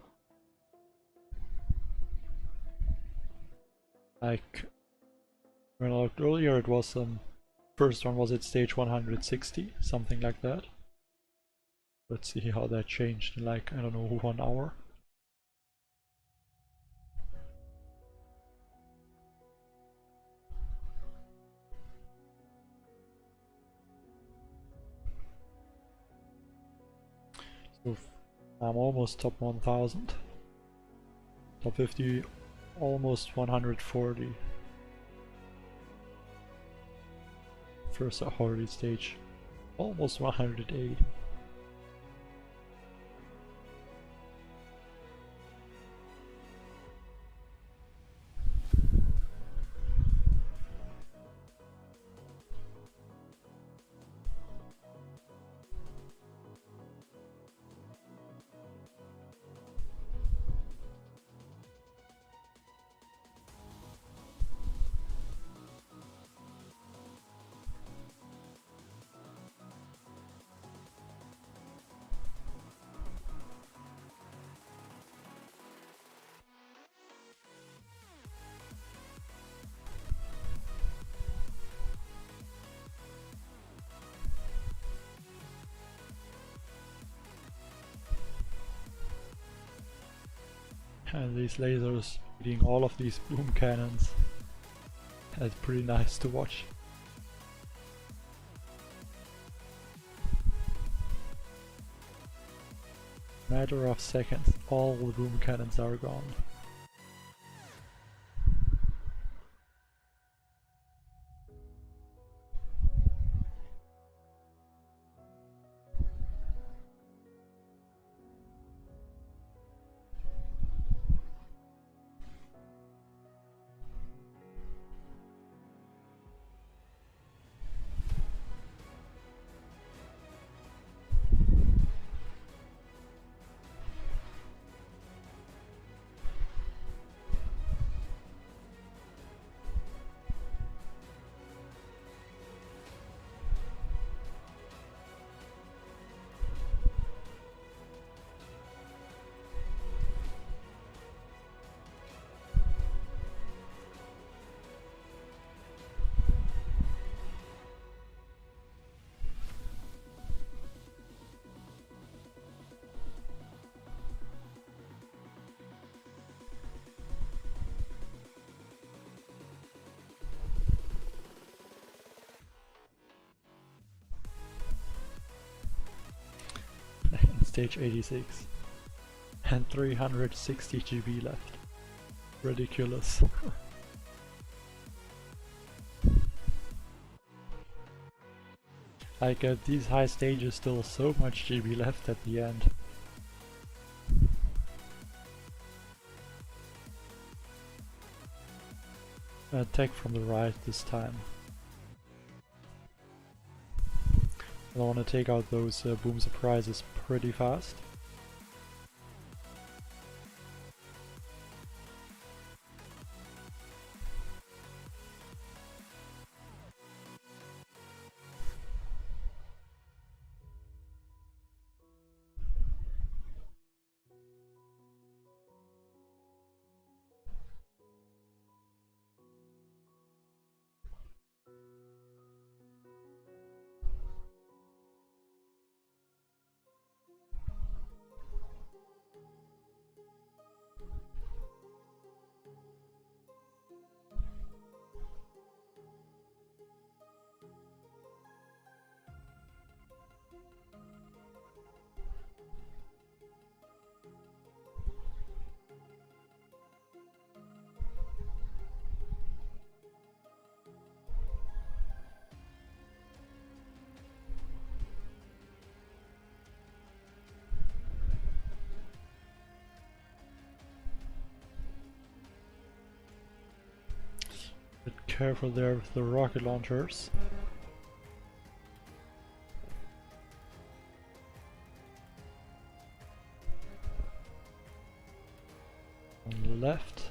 Like, when I looked earlier, it was first one was at stage 160, something like that. Let's see how that changed in like, I don't know, 1 hour. So I'm almost top 1000. Top 50, almost 140. First authority stage, almost 180. And these lasers hitting all of these boom cannons. That's pretty nice to watch. Matter of seconds, all the boom cannons are gone. stage 86. And 360 GB left. Ridiculous. Like at these high stages still so much GB left at the end. Attack from the right this time. I want to take out those boom surprises pretty fast. Bit careful there with the rocket launchers. On the left.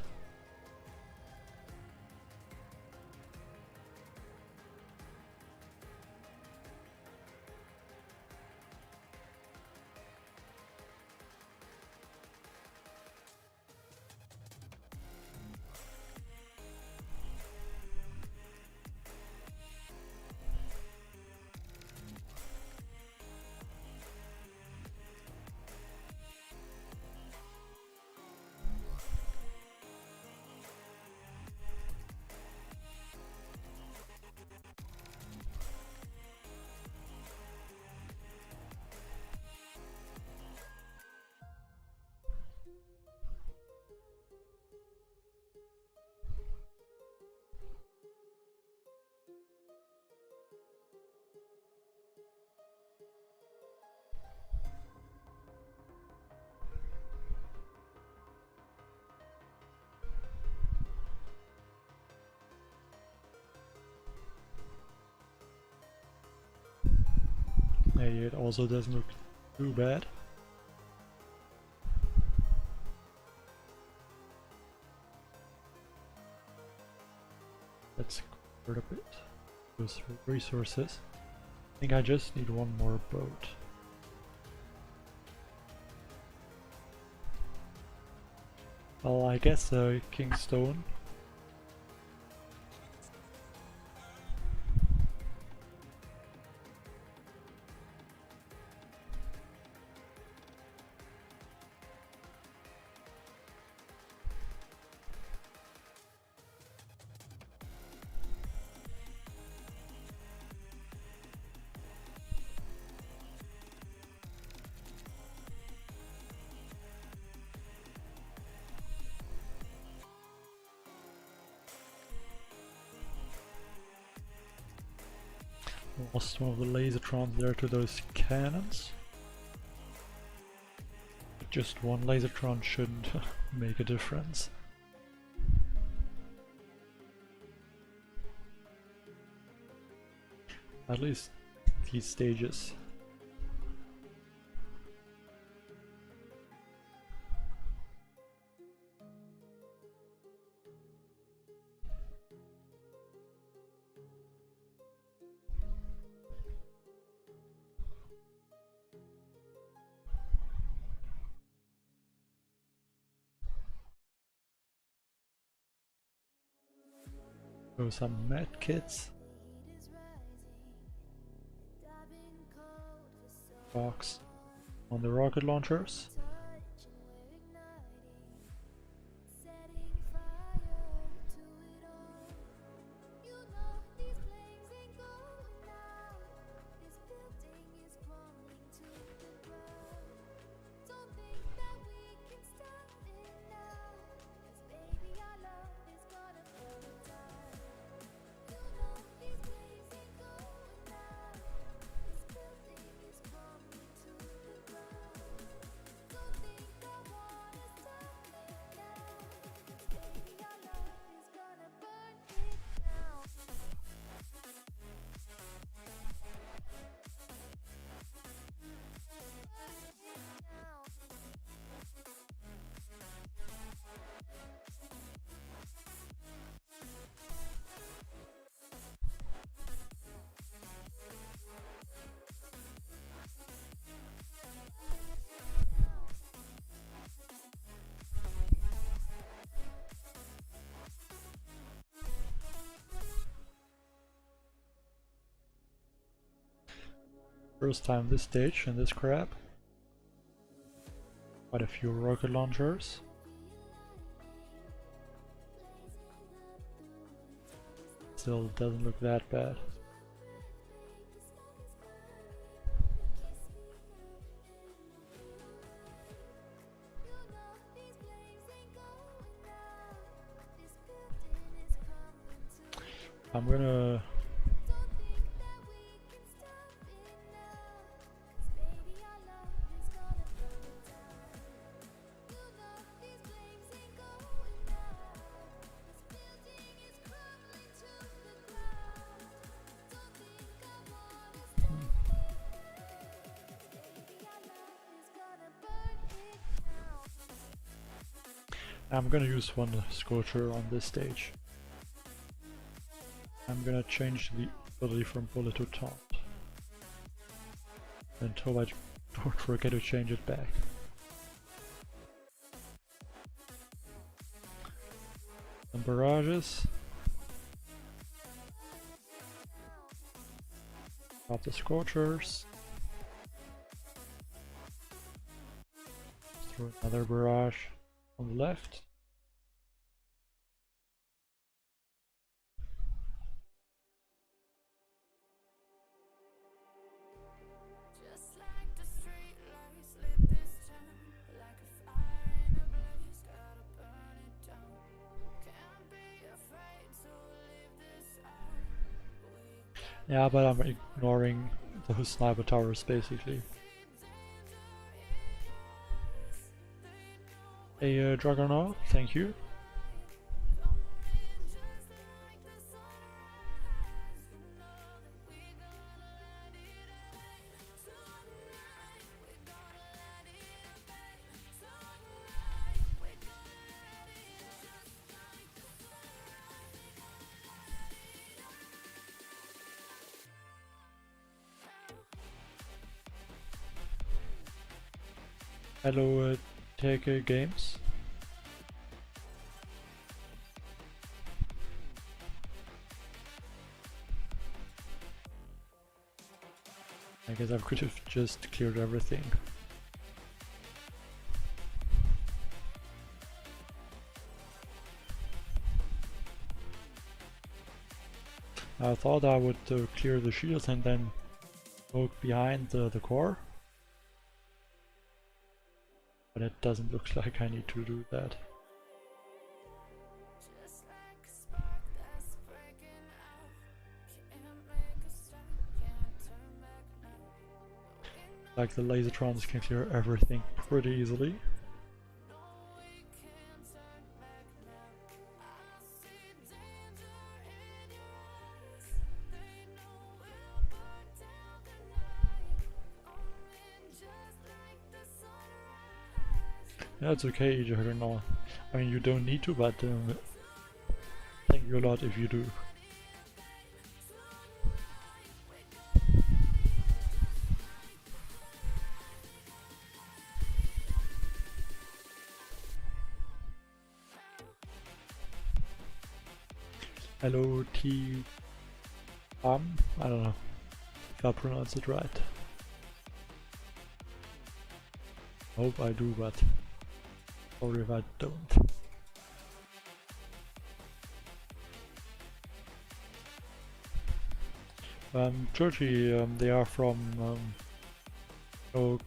Hey, it also doesn't look too bad. Let's convert a bit those resources. I think I just need one more boat. Well, I guess Kingstone. Lost one of the lasertrons there to those cannons. But just one lasertron shouldn't make a difference. At least these stages. So some med kits. Box on the rocket launchers. First time this stage and this crap. Quite a few rocket launchers. Still doesn't look that bad. I'm gonna use one scorcher on this stage. I'm gonna change the ability from bullet to taunt. And hope I don't forget to change it back. Some barrages. Got the scorchers. Throw another barrage on the left. Just like the street lights lit this town, like a fire in a blaze, gotta burn it down. Can't be afraid to leave this out. Yeah, but I'm ignoring those sniper towers basically. A Juggernaut, thank you. Hello, Take Games. I guess I could have just cleared everything. I thought I would clear the shields and then poke behind the core. But it doesn't look like I need to do that. Just like a spark that's breaking out, can't make a stop, can't turn back now. Like the lasertrons can clear everything pretty easily. No, we can't turn back now. I see danger in your eyes. They know we'll burn down the night. Omen just like the sunrise. Yeah, it's okay, Juggernaut. I mean, you don't need to, but thank you a lot if you do. Hello, T. I don't know if I pronounce it right. Hope I do, but sorry if I don't. Georgie, they are from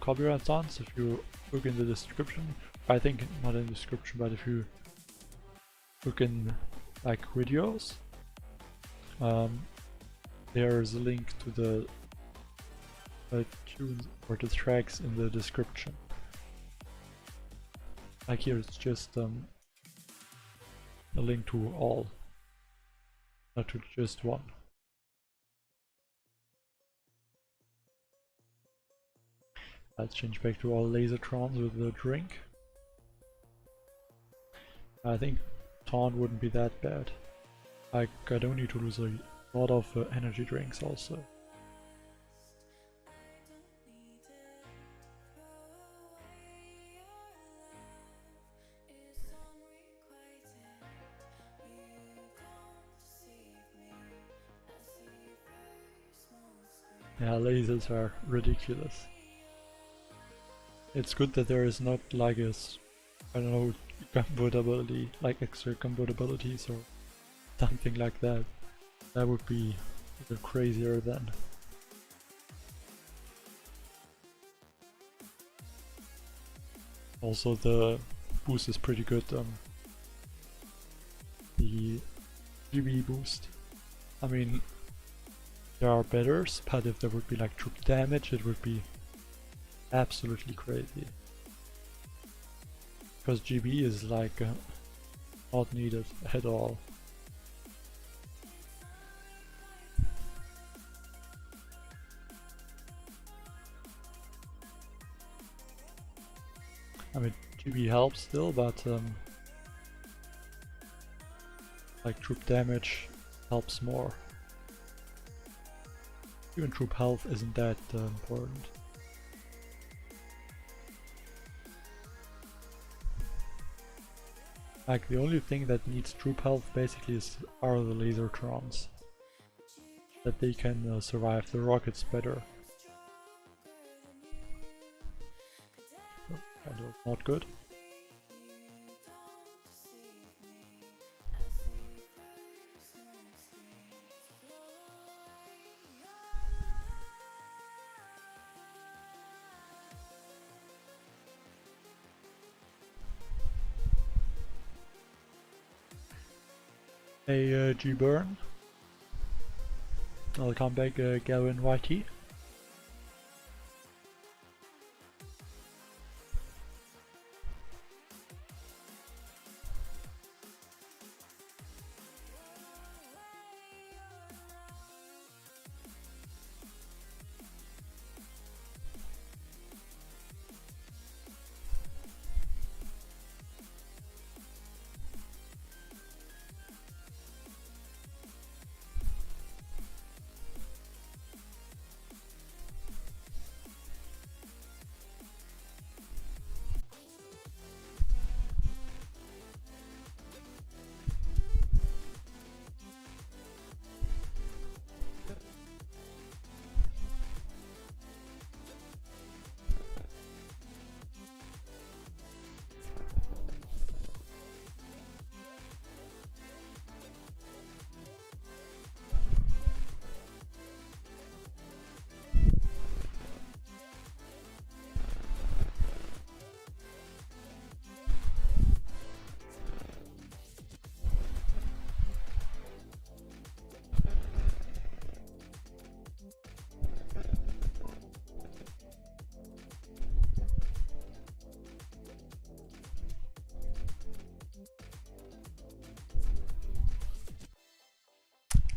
Copyright Sons. If you look in the description, I think not in the description, but if you look in like videos, there's a link to the tunes or the tracks in the description. Like here, it's just a link to all, not to just one. Let's change back to all lasertrons with the drink. I think taunt wouldn't be that bad. Like, I don't need to lose a lot of energy drinks also. Yeah, lasers are ridiculous. It's good that there is not like I don't know, compatibility, like extra compatibilities or something like that. That would be even crazier then. Also the boost is pretty good, the GB boost. I mean, there are betters, but if there would be like troop damage, it would be absolutely crazy. Because GB is like not needed at all. I mean, GB helps still, but like troop damage helps more. Even troop health isn't that important. Like the only thing that needs troop health basically are the laser trons. That they can survive the rockets better. Not good. Hey G-Burn. Welcome back Gavin Whitey.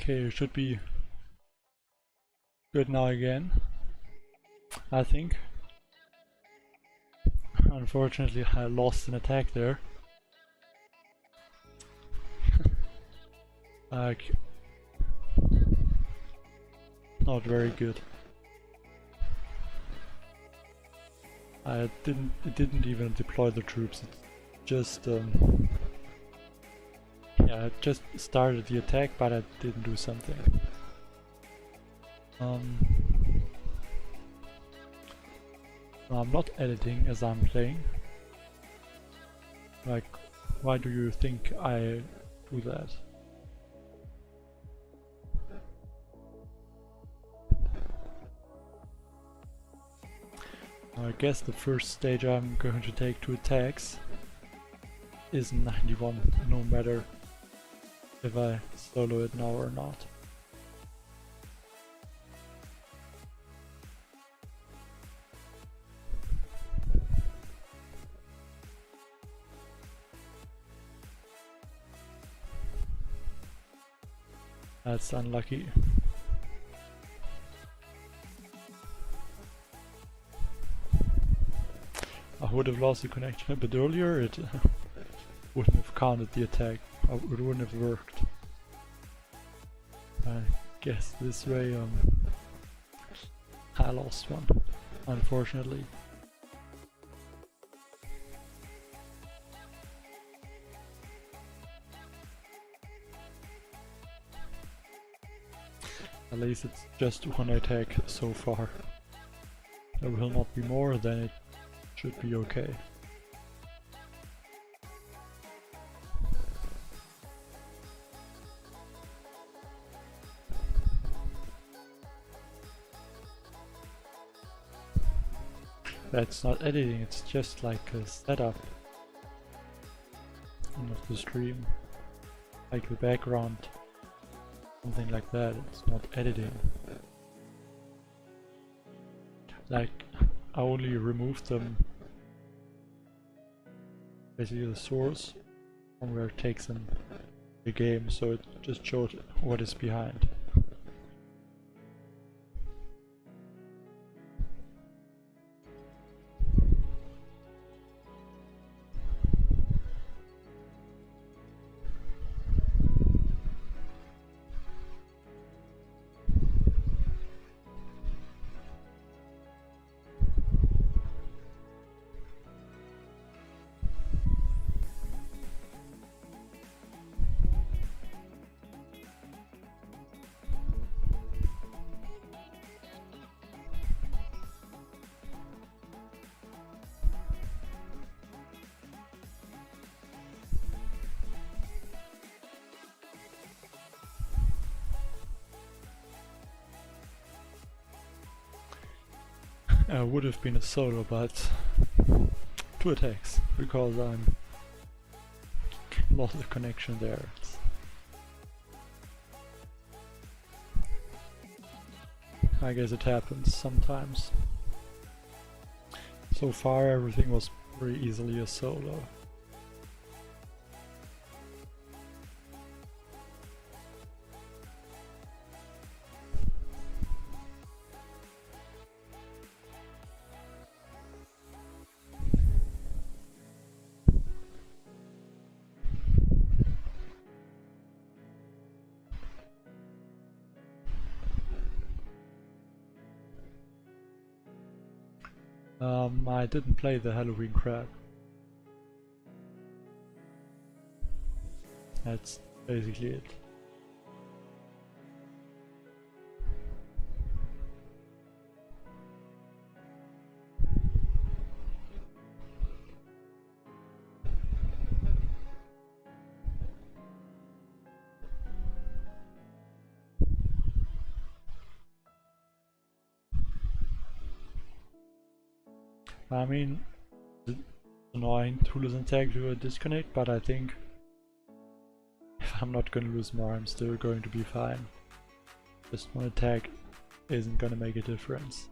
Okay, it should be good now again, I think. Unfortunately, I lost an attack there. Like, not very good. It didn't even deploy the troops. It just, yeah, it just started the attack, but it didn't do something. I'm not editing as I'm playing. Like, why do you think I do that? I guess the first stage I'm going to take 2 attacks is 91, no matter if I solo it now or not. That's unlucky. I would have lost the connection a bit earlier, it wouldn't have counted the attack, it wouldn't have worked. I guess this way I lost one, unfortunately. At least it's just one attack so far. There will not be more, then it should be okay. That's not editing, it's just like a setup of the stream. Like the background. Something like that, it's not editing. Like, I only removed them, basically the source, from where it takes in the game, so it just showed what is behind. Would have been a solo, but 2 attacks, because I'm lost the connection there. I guess it happens sometimes. So far everything was very easily a solo. I didn't play the Halloween crab. That's basically it. I mean, it's annoying to lose an attack to a disconnect, but I think if I'm not gonna lose more, I'm still going to be fine. Just one attack isn't gonna make a difference.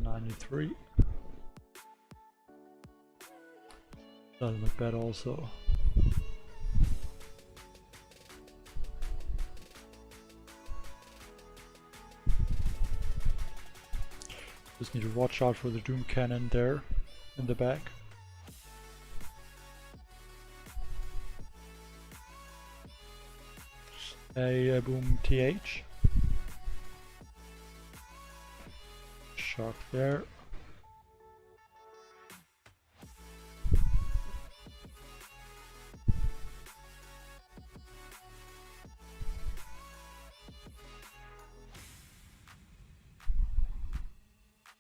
.93. Doesn't look bad also. Just need to watch out for the Doom Cannon there in the back. A boom TH. Shock there.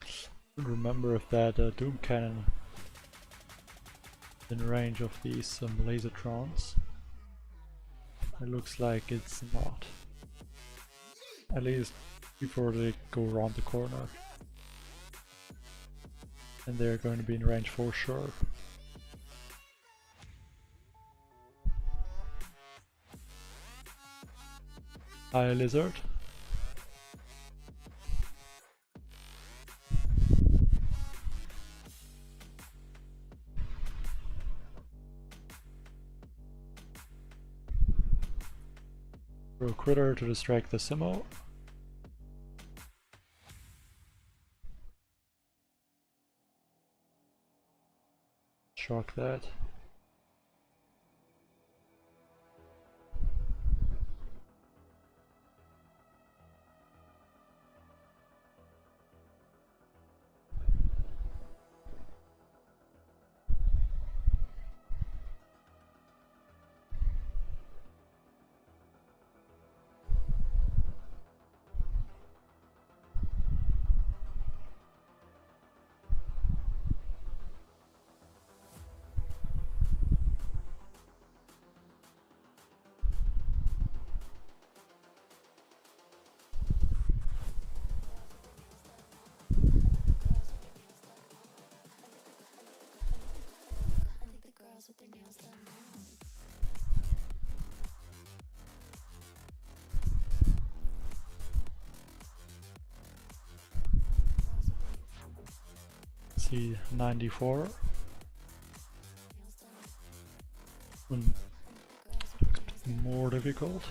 I don't remember if that Doom Cannon is in range of these laser trons. It looks like it's not. At least before they go around the corner. And they're going to be in range for sure. Hi, Lizard. Throw a critter to distract the Simo. Shock that. I think the girls with their nails done now. See 94. Nails done. And Girls with their nails done. more difficult.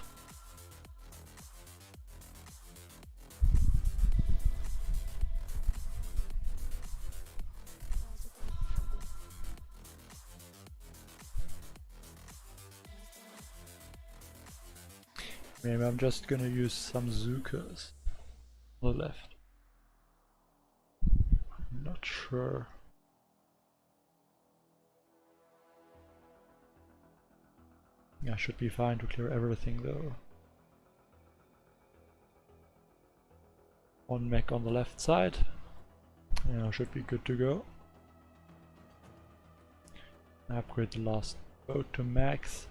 Maybe I'm just gonna use some Zukas on the left. I'm not sure. I should be fine to clear everything though. One mech on the left side. Yeah, should be good to go. Upgrade the last boat to max.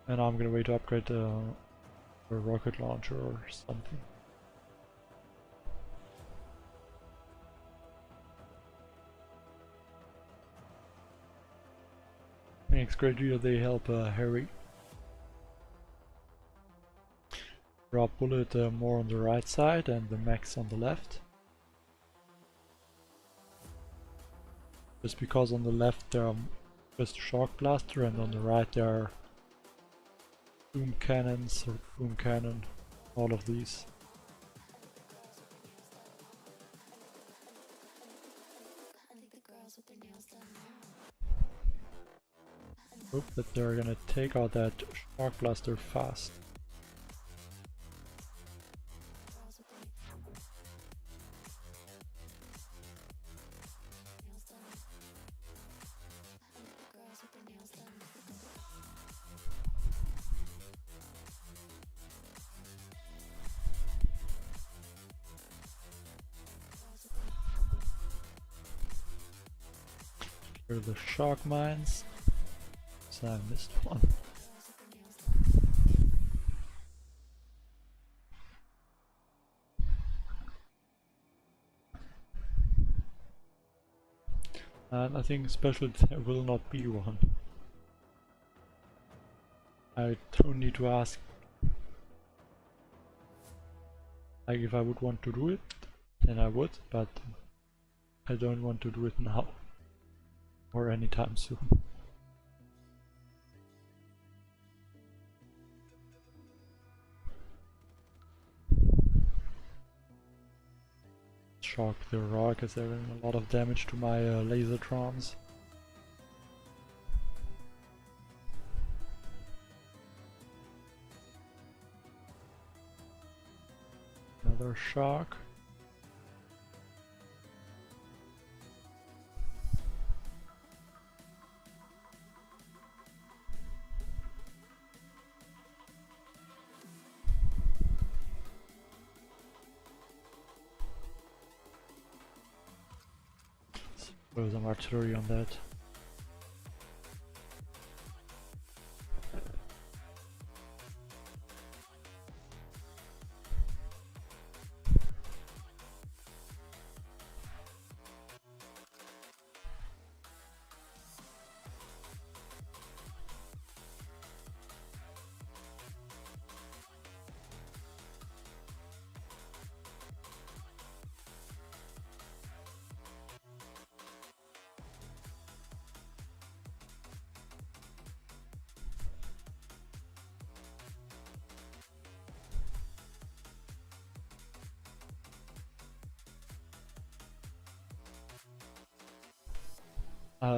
And I'm gonna wait to upgrade a rocket launcher or something. Thanks, great deal. They help Harry. Drop bullet more on the right side and the max on the left. Just because on the left there are just a shock blaster and on the right there are boom cannons or boom cannon, all of these. I think the girls with their nails done now. Hope that they're gonna take out that shock blaster fast. Girls with their nails done. I think the girls with their nails done. Here are the shock mines. So I missed one. Girls with their nails done. And I think special there will not be one. I don't need to ask. Like if I would want to do it, then I would, but I don't want to do it now. Or anytime soon. Shock the rock as they're doing a lot of damage to my laser trons. or a shark. Throw some artillery on that.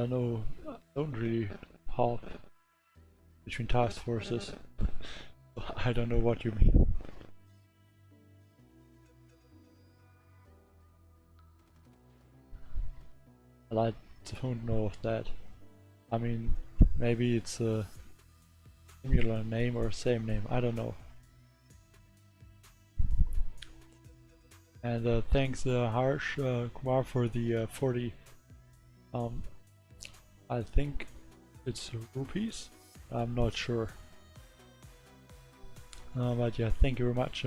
No, I don't really half between task forces. I don't know what you mean. I don't know of that. I mean, maybe it's a similar name or same name, I don't know. And thanks Harsh Kumar for the 40, I think it's rupees, I'm not sure. But yeah, thank you very much.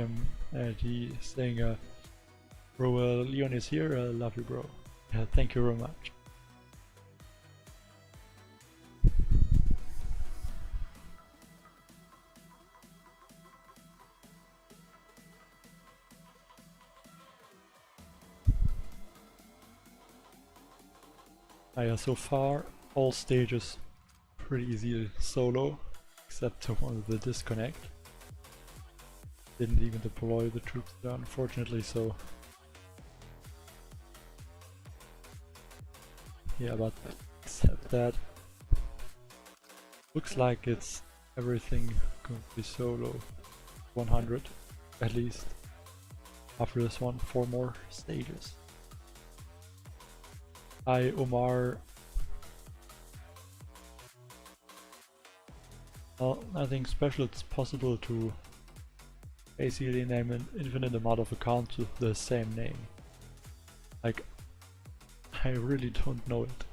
He's saying, bro, Leon is here, love you bro. Yeah, thank you very much. Yeah, so far all stages pretty easy solo, except the one with the disconnect. Didn't even deploy the troops there, unfortunately, so yeah, but except that, looks like it's everything going to be solo 100 at least. After this one, 4 more stages. Hi Omar. Well, nothing special, it's possible to basically name an infinite amount of accounts with the same name. Like, I really don't know it.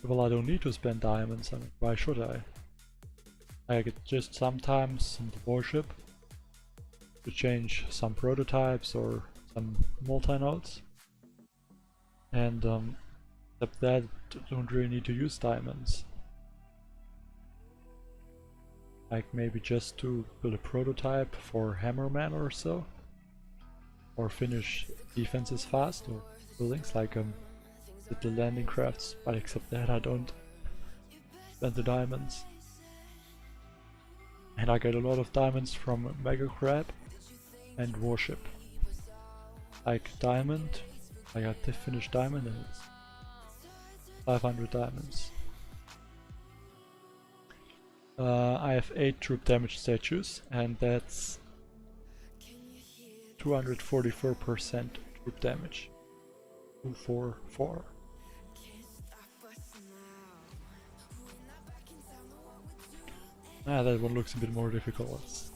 Well, I don't need to spend diamonds, I mean, why should I? I could just sometimes in the warship to change some prototypes or some multi-nodes. And except that, don't really need to use diamonds. Like maybe just to build a prototype for Hammerman or so. Or finish defenses fast or buildings like little landing crafts, but except that I don't spend the diamonds. And I get a lot of diamonds from Mega Crab and Warship. Like diamond, I got the finished diamond and it's 500 diamonds. I have 8 troop damage statues and that's 244% troop damage. 244. Ah, that one looks a bit more difficult. Let's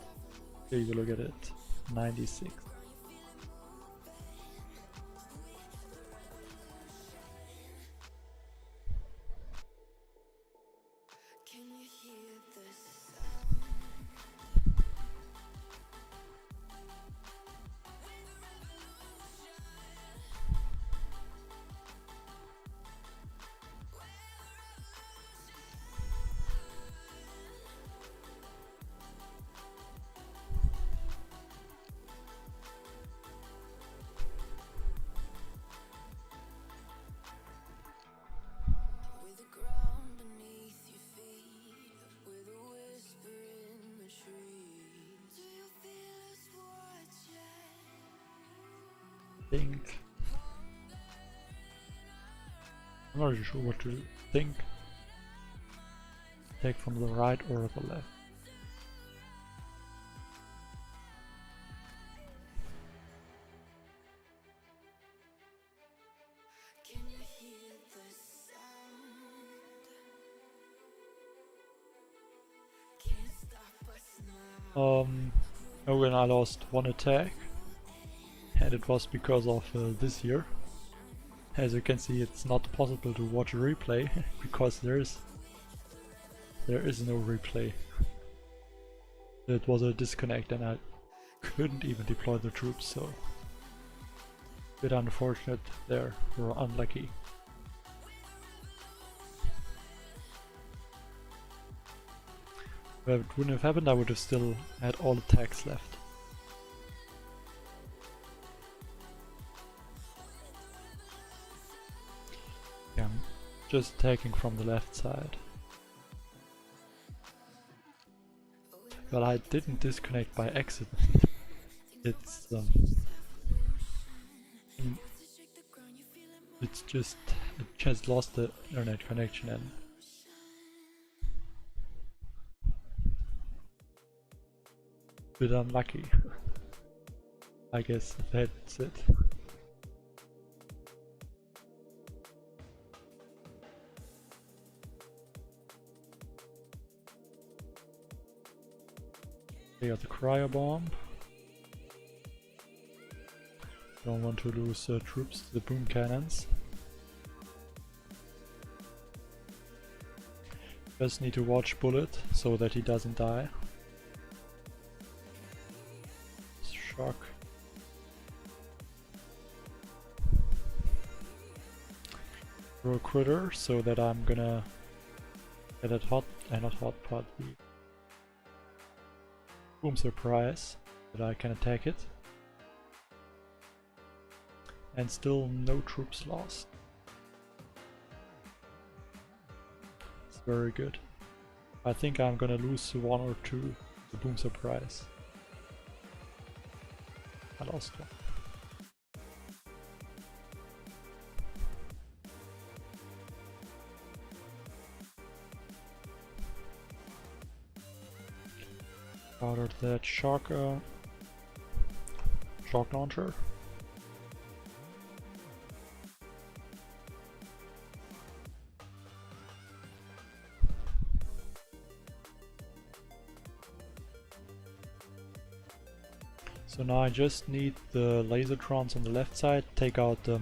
take a look at it. 96. Think. I'm not really sure what to think. attack from the right or the left. Can you hear the sound? Can't stop us now. When I lost one attack, and it was because of this year. As you can see, it's not possible to watch a replay because there is no replay. It was a disconnect and I couldn't even deploy the troops, so a bit unfortunate there, or unlucky. If it wouldn't have happened, I would have still had all attacks left. Yeah, I'm just attacking from the left side. Well, I didn't disconnect by accident. It's it just lost the internet connection and a bit unlucky. I guess that's it. They got the cryo bomb. Don't want to lose troops to the boom cannons. Just need to watch Bullet so that he doesn't die. Shock. Throw a critter so that I'm gonna get that not hot pot, the boom surprise, that I can attack it. And still no troops lost. It's very good. I think I'm gonna lose one or two the boom surprise. I lost one. Powdered that shock launcher. So now I just need the laser trons on the left side, take out the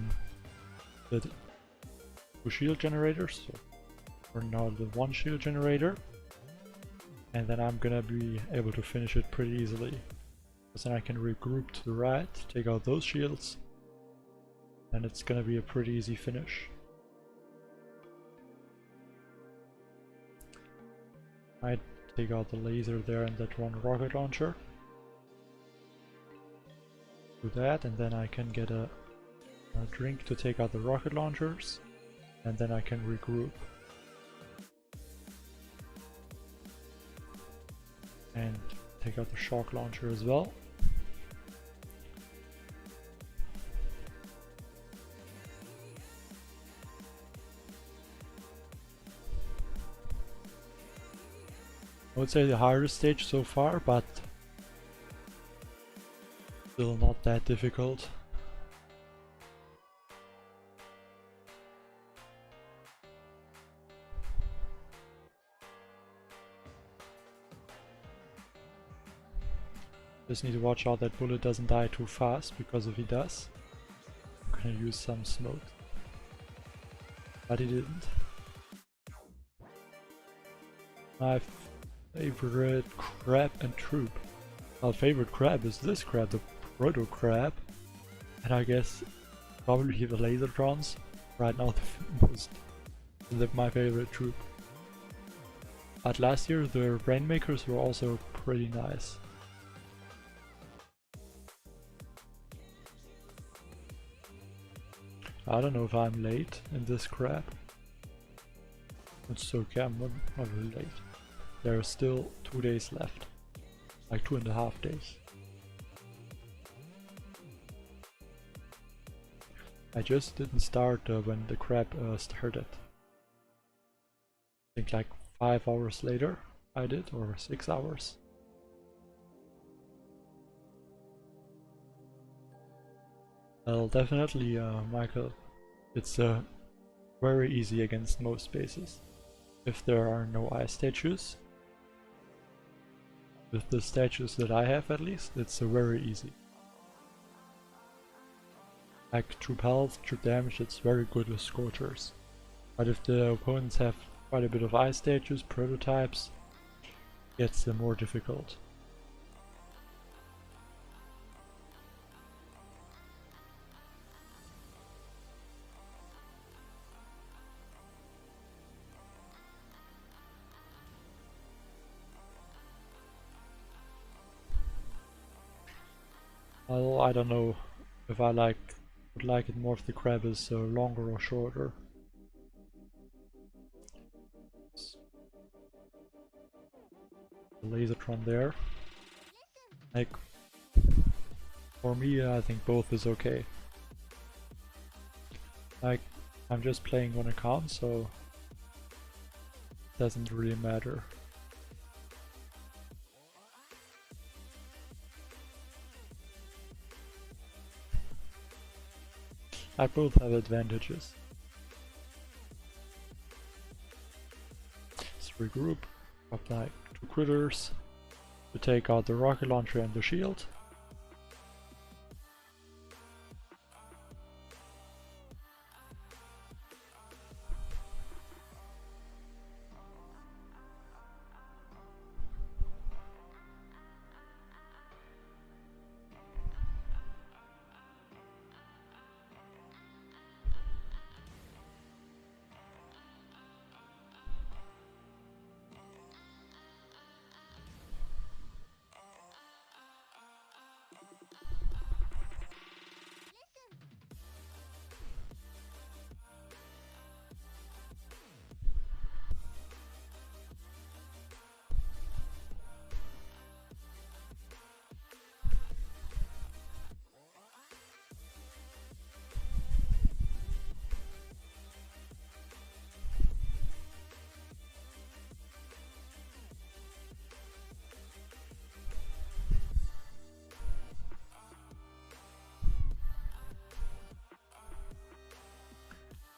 two shield generators, so for now the one shield generator, and then I'm gonna be able to finish it pretty easily. Because then I can regroup to the right, take out those shields, and it's gonna be a pretty easy finish. I take out the laser there and that one rocket launcher. Do that, and then I can get a drink to take out the rocket launchers, and then I can regroup. And take out the shock launcher as well. I would say the hardest stage so far, but still not that difficult. Just need to watch out that Bullet doesn't die too fast, because if he does, I'm gonna use some smoke. But he didn't. My favorite crab and troop. My favorite crab is this crab, the Proto crab, and I guess probably the laser trons. Right now my favorite troop. But last year the Rainmakers were also pretty nice. I don't know if I'm late in this crap. It's okay, I'm not really late. There are still 2 days left. Like 2.5 days. I just didn't start when the crap started. I think like 5 hours later I did, or 6 hours. Well, definitely, Michael, it's very easy against most bases. If there are no ice statues. With the statues that I have, at least, it's very easy. Like, troop health, troop damage, it's very good with Scorchers. But if the opponents have quite a bit of ice statues, prototypes, it gets more difficult. Well, I don't know if I would like it more if the crab is longer or shorter. The Lasertron there. Like, for me, I think both is okay. Like, I'm just playing one account, so it doesn't really matter. I both have advantages. Let's regroup, up like 2 critters to take out the rocket launcher and the shield.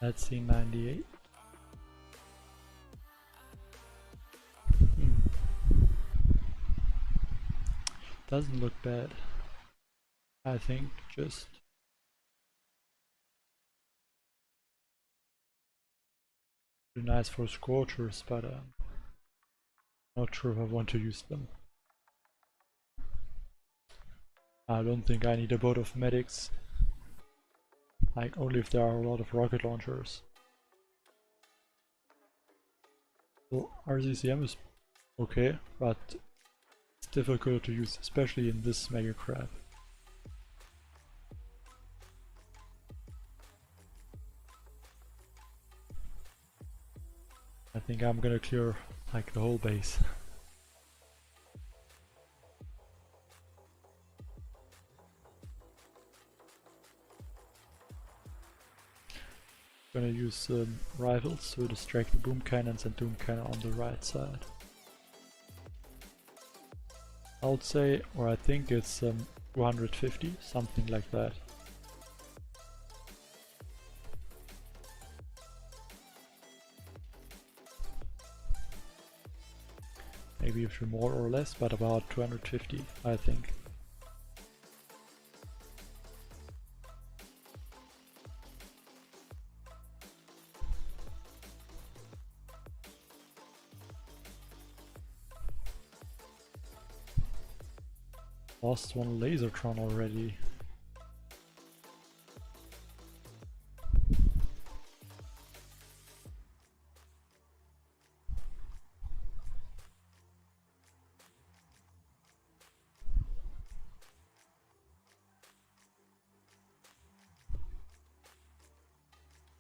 Let's see, 98. Doesn't look bad. I think just pretty nice for Scorchers, but not sure if I want to use them. I don't think I need a boat of medics. Like, only if there are a lot of rocket launchers. Well, RCCM is okay, but it's difficult to use, especially in this mega crab. I think I'm gonna clear like the whole base. Gonna use rifles to distract the boom cannons and doom cannon on the right side. I would say, or I think it's 250, something like that. Maybe a few more or less, but about 250, I think. Lost one Lasertron already.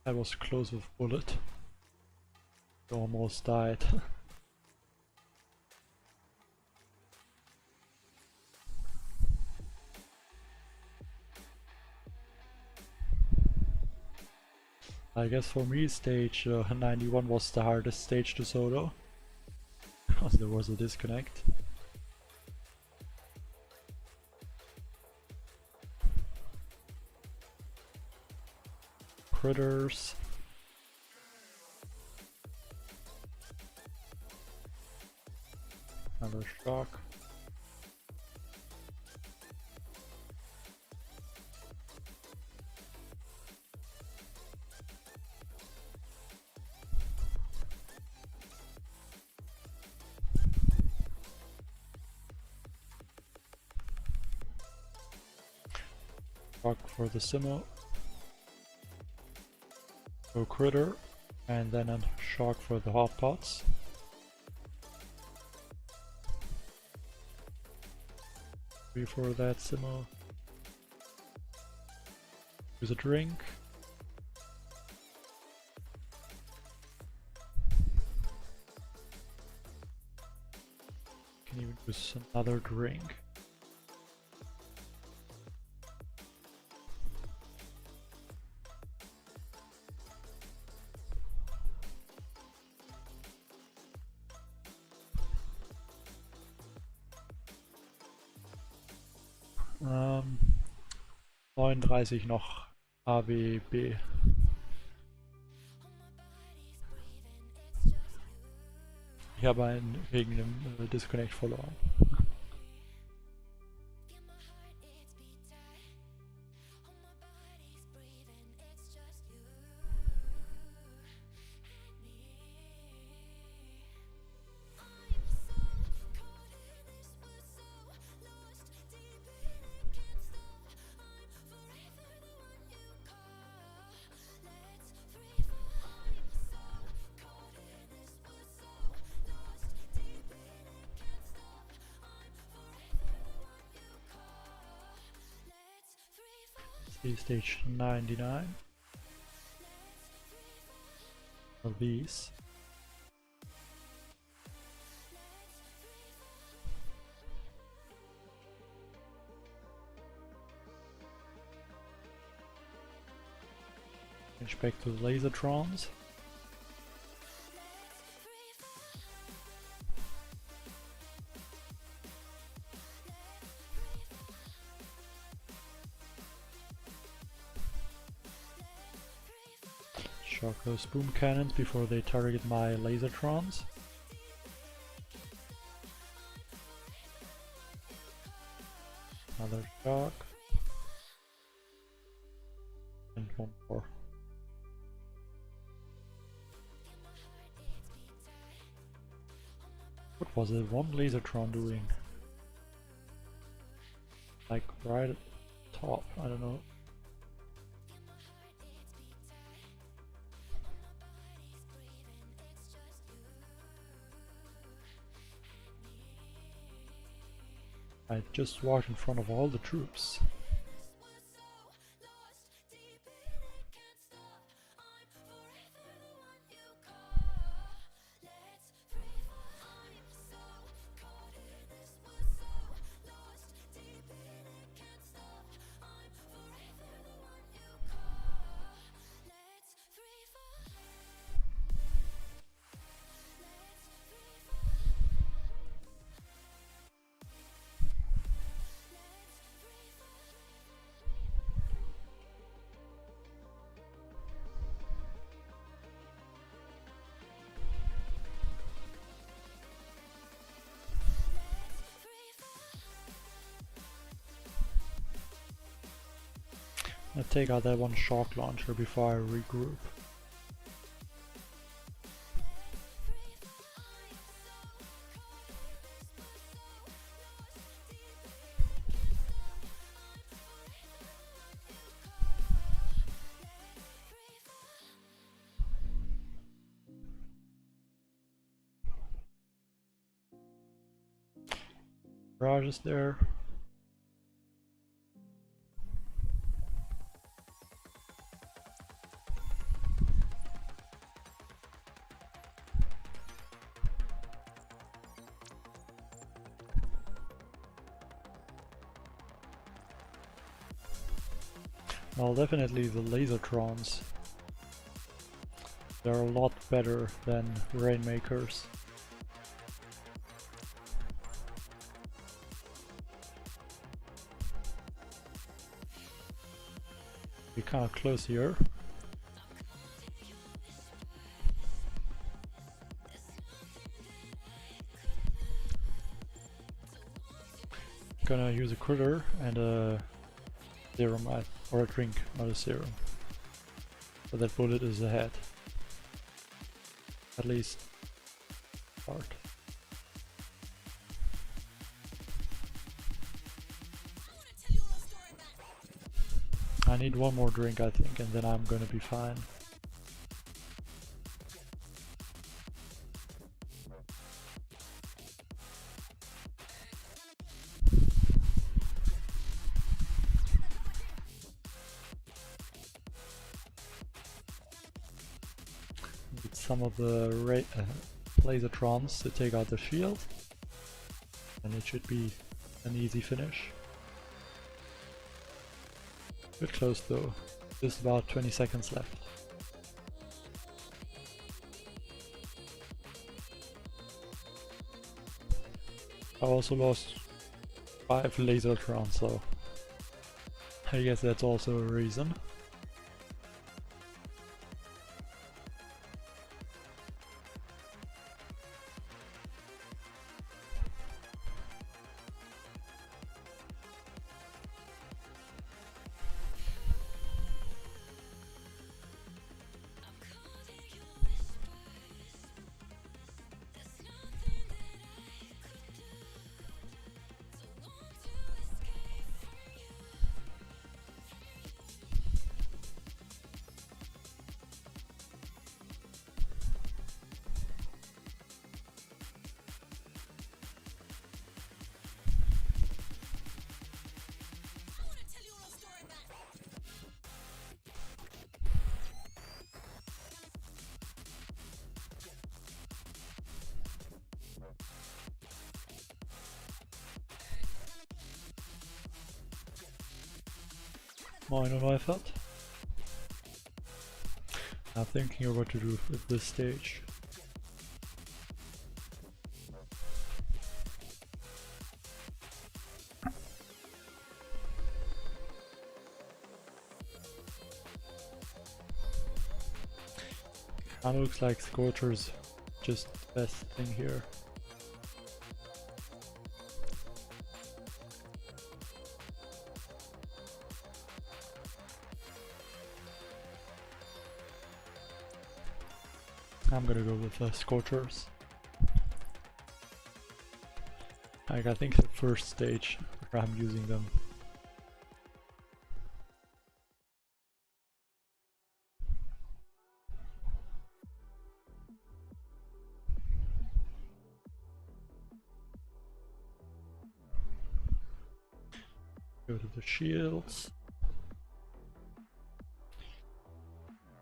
I was close with bullet. Almost died. I guess for me stage 91 was the hardest stage to solo. because there was a disconnect. Critters. Another shock. Shock for the Simo. Go critter, and then a shock for the hot pots. Before that, Simo. Use a drink. Can even use another drink. Ähm, 39 noch AWB. Ich habe einen wegen dem Disconnect verloren. See stage 99 of these. Change back to the laser trons. Shock those boom cannons before they target my lasertrons. Another shock. And one more. What was it? One lasertron doing? Like right at the top, I don't know. I just walked in front of all the troops. I take out that one shock launcher before I regroup. Barrage is there. Well, definitely the lasertrons. They're a lot better than rainmakers. We're kind of close here. Gonna use a critter and a serum, or a drink, not a serum. So that bullet is ahead. At least start. I need one more drink, I think, and then I'm gonna be fine. Need some of the laser trons to take out the shield, and it should be an easy finish. Bit close though, just about 20 seconds left. I also lost 5 laser trons, so I guess that's also a reason. Minor effort. I'm thinking of what to do at this stage. Kinda looks like Scorcher's just the best thing here. I'm gonna go with the Scorchers. Like, I think the first stage where I'm using them. Go to the shields.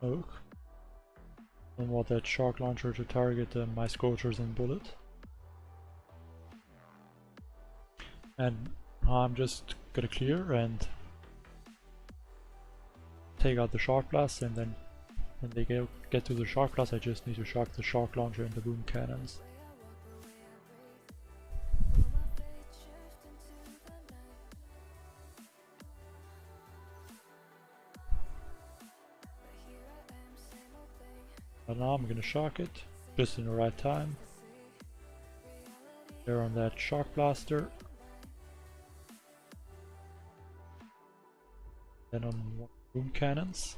Oak. I want that shark launcher to target my Scorchers and bullet. And I'm just gonna clear and take out the shark blast, and then when they get to the shark blast, I just need to shock the shark launcher and the boom cannons. But now I'm gonna shock it, just in the right time. There on that shock blaster. Then on boom cannons.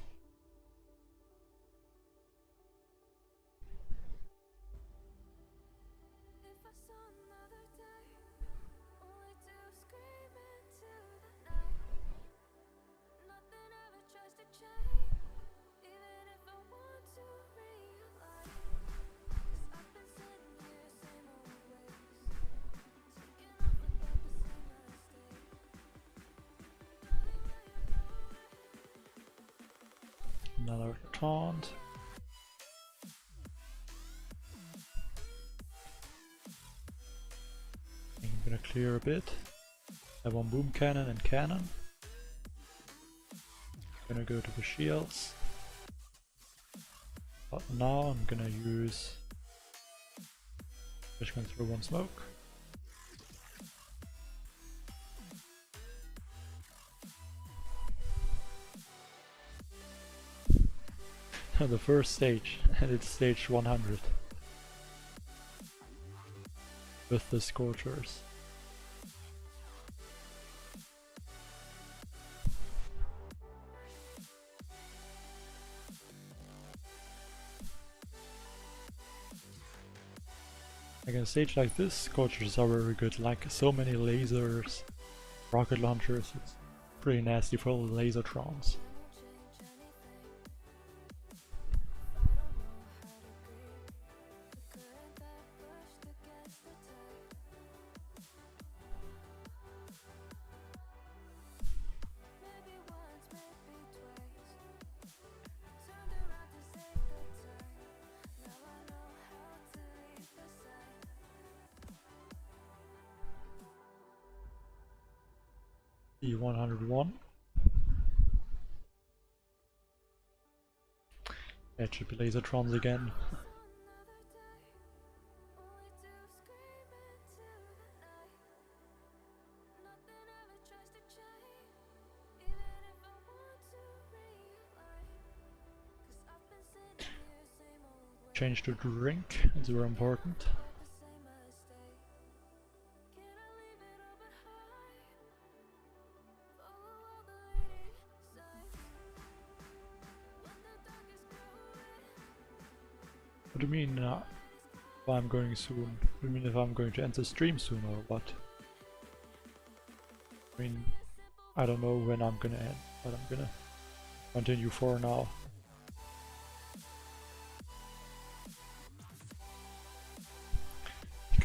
Another taunt. I'm gonna clear a bit. I have one boom cannon and cannon. Gonna go to the shields. But now I'm gonna use. Just gonna throw one smoke. the first stage, and it's stage 100 with the Scorchers. Like a stage like this, Scorchers are very good, like so many lasers, rocket launchers, it's pretty nasty for all the laser trons. E101. It should be Lasertrons again. Change the drink, it's very important. What do you mean if I'm going soon? What do you mean if I'm going to end the stream soon or what? I mean, I don't know when I'm gonna end, but I'm gonna continue for now.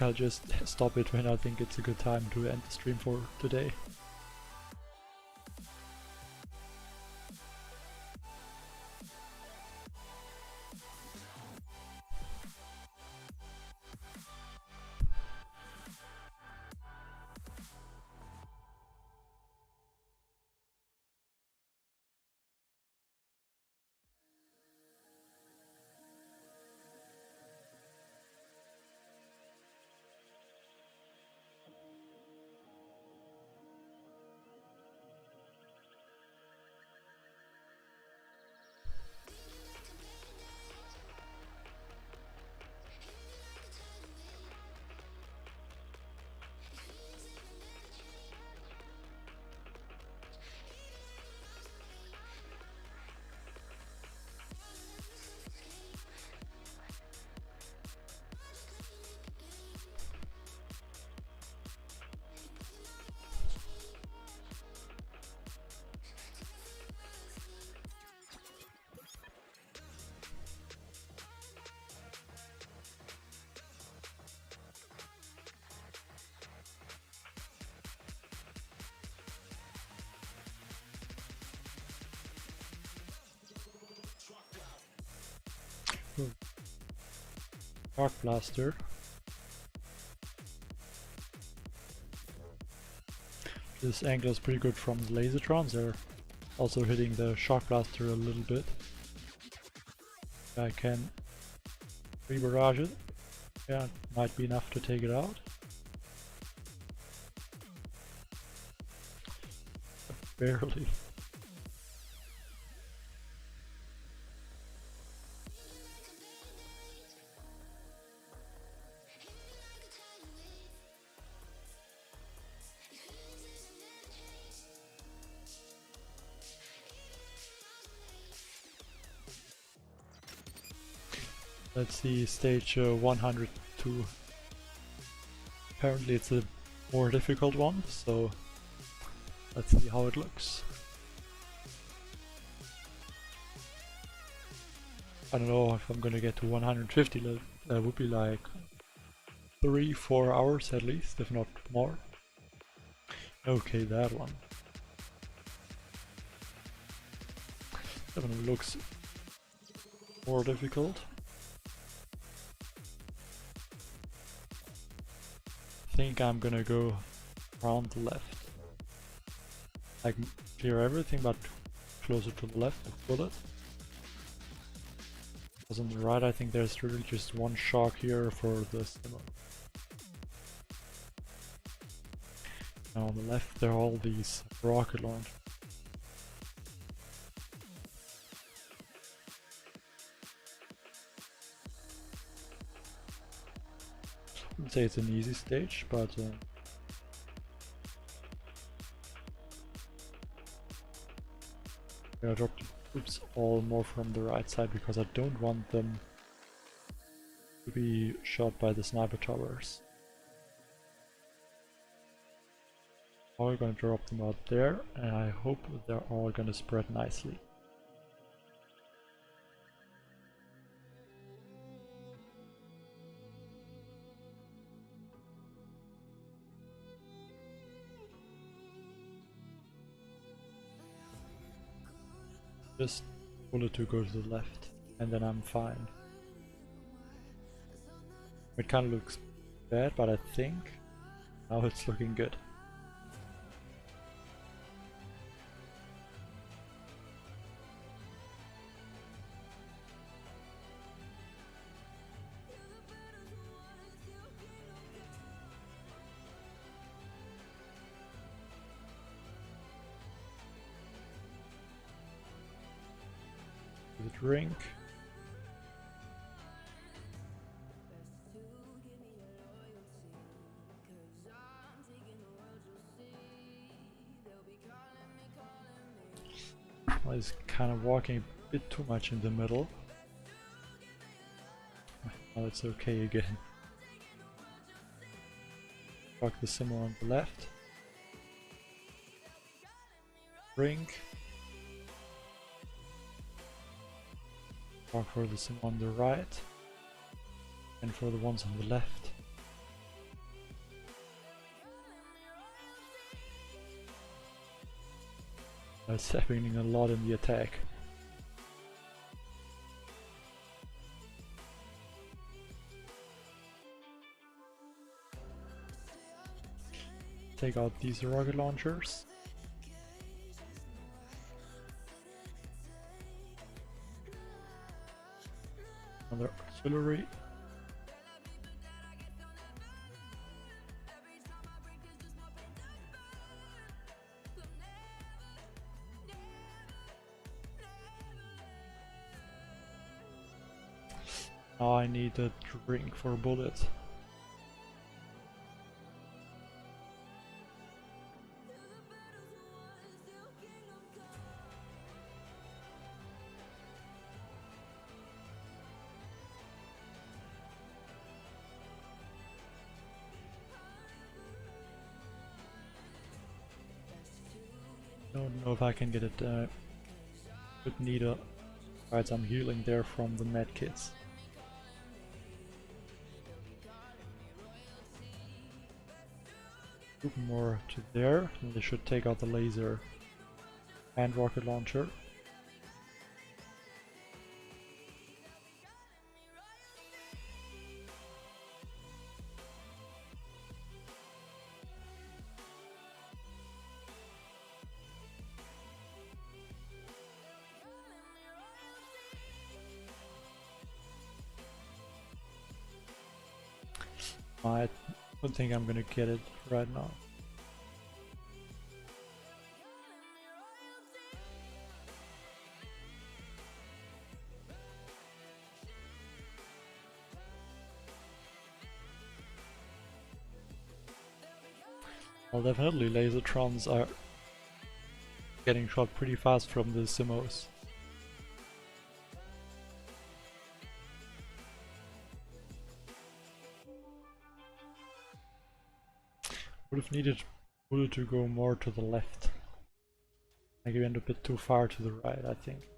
I'll just stop it when I think it's a good time to end the stream for today. Arc Blaster. This angle is pretty good from the Lasertrons. They're also hitting the Shock Blaster a little bit. I can re-barrage it. Yeah, it might be enough to take it out. Barely. Let's see, stage 102. Apparently it's a more difficult one, so let's see how it looks. I don't know if I'm gonna get to 150, that would be like 3-4 hours at least, if not more. Okay, that one. That one looks more difficult. I think I'm gonna go around the left. Like clear everything but closer to the left with bullet. Because on the right I think there's really just one shock here for the simmer. Now on the left there are all these rocket launchers. say it's an easy stage, but I dropped the troops all more from the right side because I don't want them to be shot by the sniper towers. All gonna drop them out there, and I hope they're all gonna spread nicely. Just bullet to go to the left, and then I'm fine. It kind of looks bad, but I think now it's looking good. The drink. I was kind of walking a bit too much in the middle. Now it's okay again. Rock the symbol on the left. Drink. Rock for the symbol on the right. And for the ones on the left. That's happening a lot in the attack. Take out these rocket launchers. Another artillery. Now I need a drink for a bullet. Don't know if I can get it with needle. Right, I'm healing there from the medkits. Group more to there, and they should take out the laser and rocket launcher. I don't think I'm gonna get it right now. Well, definitely laser trons are getting shot pretty fast from the Simos. Would have needed Proto to go more to the left. Like he went a bit too far to the right, I think.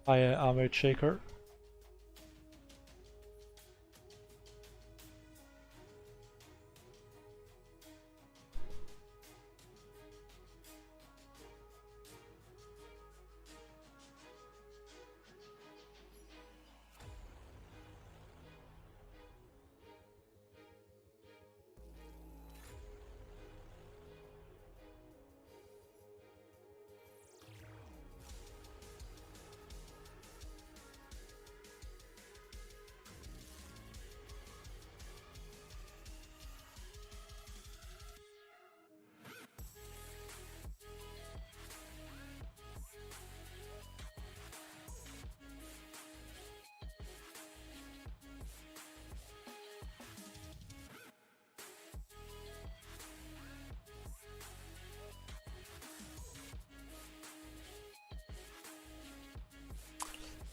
Armored Shaker.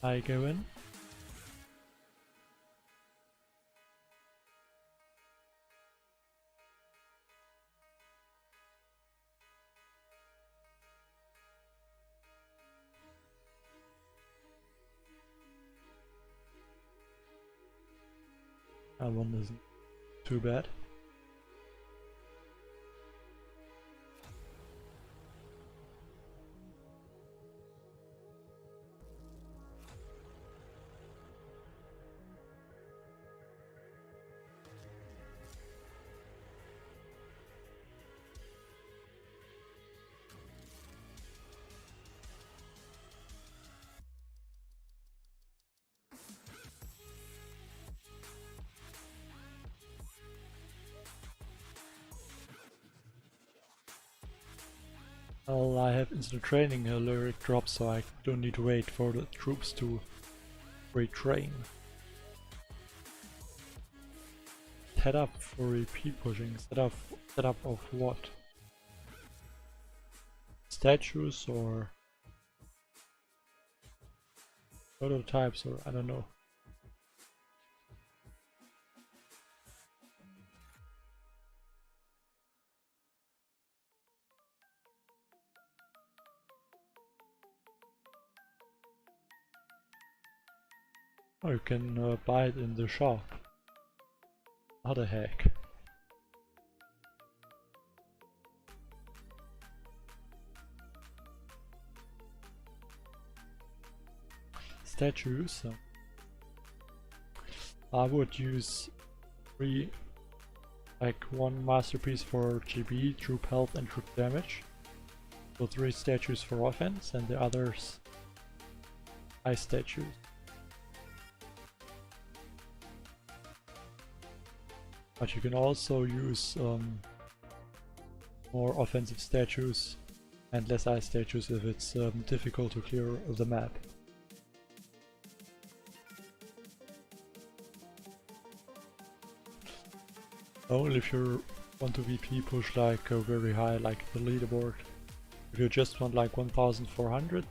I go in. That one isn't too bad. Well, I have instant training alert drop, so I don't need to wait for the troops to retrain. Set up for repeat pushing. Set up of what? Statues or prototypes, or I don't know. Oh, you can buy it in the shop. How the heck? Statues. I would use one masterpiece for GB, troop health and troop damage. So 3 statues for offense and the others ice statues. But you can also use more offensive statues and less ice statues if it's difficult to clear the map. Only if you want to VP push like very high, like the leaderboard. If you just want like 1400,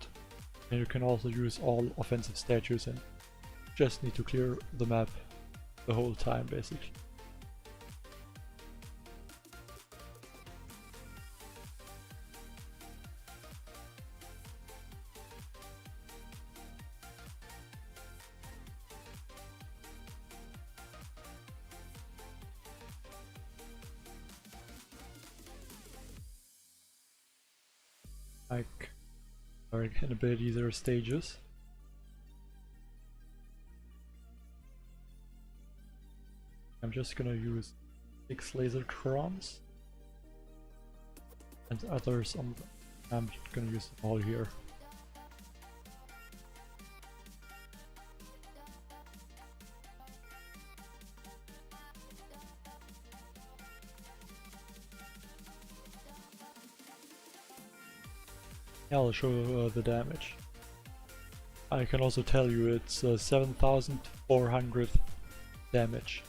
then you can also use all offensive statues and just need to clear the map the whole time basically. Like our abilities or stages. I'm just gonna use 6 laser trons and others on. I'm just gonna use them all here. I'll show the damage. I can also tell you it's 7400 damage.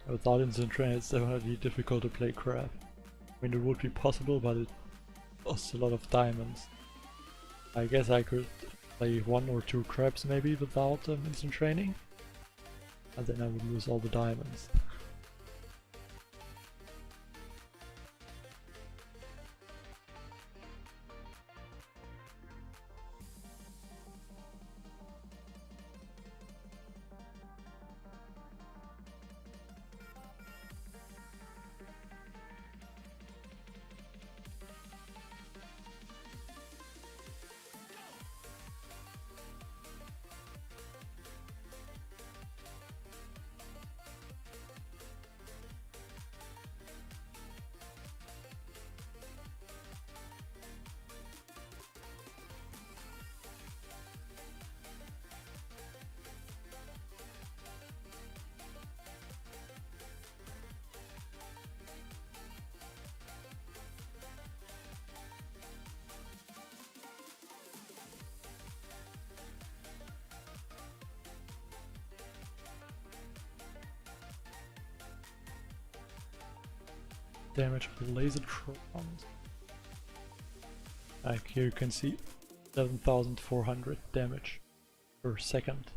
Without instant train, it's definitely difficult to play crab. I mean, it would be possible, but it costs a lot of diamonds. I guess I could play 1 or 2 crabs maybe without instant training, and then I would lose all the diamonds. damage of laser trons. Like here you can see 7,400 damage per second.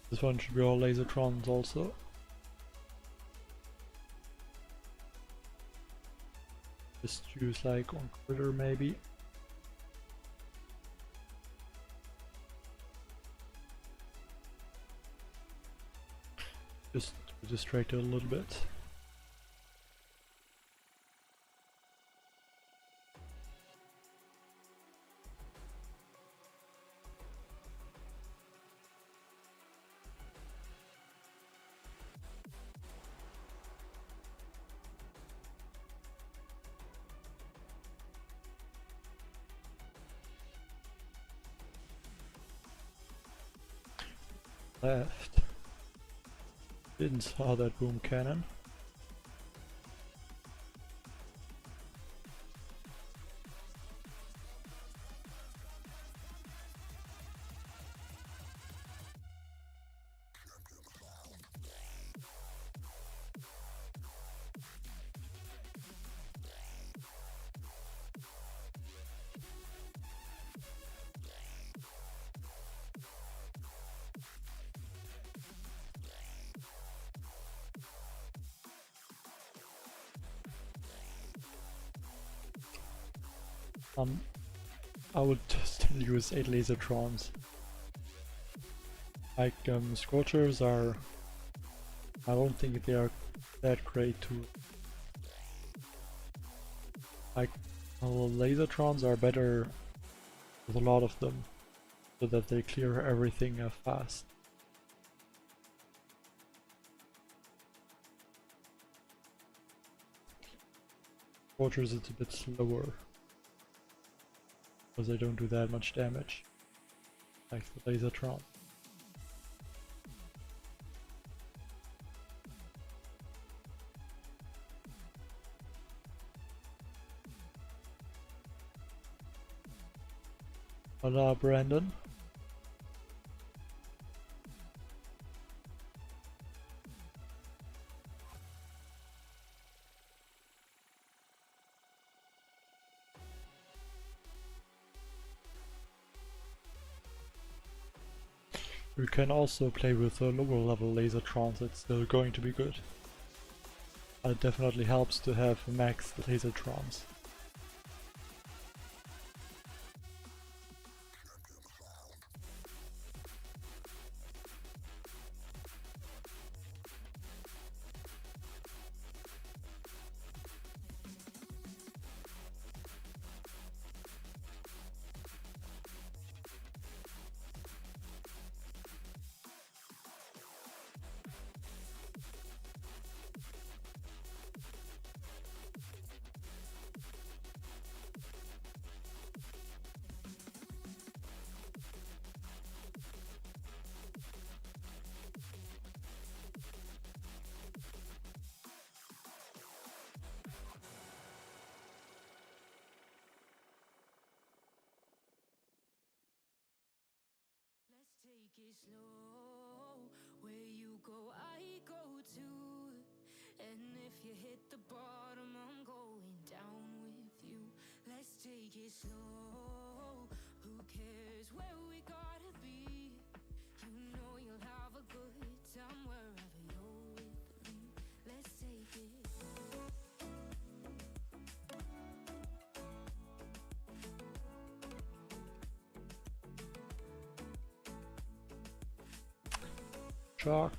This one should be all lasertrons also. Just use like on critter maybe. Just to distract it a little bit. Left. Didn't saw that boom cannon. I would still use 8 lasertrons. Like Scorchers are, I don't think they are that great too. Like lasertrons are better with a lot of them, so that they clear everything fast. Scorchers it's a bit slower, because they don't do that much damage, like the lasertron. Hola, Brandon. You can also play with lower level lasertrons, it's still going to be good. It definitely helps to have max lasertrons. Take it slow, where you go, I go too. And if you hit the bottom, I'm going down with you. Let's take it slow, who cares where we gotta be? You know you'll have a good time wherever you're with me. Let's take it. Shock.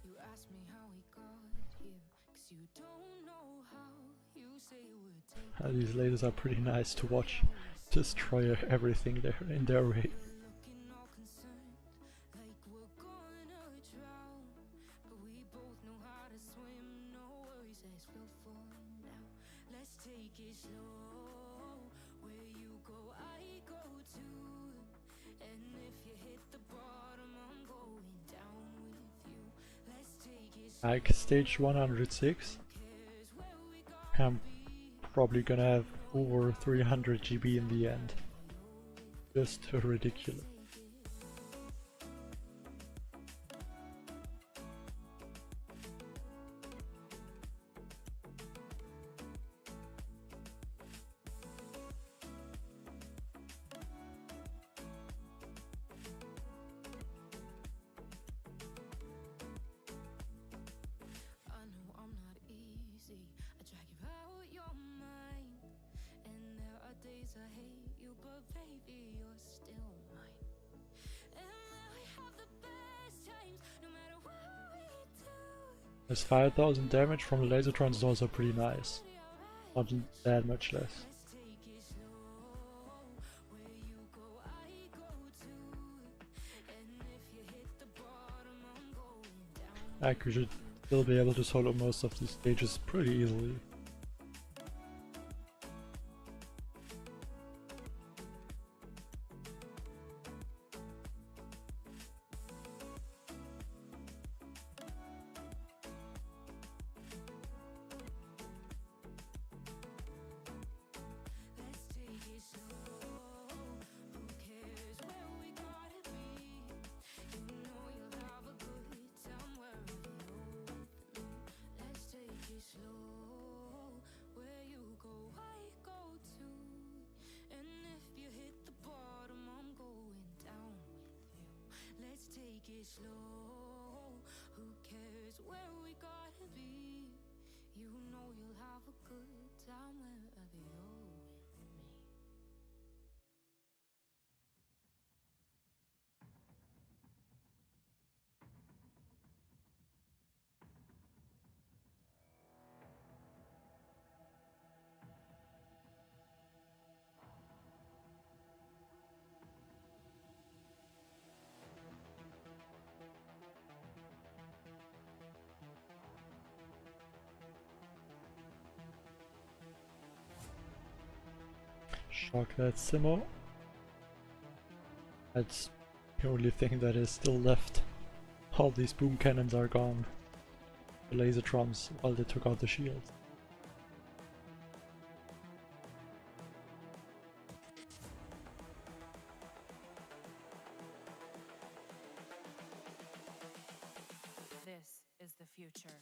You ask me how we got here, 'cause you don't know how. You say it would take These lasers are pretty nice to watch destroy everything there in their way. looking all concerned, like we're gonna drown. But we both know how to swim, no worries, let's flow for now. Let's take it Like stage 106. I'm probably gonna have over 300 GB in the end. Just ridiculous. I know I'm not easy. I drag you out your mind, and there are days I hate you, but baby, you're still mine. And we have the best times, no matter what we do. This 5000 damage from the laser trons is also pretty nice. Not that much less. Let's take it slow. Where you go, I go too. And if you hit the bottom, I'm going down. Like, we should still be able to solo most of these stages pretty easily. Let's take it slow. Who cares where we gotta be? You know you'll have a good time wherever you're with me. Let's take it slow. Where you go, I go too. And if you hit the bottom, I'm going down with you. Let's take it slow. Who cares where we gotta be? You know you'll have a good time wherever you're with me. Shock that Simo. That's the only thing that is still left. All these boom cannons are gone. The laser trons, well, they took out the shields. This is the future.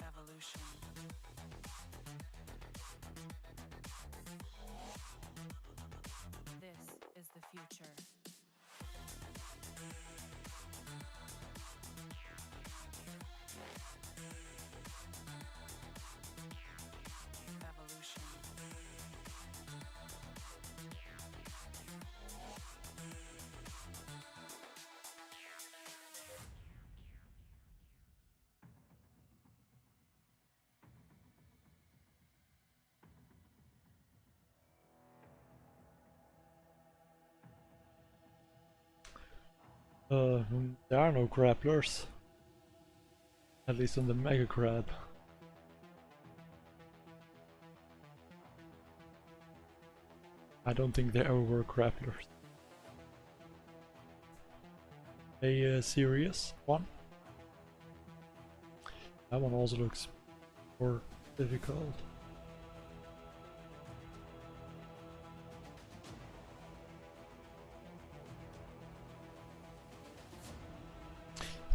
Evolution. This is the future. Evolution. There are no grapplers. At least on the Mega Crab. I don't think there ever were grapplers. A serious one. That one also looks more difficult.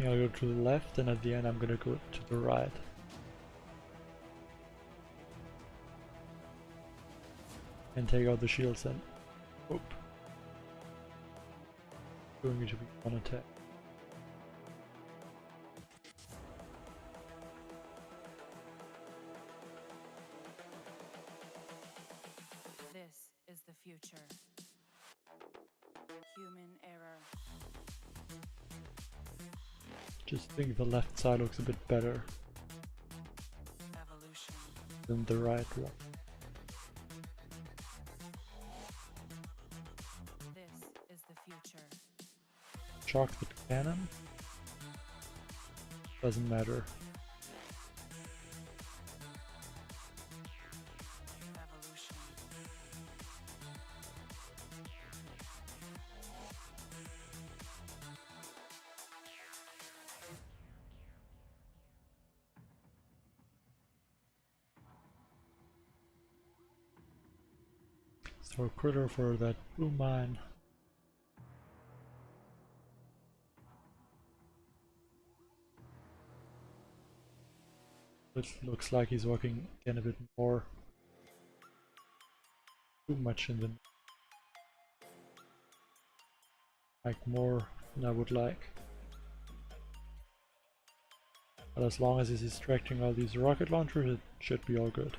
I'll go to the left, and at the end I'm gonna go to the right. And take out the shields and... Oop. Going to be one attack. This is the future. Human error. Just think the left side looks a bit better Evolution. than the right one. This is the future. Chocolate cannon? Doesn't matter. Evolution. So critter for that boom mine. It looks like he's working again a bit more. Too much in the... like more than I would like. But as long as he's distracting all these rocket launchers, it should be all good.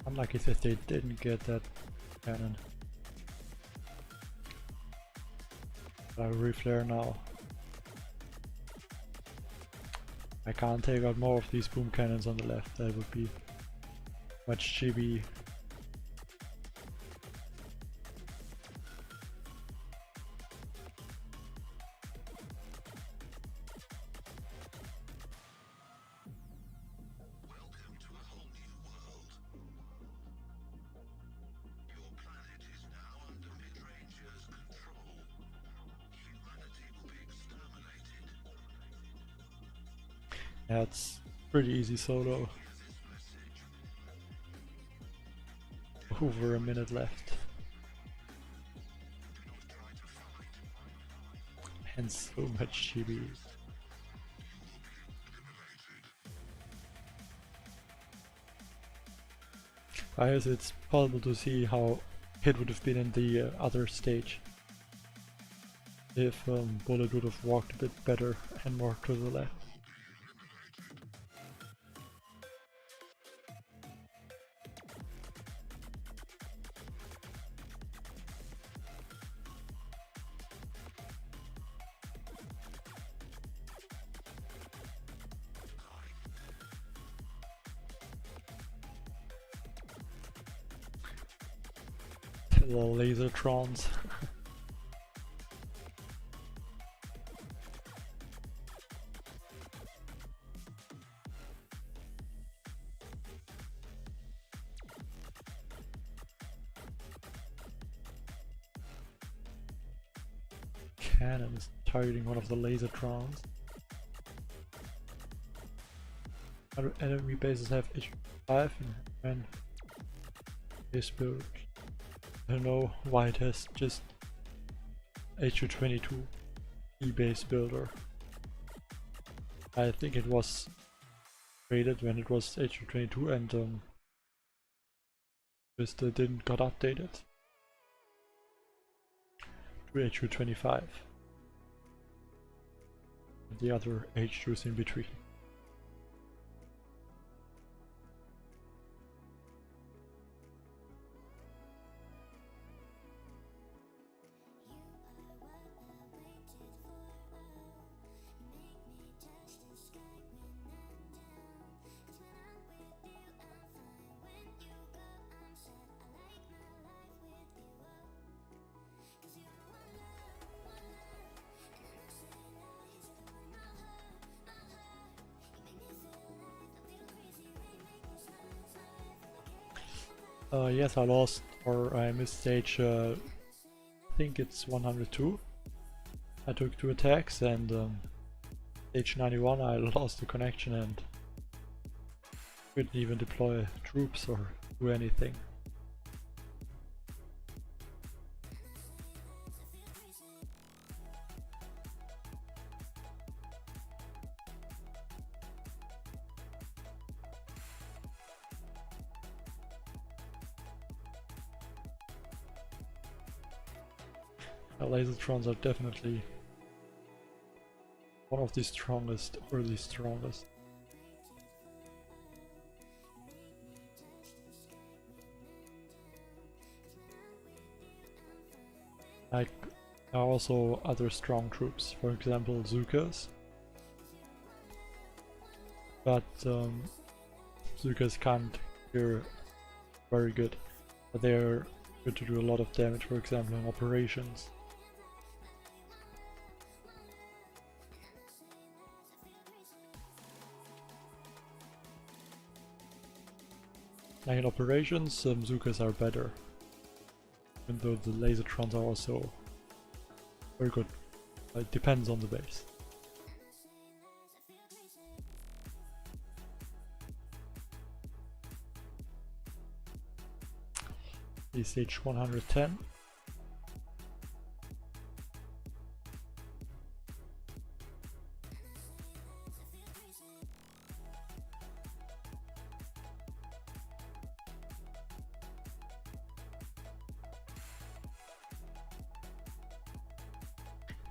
Unlucky that they didn't get that cannon. I'll reflare now. I can't take out more of these boom cannons on the left, that would be much chibi. Yeah, it's pretty easy solo. Over a minute left. And so much chibi. I guess it's possible to see how it would have been in the other stage. If Bullet would have walked a bit better and more to the left. The laser trons. Cannon is targeting one of the laser trons. Other enemy bases have H5 and this build. I don't know why it has just HU22 E-base builder. I think it was created when it was HU22 and just didn't got updated to HU25. And the other H2s in between. Yes, I lost, or I missed stage, I think it's 102. I took 2 attacks and stage 91 I lost the connection and couldn't even deploy troops or do anything. Lasertrons are definitely one of the strongest, or the strongest. Like, there are also other strong troops, for example Zukas. But Bazookas can't clear very good, but they're good to do a lot of damage, for example in operations. Like in operations, bazookas are better, even though the lasertrons are also very good. It depends on the base. The stage 110.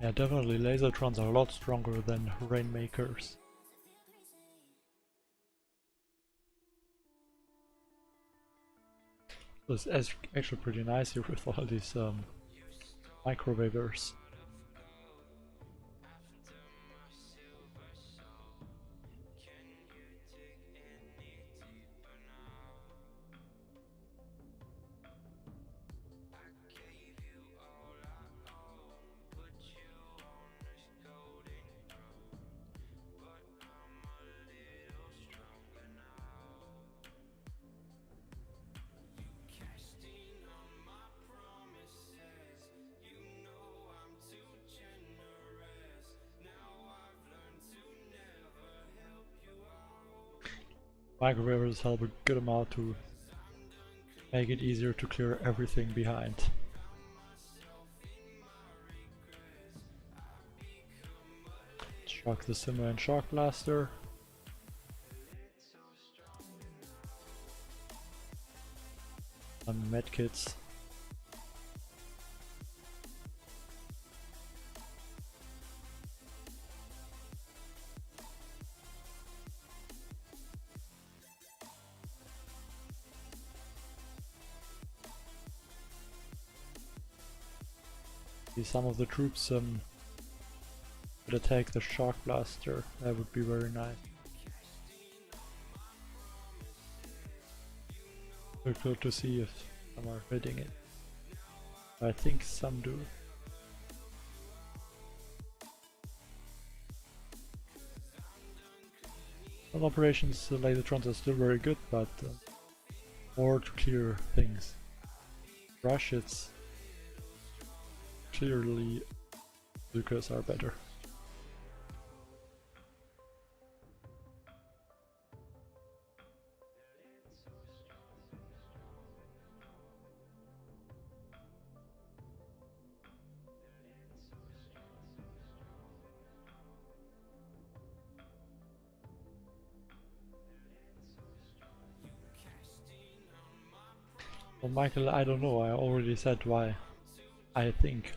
Yeah, definitely lasertrons are a lot stronger than rainmakers. So it's actually pretty nice here with all these microwavers. Microwavers help a good amount to make it easier to clear everything behind. Shock the Simmer and Shock Blaster. Some medkits. See some of the troops could attack the Shock Blaster. That would be very nice. Difficult to see if some are hitting it. I think some do. Some operations, the lasertrons are still very good, but more to clear things. Rush, it's clearly bazookas are better. Well, Michael, I don't know, I already said why. I think.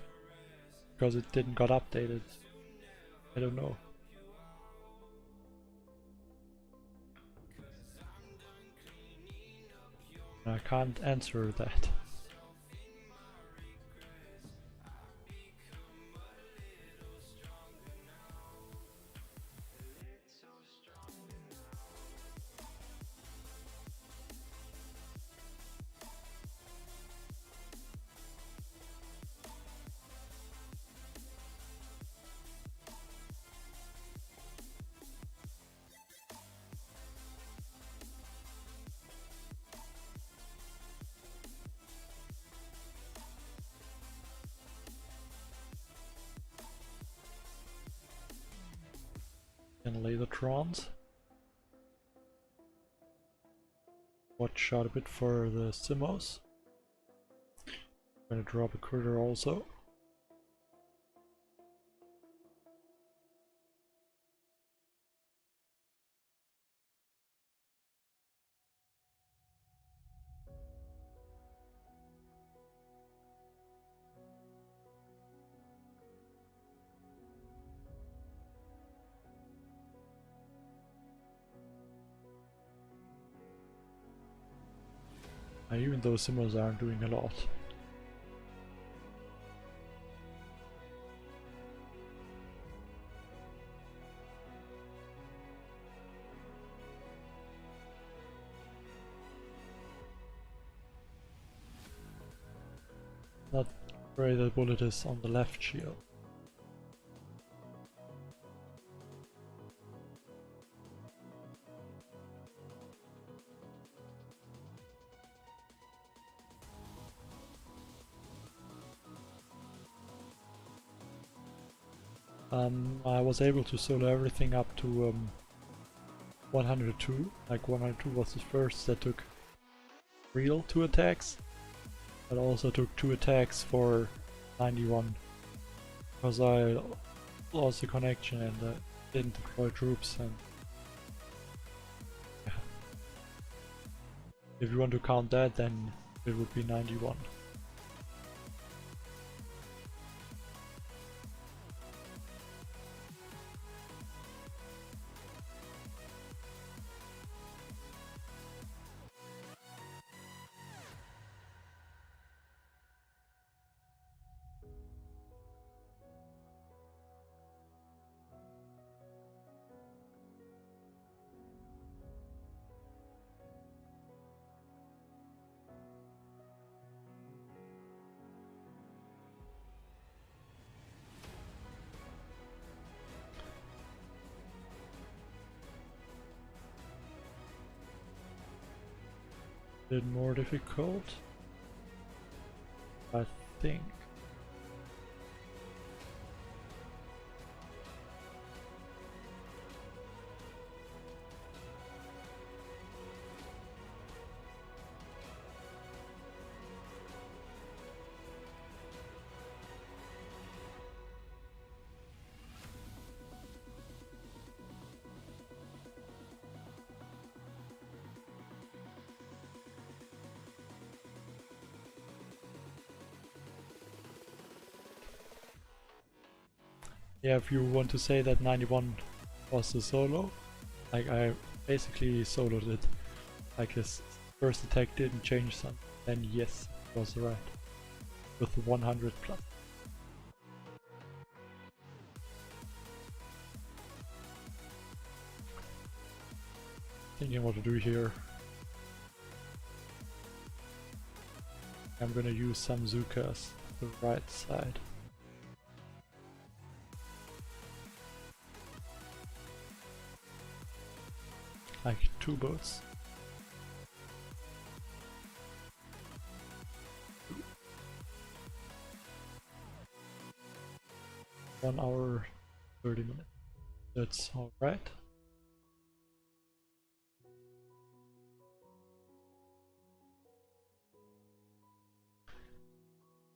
Because it didn't got updated. I don't know. I can't answer that. And lasertrons. Watch out a bit for the Simmos. Gonna drop a critter also. Even though Simmos aren't doing a lot. not where the bullet is on the left shield. I was able to solo everything up to 102. Like 102 was the first that took real 2 attacks, but also took 2 attacks for 91 because I lost the connection and didn't deploy troops. And yeah. If you want to count that, then it would be 91. Bit more difficult, I think. Yeah, if you want to say that 91 was the solo, like I basically soloed it. Like his first attack didn't change something, then yes, it was right. With 100 plus. Thinking what to do here. I'm gonna use some Zukas on the right side. Like 2 boats. 1 hour 30 minutes. That's alright.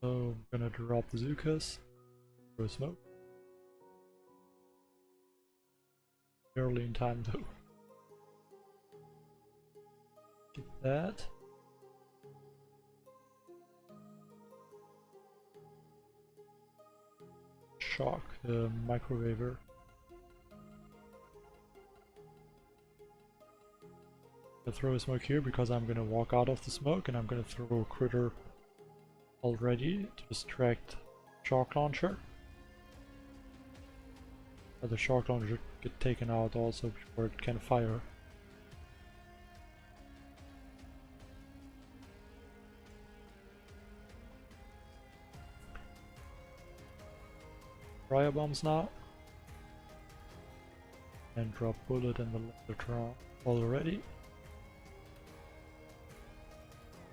So I'm gonna drop the Zukas. Throw smoke. Barely in time though. Get that. Shock the microwaver. I'll throw a smoke here because I'm gonna walk out of the smoke and I'm gonna throw a critter already to distract shock launcher. But the shock launcher get taken out also before it can fire. Fire bombs now. And drop bullet in the tron already.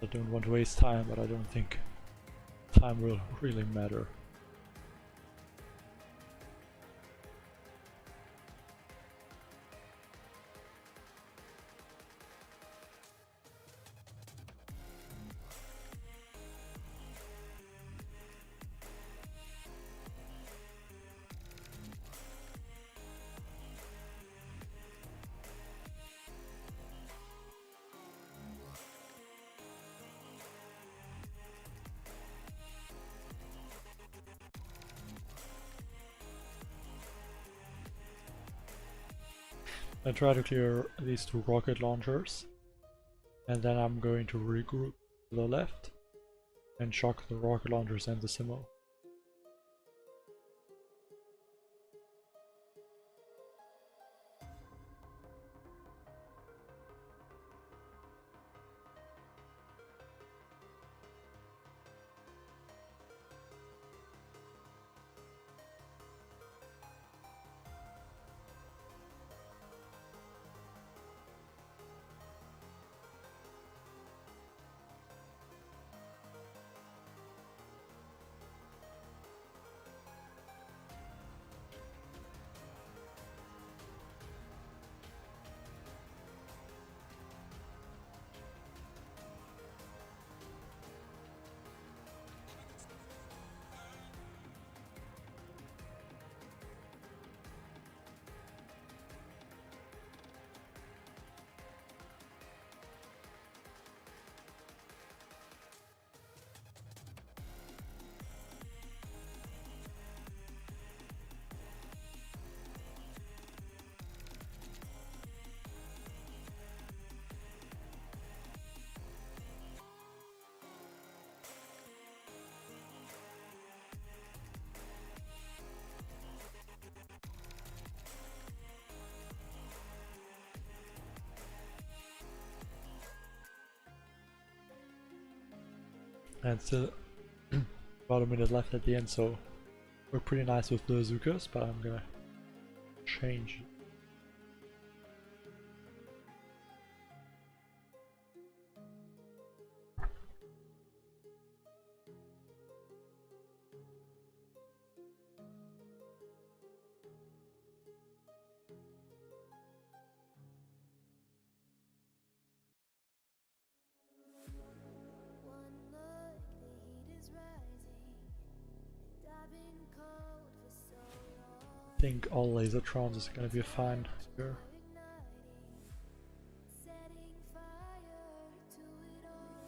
I don't want to waste time, but I don't think time will really matter. I try to clear these 2 rocket launchers, and then I'm going to regroup to the left and shock the rocket launchers and the Simo. And still about a minute left at the end, so we're pretty nice with the Zukas, but I'm gonna change. One look, the heat is rising, and I've been cold for so long. I think all Lasertrons is gonna be fine here. Igniting, setting fire to it all.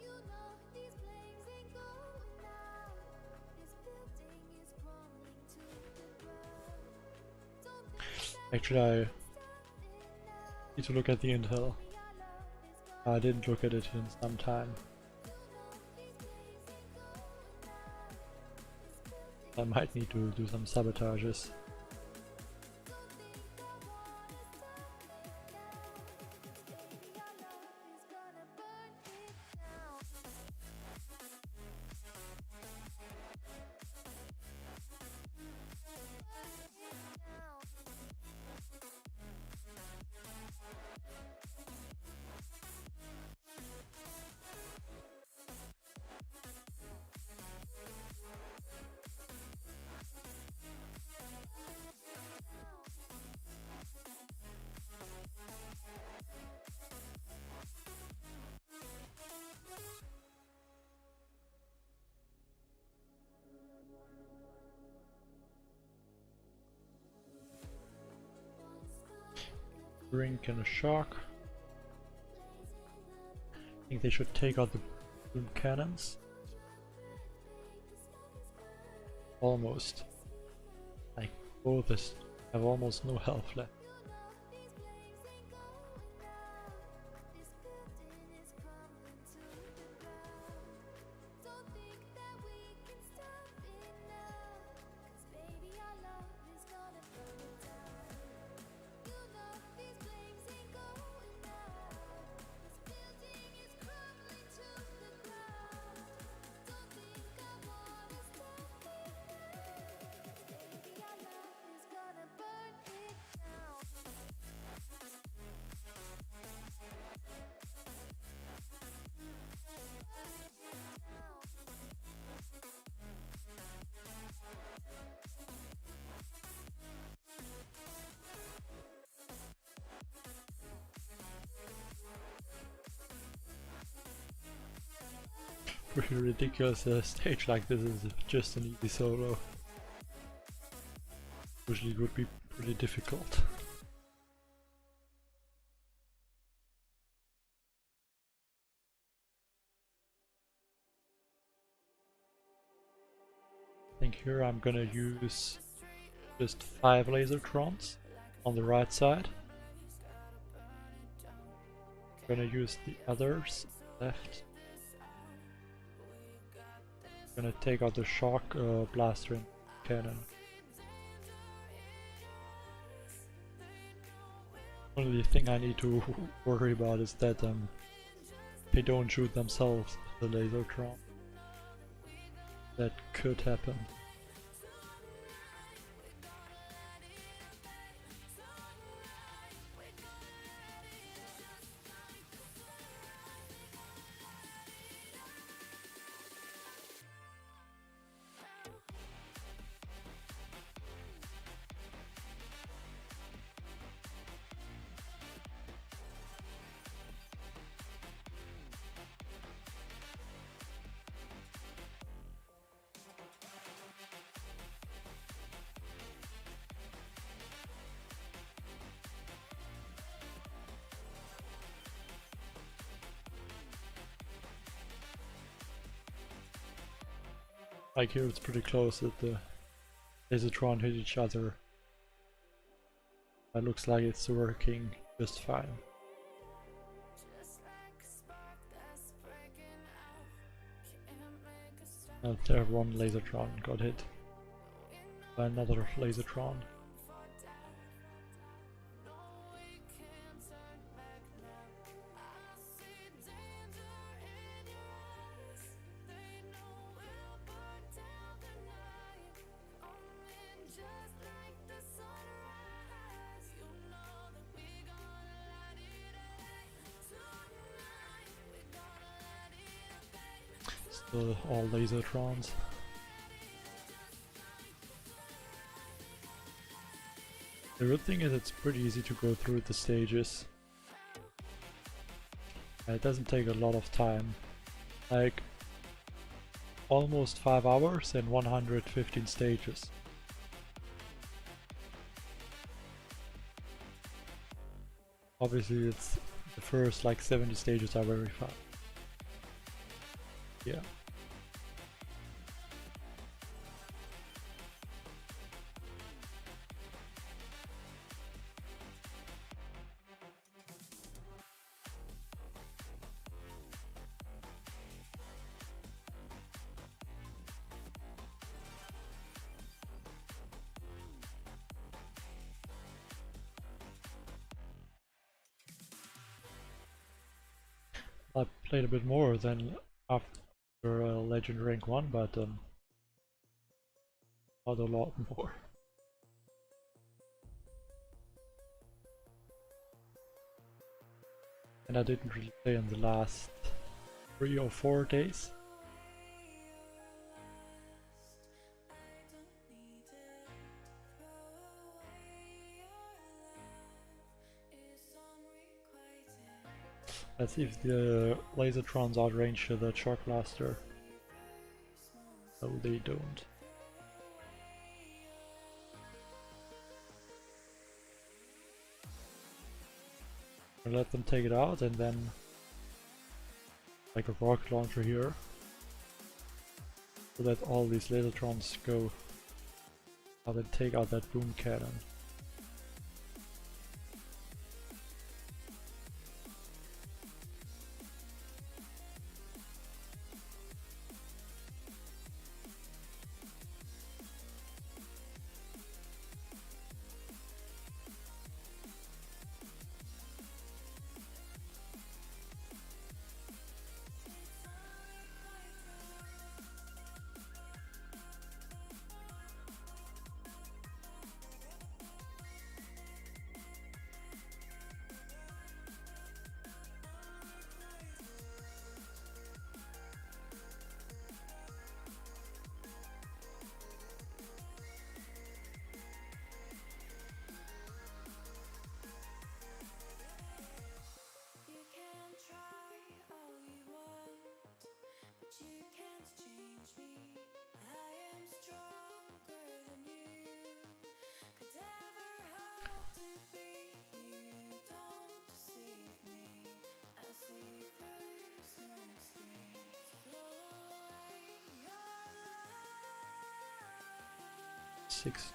You know these flames ain't going out. This building is crumbling to the ground. Don't think that Actually, I we can stop it now. need to look at the intel. Our love is gonna I didn't look at it in some time. I might need to do some sabotages. Drink and a shark. I think they should take out the boom cannons. Almost. Like both have almost no health left. Pretty ridiculous. A stage like this is just an easy solo. Usually it would be pretty difficult. I think here I'm gonna use just 5 Lasertrons on the right side. I'm gonna use the others left. Gonna take out the shock blaster and cannon. Only thing I need to worry about is that they don't shoot themselves, the Lasertron. That could happen. Like here it's pretty close that the Lasertron hit each other. It looks like it's working just fine. And there one Lasertron got hit by another Lasertron. all laser trons. The good thing is it's pretty easy to go through the stages. And it doesn't take a lot of time. Like almost 5 hours and 115 stages. Obviously it's the first like 70 stages are very fast. Yeah. I played a bit more than after Legend Rank 1, but not a lot more. And I didn't really play in the last 3 or 4 days. Let's see if the Lasertrons outrange the Shock Blaster. No, they don't. I'll let them take it out and then like a rocket launcher here. So that all these Lasertrons go out and take out that boom cannon. You can try all you want, but you can't change me. I am stronger than you could ever hope to be. You don't deceive me. I see through smoke screens. Blow away your love. 6.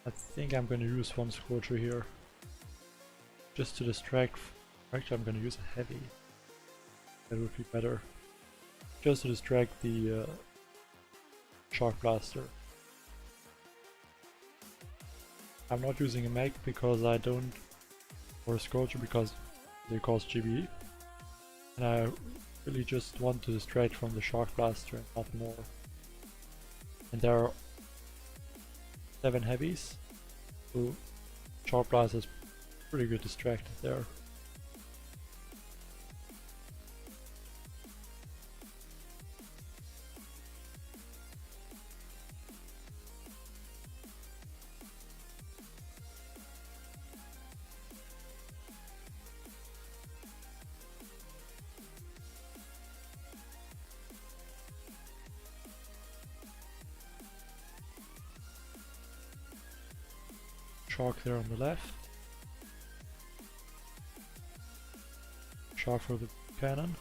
I think I'm gonna use one Scorcher here. Just to distract. Actually, I'm gonna use a heavy. That would be better. Just to distract the Shock Blaster. I'm not using a mech because I don't, or a Scorcher because they cost GB. And I really just want to distract from the Shock Blaster and not more. And there are 7 heavies, so Shock Blaster is pretty good distracted there. Shock there on the left. Shock for the cannon.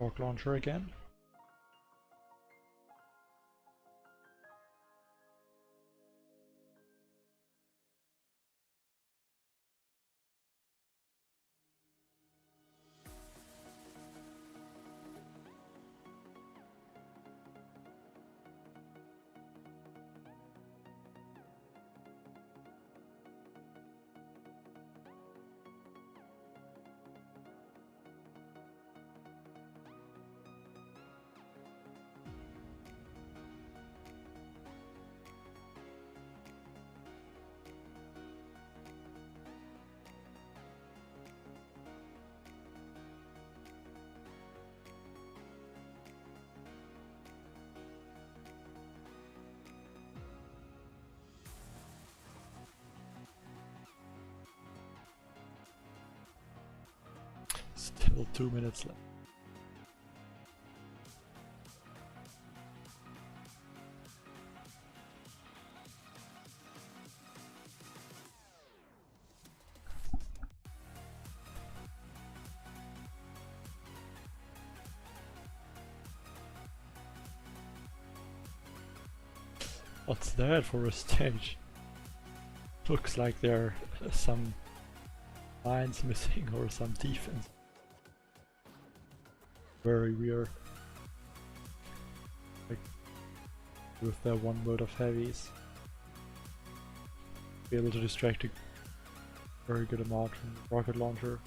Shock launcher again. Still 2 minutes left. What's that for a stage? Looks like there are some lines missing or some defense. Very weird. Like with their one mode of heavies. Be able to distract a very good amount from the rocket launcher.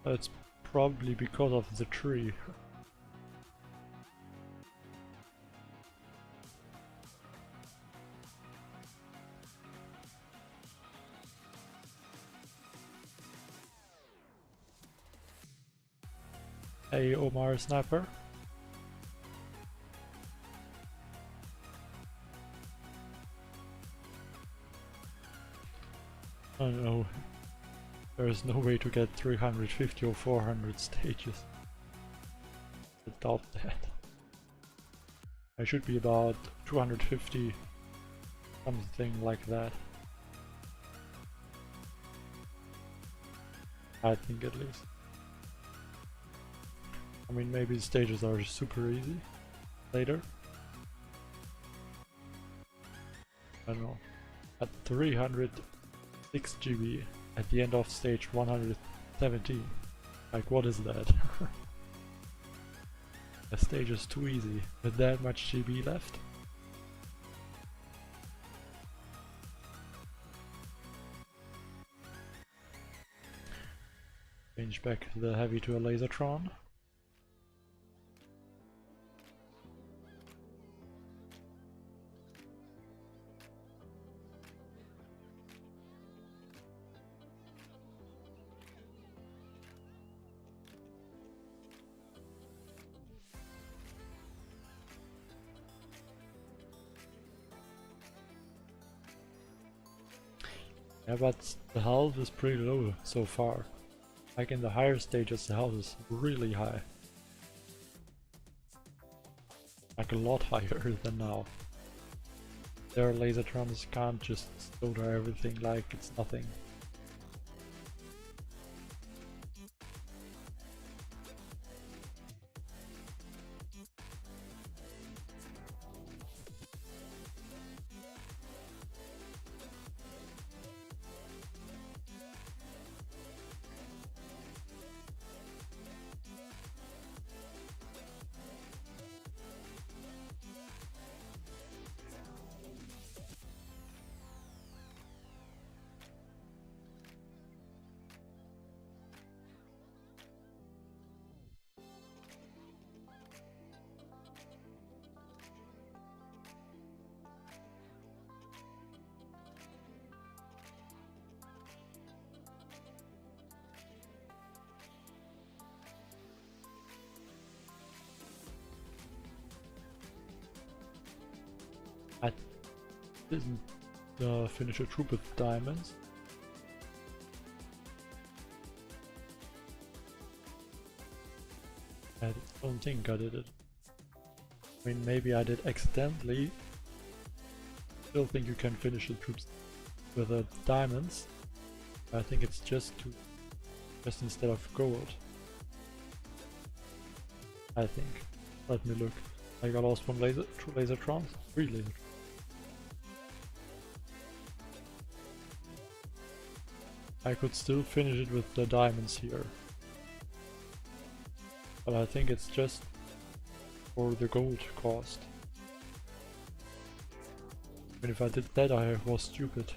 It's probably because of the tree. Hey Omar Sniper. Oh no. There is no way to get 350 or 400 stages. I doubt that. I should be about 250, something like that. I think at least. I mean, maybe the stages are super easy later. I don't know. At 306 GB. At the end of stage 117. Like, what is that? The stage is too easy. With that much GB left. Change back the heavy to a laser tron. Yeah, but the health is pretty low so far. Like in the higher stages the health is really high. Like a lot higher than now. Their lasertrons can't just slaughter everything like it's nothing. I didn't finish a troop with diamonds. I don't think I did it. I mean, maybe I did accidentally. Still think you can finish the troops with diamonds. I think it's just instead of gold. I think. Let me look. I got lost one laser, 2 lasertrons, 3 laser. I could still finish it with the diamonds here. But I think it's just for the gold cost. And if I did that, I was stupid.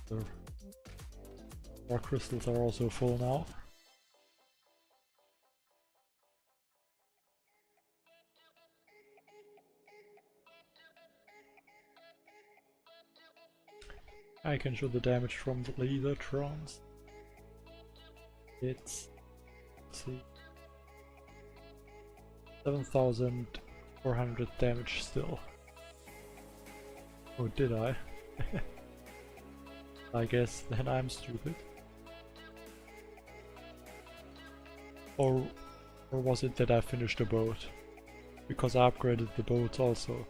The dark crystals are also full now. I can show the damage from the leader trons. It's, let's see, 7,400 damage still. Oh, did I? I guess then I'm stupid. Or was it that I finished the boat? Because I upgraded the boat also.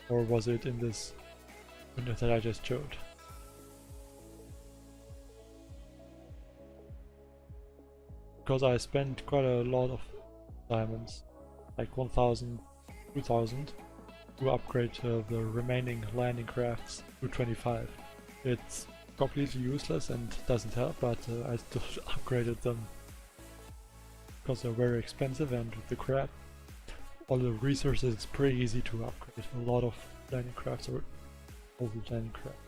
Or was it in this window that I just showed? Because I spent quite a lot of diamonds, like 1,000, 2,000, to upgrade the remaining landing crafts to 25. It's completely useless and doesn't help, but I still upgraded them because they're very expensive, and with the crap, all the resources, it's pretty easy to upgrade a lot of landing crafts or all the landing crafts.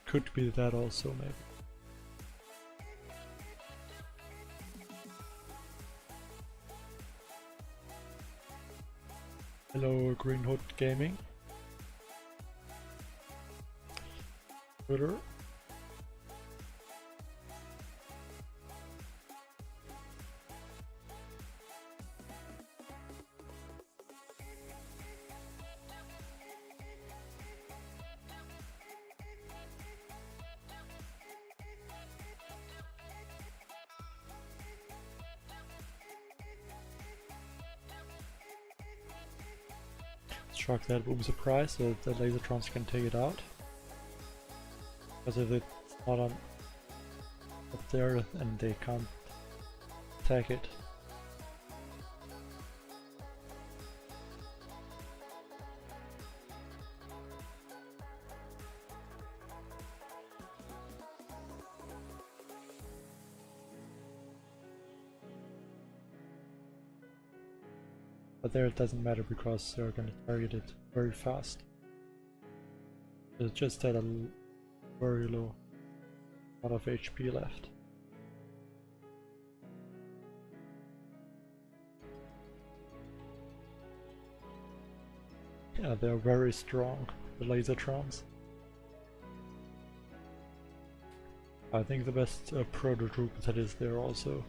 Could be that also, maybe. Hello, Green Hood Gaming. Twitter. Struck that boom surprise so that lasertrons can take it out. Because if it's not on up there and they can't attack it. But there it doesn't matter because they're gonna target it very fast. It just had a very low amount of HP left. Yeah, they're very strong, the lasertrons. I think the best Proto troop that is there also.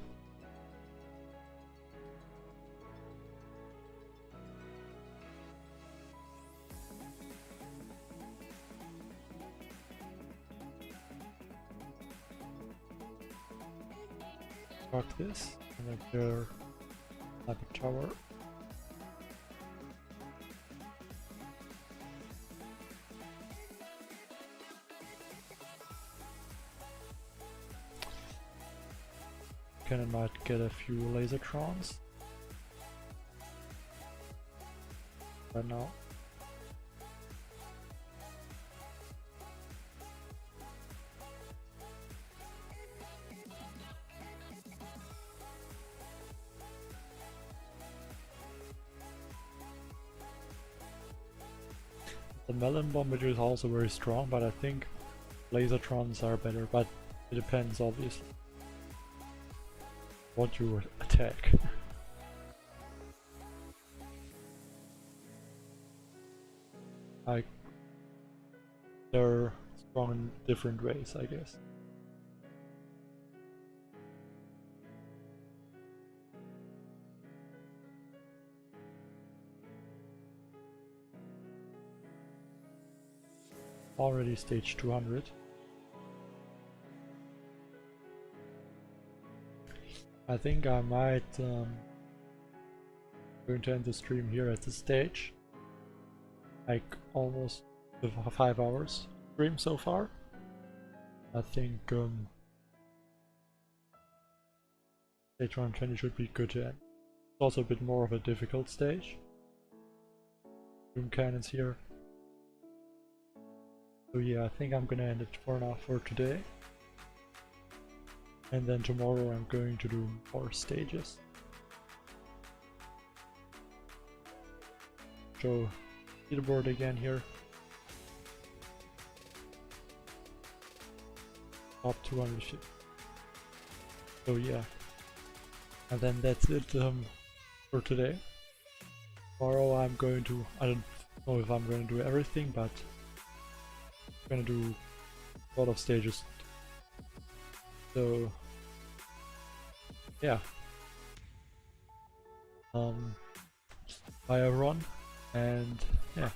This and then their sniper tower. Cannon might get a few lasertrons right now. The melon bombardier is also very strong, but I think lasertrons are better, but it depends obviously what you attack. Like, they're strong in different ways, I guess. Already stage 200. I think I might going to end the stream here at this stage. Like almost 5 hours stream so far. I think Stage 120 should be good to end. It's also a bit more of a difficult stage. Doom cannons here. So yeah, I think I'm gonna end it for now for today. And then tomorrow I'm going to do more stages. Show leaderboard again here. Top 250. So yeah. And then that's it for today. Tomorrow I'm going to, I don't know if I'm going to do everything, but I'm going to do a lot of stages. So yeah. Bye everyone, and yeah.